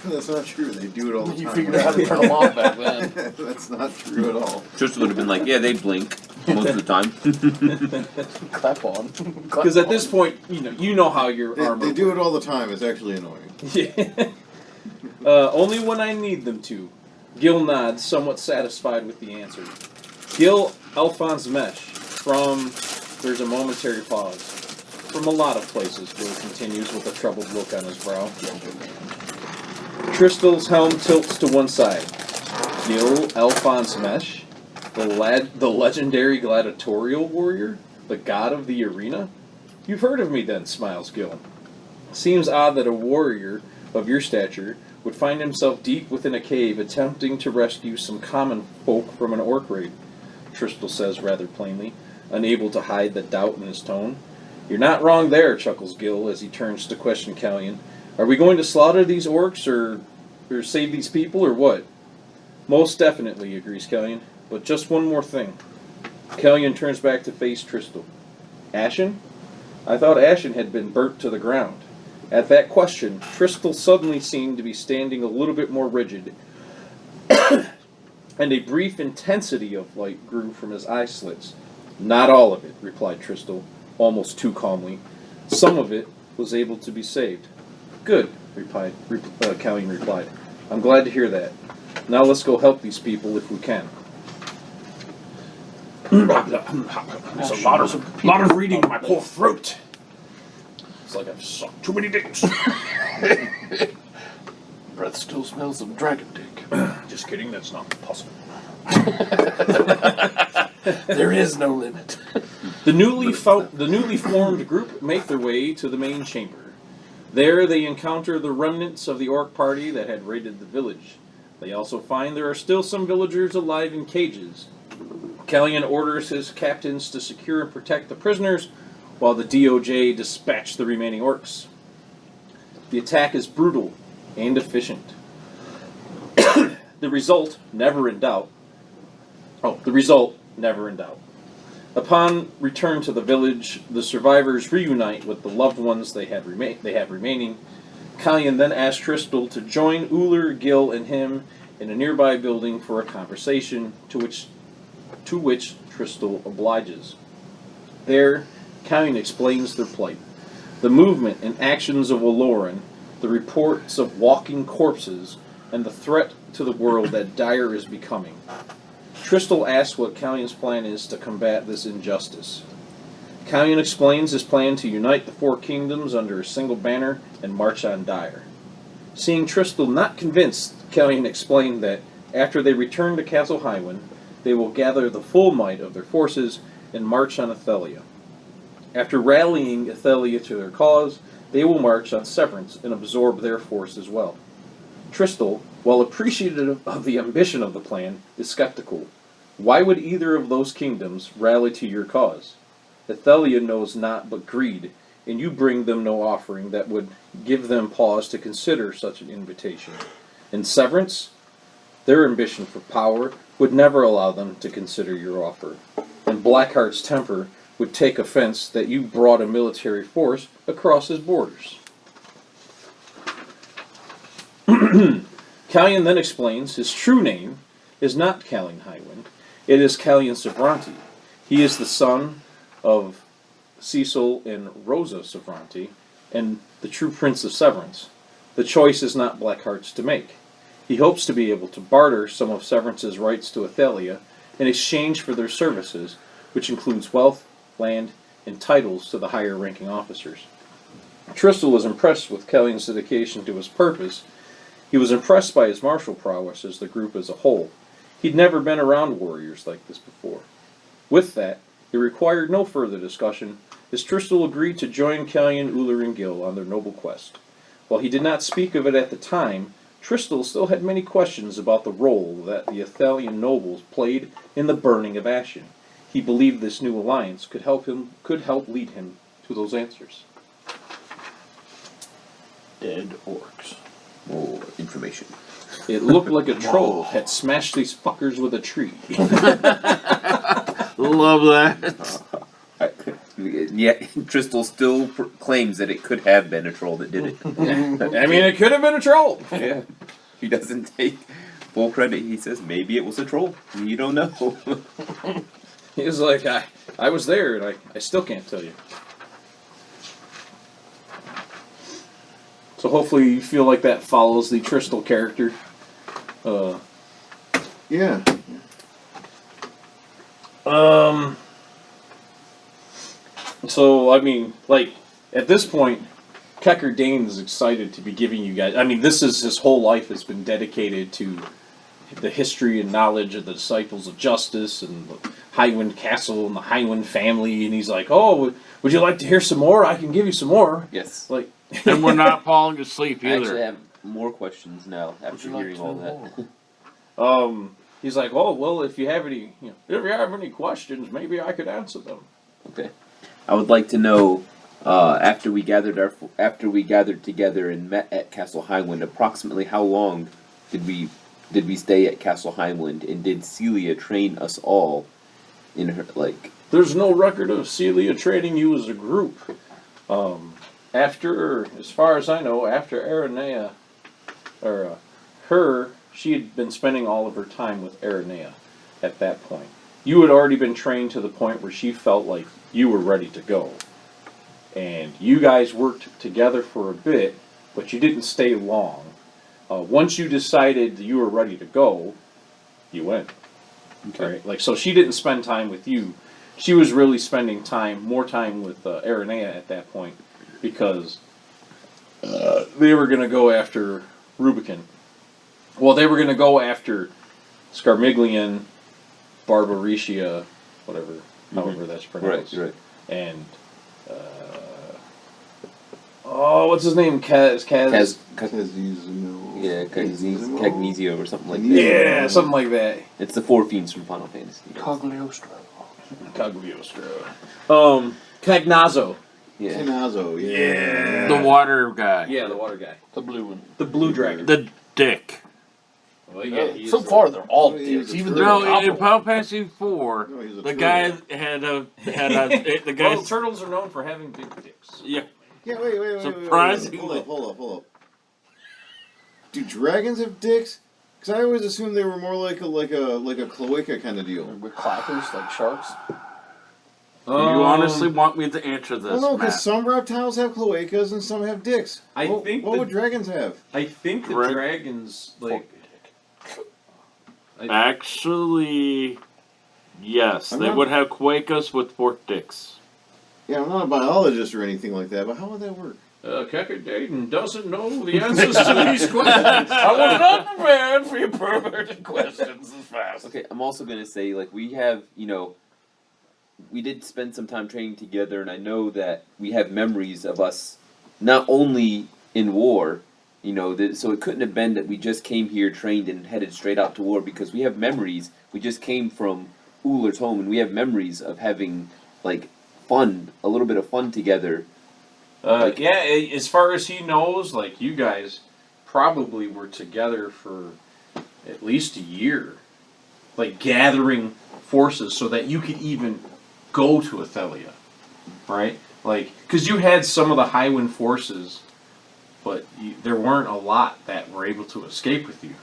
That's not true. They do it all the time. You figured out how to turn them off back then. That's not true at all. Tristan would have been like, yeah, they blink most of the time. Clap on. Because at this point, you know how your armor. They do it all the time. It's actually annoying. Yeah. Only when I need them to. Gil nods, somewhat satisfied with the answer. Gil Alphonse Mesh from. There's a momentary pause. From a lot of places, Gil continues with a troubled look on his brow. Tristel's helm tilts to one side. Gil Alphonse Mesh, the legendary gladiatorial warrior, the god of the arena? You've heard of me then, smiles Gil. Seems odd that a warrior of your stature would find himself deep within a cave attempting to rescue some common folk from an orc raid, Tristel says rather plainly, unable to hide the doubt in his tone. You're not wrong there, chuckles Gil as he turns to question Callion. Are we going to slaughter these orcs, or save these people, or what? Most definitely, agrees Callion. But just one more thing. Callion turns back to face Tristel. Ashen? I thought Ashen had been burnt to the ground. At that question, Tristel suddenly seemed to be standing a little bit more rigid, and a brief intensity of light grew from his eye slits. Not all of it, replied Tristel, almost too calmly. Some of it was able to be saved. Good, Callion replied. I'm glad to hear that. Now let's go help these people if we can. It's a lot of reading in my poor throat. It's like I've sucked too many dicks. Breath still smells of dragon dick. Just kidding, that's not possible. There is no limit. The newly formed group make their way to the main chamber. There they encounter the remnants of the orc party that had raided the village. They also find there are still some villagers alive in cages. Callion orders his captains to secure and protect the prisoners, while the DOJ dispatch the remaining orcs. The attack is brutal and efficient. The result, never in doubt. Upon return to the village, the survivors reunite with the loved ones they have remaining. Callion then asks Tristel to join Uller, Gil, and him in a nearby building for a conversation, to which Tristel obliges. There, Callion explains their plight, the movement and actions of Oloran, the reports of walking corpses, and the threat to the world that dire is becoming. Tristel asks what Callion's plan is to combat this injustice. Callion explains his plan to unite the four kingdoms under a single banner and march on Dire. Seeing Tristel not convinced, Callion explained that after they return to Castle Highwind, they will gather the full might of their forces and march on Athelia. After rallying Athelia to their cause, they will march on Severance and absorb their force as well. Tristel, while appreciative of the ambition of the plan, is skeptical. Why would either of those kingdoms rally to your cause? Athelia knows naught but greed, and you bring them no offering that would give them pause to consider such an invitation. In Severance, their ambition for power would never allow them to consider your offer, and Blackheart's temper would take offense that you brought a military force across his borders. Callion then explains his true name is not Callion Highwind. It is Callion Savranti. He is the son of Cecil and Rosa Savranti, and the true Prince of Severance. The choice is not Blackheart's to make. He hopes to be able to barter some of Severance's rights to Athelia in exchange for their services, which includes wealth, land, and titles to the higher-ranking officers. Tristel was impressed with Callion's dedication to his purpose. He was impressed by his martial prowess as the group as a whole. He'd never been around warriors like this before. With that, it required no further discussion, as Tristel agreed to join Callion, Uller, and Gil on their noble quest. While he did not speak of it at the time, Tristel still had many questions about the role that the Athalian nobles played in the burning of Ashen. He believed this new alliance could help lead him to those answers. Dead orcs. More information. It looked like a troll had smashed these fuckers with a tree. Love that. Yeah, Tristel still claims that it could have been a troll that did it. I mean, it could have been a troll. Yeah. He doesn't take full credit. He says maybe it was a troll. You don't know. He was like, I was there, and I still can't tell you. So hopefully you feel like that follows the Tristel character. Yeah. So, I mean, like, at this point, Kecker Dane is excited to be giving you guys... I mean, this is his whole life has been dedicated to the history and knowledge of the Disciples of Justice and the Highwind Castle and the Highwind family, and he's like, oh, would you like to hear some more? I can give you some more. Yes. Like, And we're not falling asleep I actually either. have more questions now after hearing all that. He's like, oh, well, if you have any questions, maybe I could answer them. Okay. I would like to know, after we gathered together and met at Castle Highwind, approximately how long did we stay at Castle Highwind, and did Celia train us all in her There's no record of Celia training you as a group. After, as far as I know, after Aranea, she had been spending all of her time with Aranea at that point. You had already been trained to the point where she felt like you were ready to go. And you guys worked together for a bit, but you didn't stay long. Once you decided you were ready to go, you went. Okay. Right? Like, so she didn't spend time with you. She was really spending more time with Aranea at that point, because they were going to go after Rubicon. Well, they were going to go after Scarmiglian, Barbaricia, however that's pronounced. Right. And, what's his name? Kazizmo. Yeah, Cagnizio or something like that. Yeah, something like that. It's the four fiends from Final Fantasy. Cagliostro. Cagnazzo. Yeah. Kinazo, yeah. The water guy. Yeah, the water guy. The blue one. The blue dragon. The dick. Well, yeah, he is So far, they're all dicks. Even the No, in copper Final Fantasy 4, No, he's a the turtle. guy had the Well, guy's turtles are known for having big dicks. yeah. Yeah, wait. Surprisingly. Hold up. Do dragons have dicks? Because I always assumed they were more like a cloaca kind of deal. with clappers like sharks. Do you honestly want me to answer this? Well, no, Matt? because some reptiles have cloacas and some have dicks. What would dragons have? I think the Right. dragons Actually, yes, I'm they not- would have Quakos with forked dicks. Yeah, I'm not a biologist or anything like that, but how would that work? Kecker Dayton doesn't know the answers to these questions. I was not prepared for your perverted questions this fast. Okay, I'm also gonna say we have we did spend some time training together, and I know that we have memories of us not only in war. So it couldn't have been that we just came here, trained, and headed straight out to war, because we have memories. We just came from Ullr's home, and we have memories of having, fun, a little bit of fun together. As far as he knows, you guys probably were together for at least a year, gathering forces so that you could even go to Athelia, right? Because you had some of the Highwind forces, but there weren't a lot that were able to escape with you,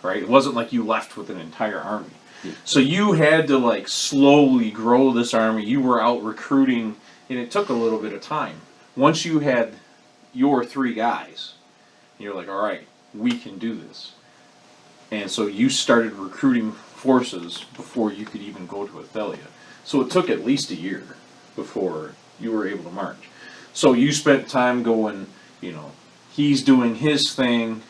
right? It wasn't like you left with an entire army. Yeah. So you had to slowly grow this army. You were out recruiting, and it took a little bit of time. Once you had your 3 guys, you're like, all right, we can do this. And so you started recruiting forces before you could even go to Athelia. So it took at least a year before you were able to march. So you spent time going, he's doing his thing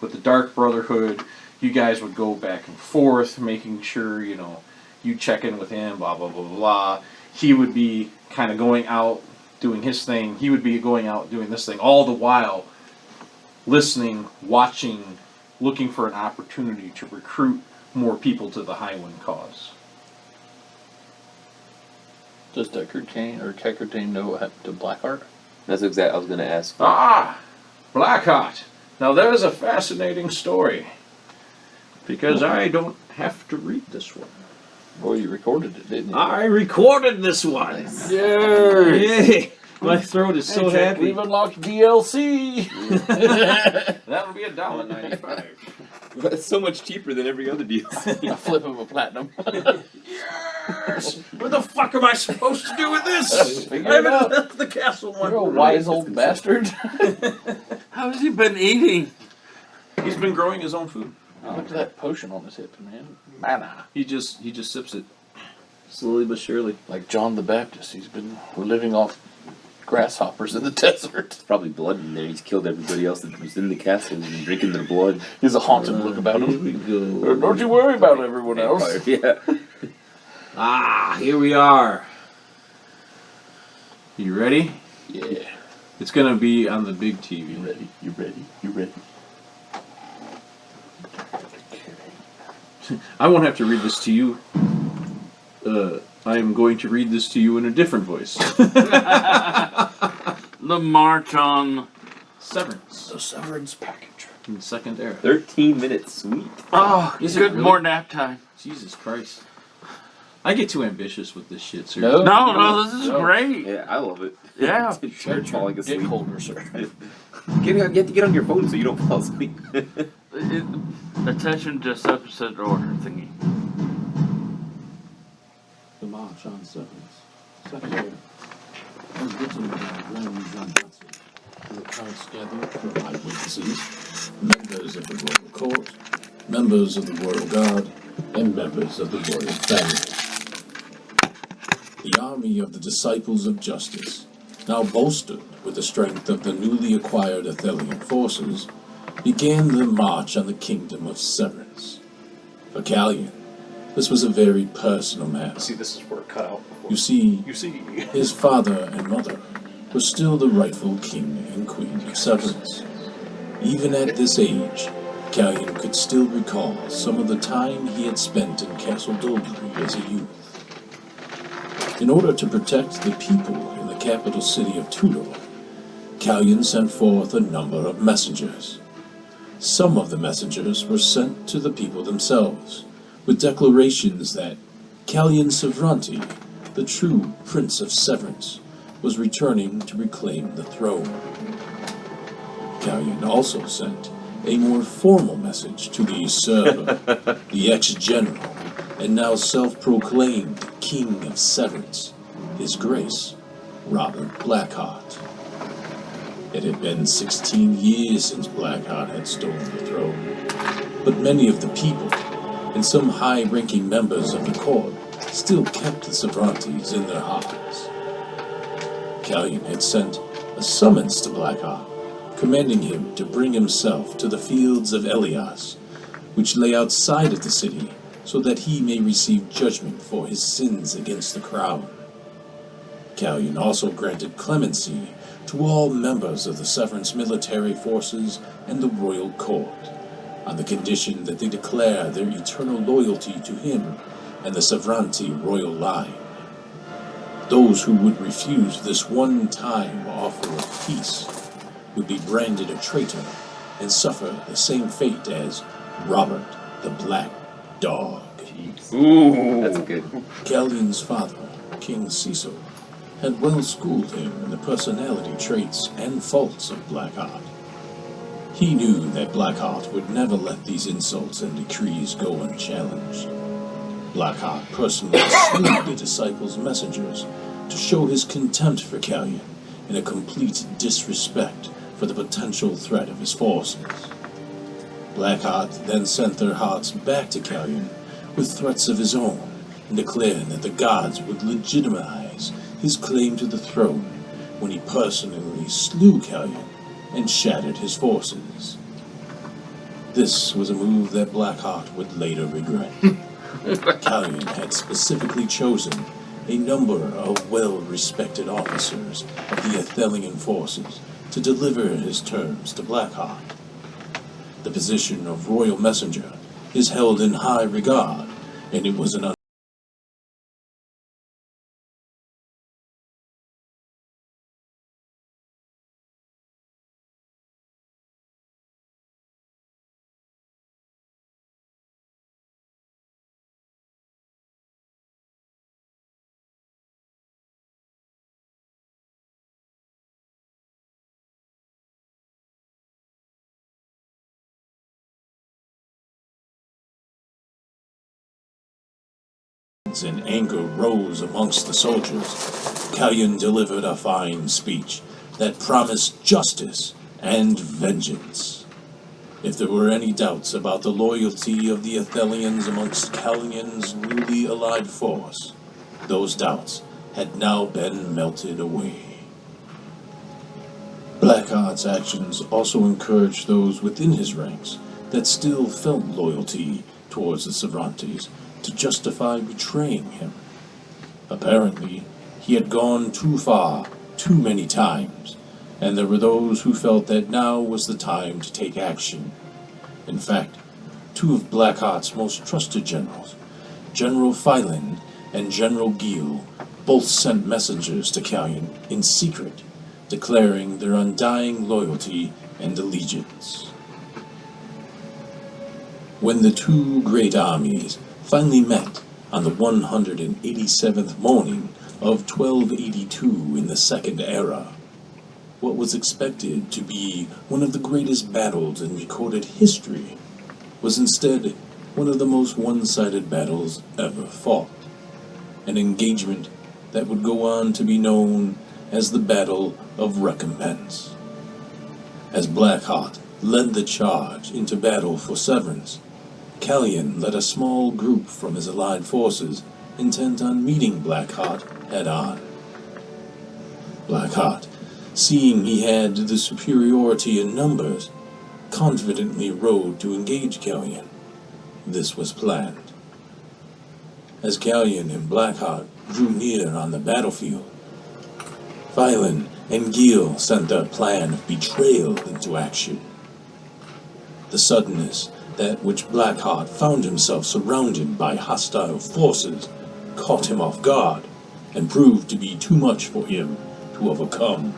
with the Dark Brotherhood. You guys would go back and forth, making sure, you check in with him, blah, blah, blah, blah. He would be kind of going out, doing his thing. He would be going out, doing this thing, all the while listening, watching looking for an opportunity to recruit more people to the Highwind cause. Does Deckard Cain or Deckard Cain know what happened to Blackheart? That's exact. I was going to ask. Ah, Blackheart. Now that is a fascinating story. Because I don't have to read this one. Well, you recorded it, didn't you? I recorded this one. Nice. Yay! My throat is so happy. We've unlocked DLC. That'll be $1.95. That's so much cheaper than every other deal. A flip of a platinum. Yes! What the fuck am I supposed to do with this? Figure I it out. haven't left the castle one. You're a wise old bastard. How has he been eating? He's been growing his own food. Look at that potion on his hip, man. Mana. He just sips it slowly but surely. Like John the Baptist, he's been living off grasshoppers in the desert. Probably blood in there. He's killed everybody else that was in the castle and been drinking their blood. He's a haunted look about him. Here we go. Don't you worry about everyone else. Vampire, yeah. Ah, here we are. You ready? Yeah. It's gonna be on the big TV. You ready? You ready? You ready? I won't have to read this to you. I am going to read this to you in a different voice. The march on. Severance. The Severance package. In the second era. 13 minutes, sweet. Oh, Is it good really? more nap time. Jesus Christ. I get too ambitious with this shit, sir. No. No, this is No. great. Yeah, I love it. Yeah. Start falling Dick asleep. holder, sir. You have to get on your phone so you don't fall asleep. Attention to opposite order thingy. The March on Severance. Second era. As written by Grand Zanbatsu, who accounts gathered from eyewitnesses, members of the royal court, members of the royal guard, and members of the royal family. The army of the disciples of justice, now bolstered with the strength of the newly acquired Athelian forces, began their march on the kingdom of Severance. For Callion, this was a very personal matter. See, this is where it cut out. You see, You see. his father and mother were still the rightful king and queen of Severance. Even at this age, Callion could still recall some of the time he had spent in Castle Dolbury as a youth. In order to protect the people in the capital city of Tudor, Callion sent forth a number of messengers. Some of the messengers were sent to the people themselves, with declarations that Callion Sevranti, the true Prince of Severance, was returning to reclaim the throne. Callion also sent a more formal message to the usurper, the ex-general, and now self-proclaimed King of Severance, His Grace, Robert Blackheart. It had been 16 years since Blackheart had stolen the throne, but many of the people, and some high-ranking members of the court, still kept the Sevrantes in their hearts. Callion had sent a summons to Blackheart, commanding him to bring himself to the fields of Elias, which lay outside of the city, so that he may receive judgment for his sins against the crown. Callion also granted clemency to all members of the Severance military forces and the royal court, on the condition that they declare their eternal loyalty to him and the Sevranti royal line. Those who would refuse this one-time offer of peace would be branded a traitor and suffer the same fate as Robert the Black Dog. Ooh, that's good. Callion's father, King Cecil, had well schooled him in the personality traits and faults of Blackheart. He knew that Blackheart would never let these insults and decrees go unchallenged. Blackheart personally slew the disciples' messengers to show his contempt for Callion and a complete disrespect for the potential threat of his forces. Blackheart then sent their hearts back to Callion with threats of his own and declared that the gods would legitimize his claim to the throne when he personally slew Callion and shattered his forces. This was a move that Blackheart would later regret. Callion had specifically chosen a number of well-respected officers of the Athelian forces to deliver his terms to Blackheart. The position of royal messenger is held in high regard, and it was an and anger rose amongst the soldiers. Callion delivered a fine speech that promised justice and vengeance. If there were any doubts about the loyalty of the Athelians amongst Callion's newly allied force, those doubts had now been melted away. Blackheart's actions also encouraged those within his ranks that still felt loyalty towards the Cervantes to justify betraying him. Apparently, he had gone too far, too many times, and there were those who felt that now was the time to take action. In fact, two of Blackheart's most trusted generals, General Phyland and General Gil, both sent messengers to Callion in secret, declaring their undying loyalty and allegiance. When the two great armies finally met on the 187th morning of 1282 in the Second Era, what was expected to be one of the greatest battles in recorded history was instead one of the most one-sided battles ever fought, an engagement that would go on to be known as the Battle of Recompense. As Blackheart led the charge into battle for Severance, Callion led a small group from his allied forces intent on meeting Blackheart head-on. Blackheart, seeing he had the superiority in numbers, confidently rode to engage Callion. This was planned. As Callion and Blackheart drew near on the battlefield, Phyland and Gil sent their plan of betrayal into action. The suddenness that which Blackheart found himself surrounded by hostile forces caught him off guard and proved to be too much for him to overcome.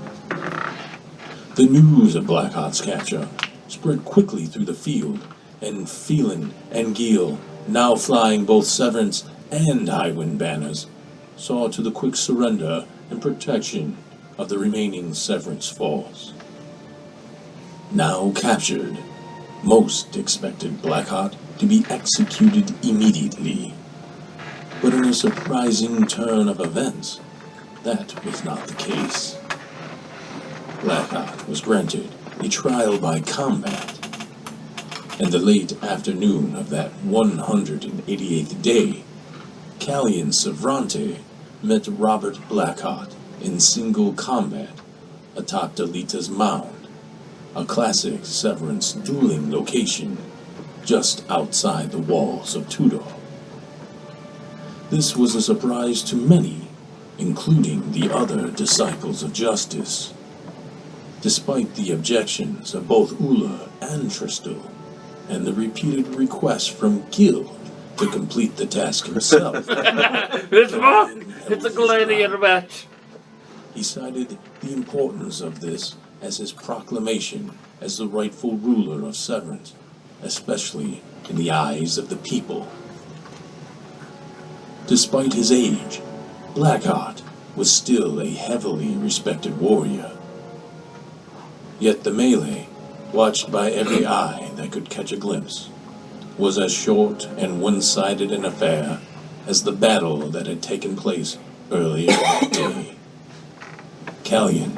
The news of Blackheart's capture spread quickly through the field, and Phyland and Gil, now flying both Severance and Highwind banners, saw to the quick surrender and protection of the remaining Severance force. Now captured, most expected Blackheart to be executed immediately. But in a surprising turn of events, that was not the case. Blackheart was granted a trial by combat, and the late afternoon of that 188th day, Callion Cervante met Robert Blackheart in single combat atop Delita's Mound, a classic Severance dueling location just outside the walls of Tudor. This was a surprise to many, including the other disciples of justice. Despite the objections of both Ulla and Tristel, and the repeated requests from Gil to complete the task himself. It's fun! It's a gladiator match! He cited the importance of this as his proclamation as the rightful ruler of Severance, especially in the eyes of the people. Despite his age, Blackheart was still a heavily respected warrior. Yet the melee, watched by every eye that could catch a glimpse, was as short and one-sided an affair as the battle that had taken place earlier that day. Callion,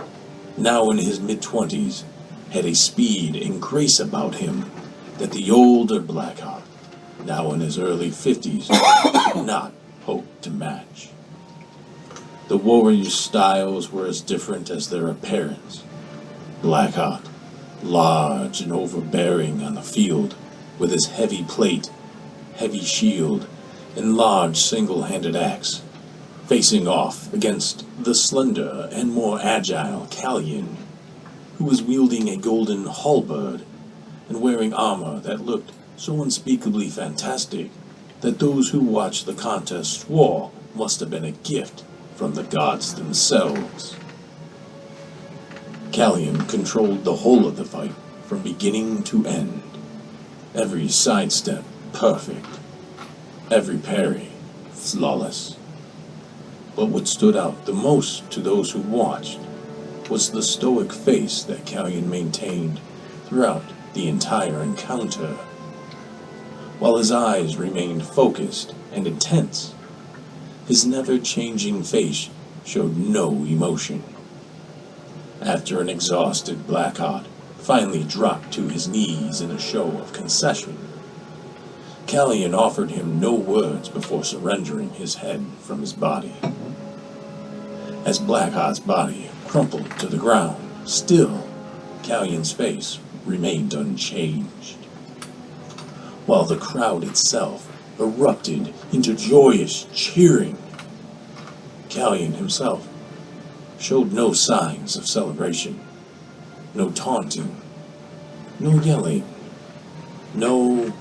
now in his mid-20s, had a speed and grace about him that the older Blackheart, now in his early 50s, could not hope to match. The warriors' styles were as different as their appearance. Blackheart, large and overbearing on the field, with his heavy plate, heavy shield, and large single-handed axe, facing off against the slender and more agile Callion, who was wielding a golden halberd and wearing armor that looked so unspeakably fantastic that those who watched the contest swore must have been a gift from the gods themselves. Callion controlled the whole of the fight from beginning to end. Every sidestep perfect. Every parry flawless. But what stood out the most to those who watched was the stoic face that Callion maintained throughout the entire encounter. While his eyes remained focused and intense, his never-changing face showed no emotion. After an exhausted Blackheart finally dropped to his knees in a show of concession, Callion offered him no words before surrendering his head from his body. As Blackheart's body crumpled to the ground, still, Callion's face remained unchanged. While the crowd itself erupted into joyous cheering, Callion himself showed no signs of celebration, no taunting, no yelling, no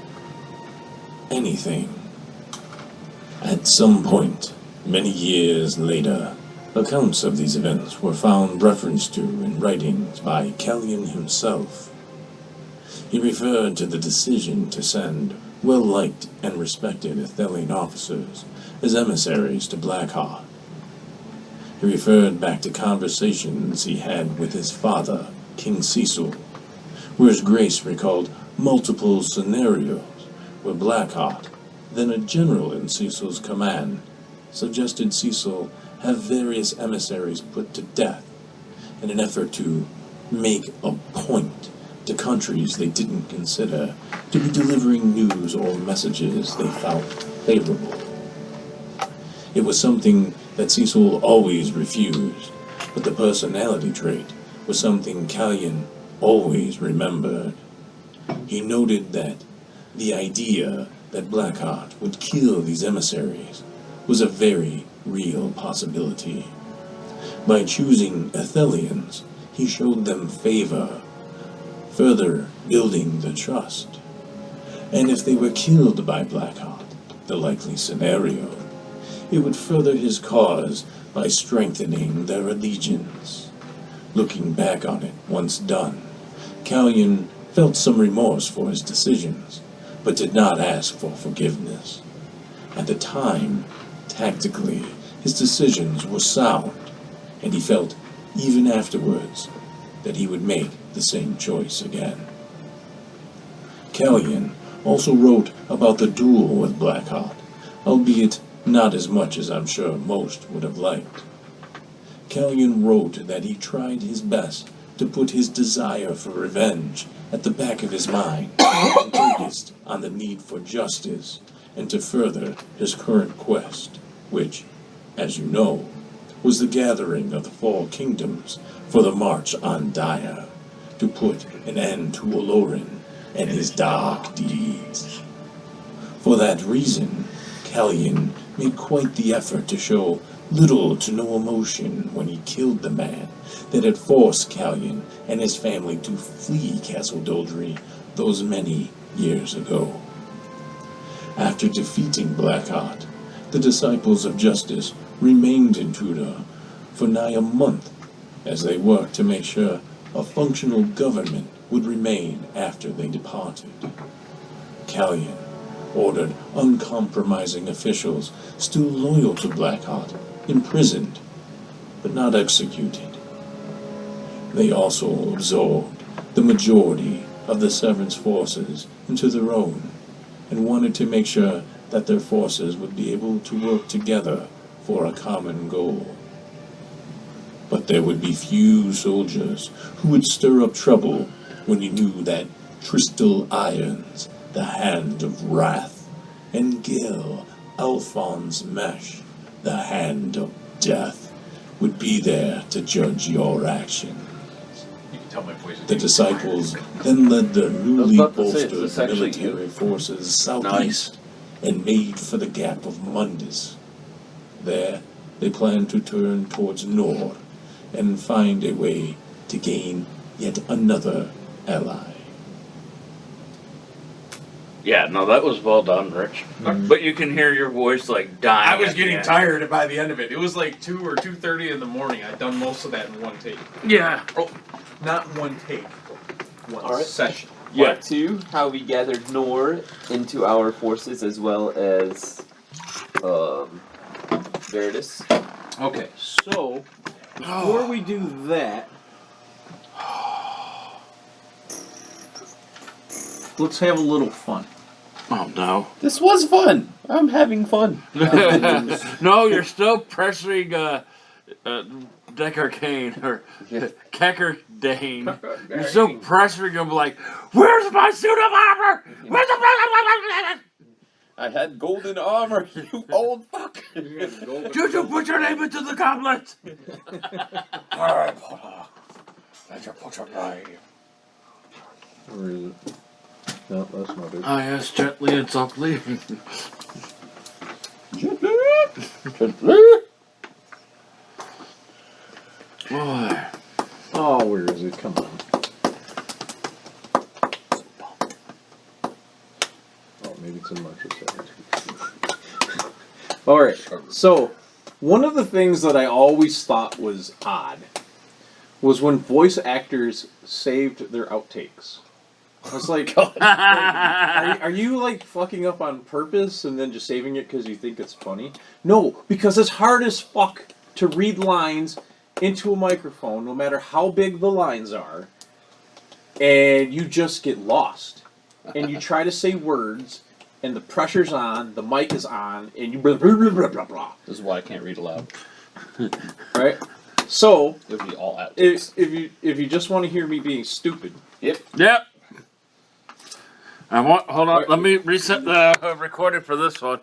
anything. At some point, many years later, accounts of these events were found referenced to in writings by Callion himself. He referred to the decision to send well-liked and respected Athelian officers as emissaries to Blackheart. He referred back to conversations he had with his father, King Cecil, where his grace recalled multiple scenarios where Blackheart, then a general in Cecil's command, suggested Cecil have various emissaries put to death in an effort to make a point to countries they didn't consider to be delivering news or messages they felt favorable. It was something that Cecil always refused, but the personality trait was something Callion always remembered. He noted that the idea that Blackheart would kill these emissaries was a very real possibility. By choosing Athelians, he showed them favor, further building the trust. And if they were killed by Blackheart, the likely scenario, it would further his cause by strengthening their allegiance. Looking back on it once done, Callion felt some remorse for his decisions, but did not ask for forgiveness. At the time, tactically, his decisions were sound, and he felt, even afterwards, that he would make the same choice again. Callion also wrote about the duel with Blackheart, albeit not as much as I'm sure most would have liked. Callion wrote that he tried his best to put his desire for revenge at the back of his mind, and focused on the need for justice and to further his current quest, which, as you know, was the gathering of the Four Kingdoms for the March on Dire, to put an end to Olorin and his dark deeds. For that reason, Callion made quite the effort to show little to no emotion when he killed the man that had forced Callion and his family to flee Castle Doldry those many years ago. After defeating Blackheart, the Disciples of Justice remained in Tudor for nigh a month as they worked to make sure a functional government would remain after they departed. Callion ordered uncompromising officials still loyal to Blackheart imprisoned, but not executed. They also absorbed the majority of the Severance forces into their own, and wanted to make sure that their forces would be able to work together for a common goal. But there would be few soldiers who would stir up trouble when you knew that Tristal Irons, the Hand of Wrath, and Gil Alphonse Mesh, the Hand of Death, would be there to judge your actions. The Disciples then led their newly bolstered military forces southeast and made for the Gap of Mundus. There, they planned to turn towards Nord and find a way to gain yet another ally. Yeah, no, that was well done, Rich. But you can hear your voice like dying. I was at the getting end. tired by the end of it. It was like 2 or 2:30 in the morning. I'd done most of that in one take. Yeah. Oh, not one take. One session. Part 2, how we gathered Nor into our forces as well as Veritas. Okay, so before we do that, let's have a little fun. Oh no. This was fun. I'm having fun. No, you're still pressuring Decker Kane or Kecker Dane. You're still pressuring him like, where's my suit of armor? Where's the I had golden armor, you old fuck. Did you put your name into the goblet? Alright, Potter. Let you put your name. Where is it? No, that's not it. Ah, yes, gently and softly. Boy. Oh, where is it? Come on. Oh, maybe it's in Marshall 7. Alright, so one of the things that I always thought was odd was when voice actors saved their outtakes. I was like, are you like fucking up on purpose and then just saving it because you think it's funny? No, because it's hard as fuck to read lines into a microphone, no matter how big the lines are, and you just get lost. And you try to say words, and the pressure's on, the mic is on, and you blah, blah, blah, blah, blah, blah. This is why I can't read aloud. Right? So, It would be all out. if you just want to hear me being stupid, Yep. Hold on. Let me reset the recording for this one.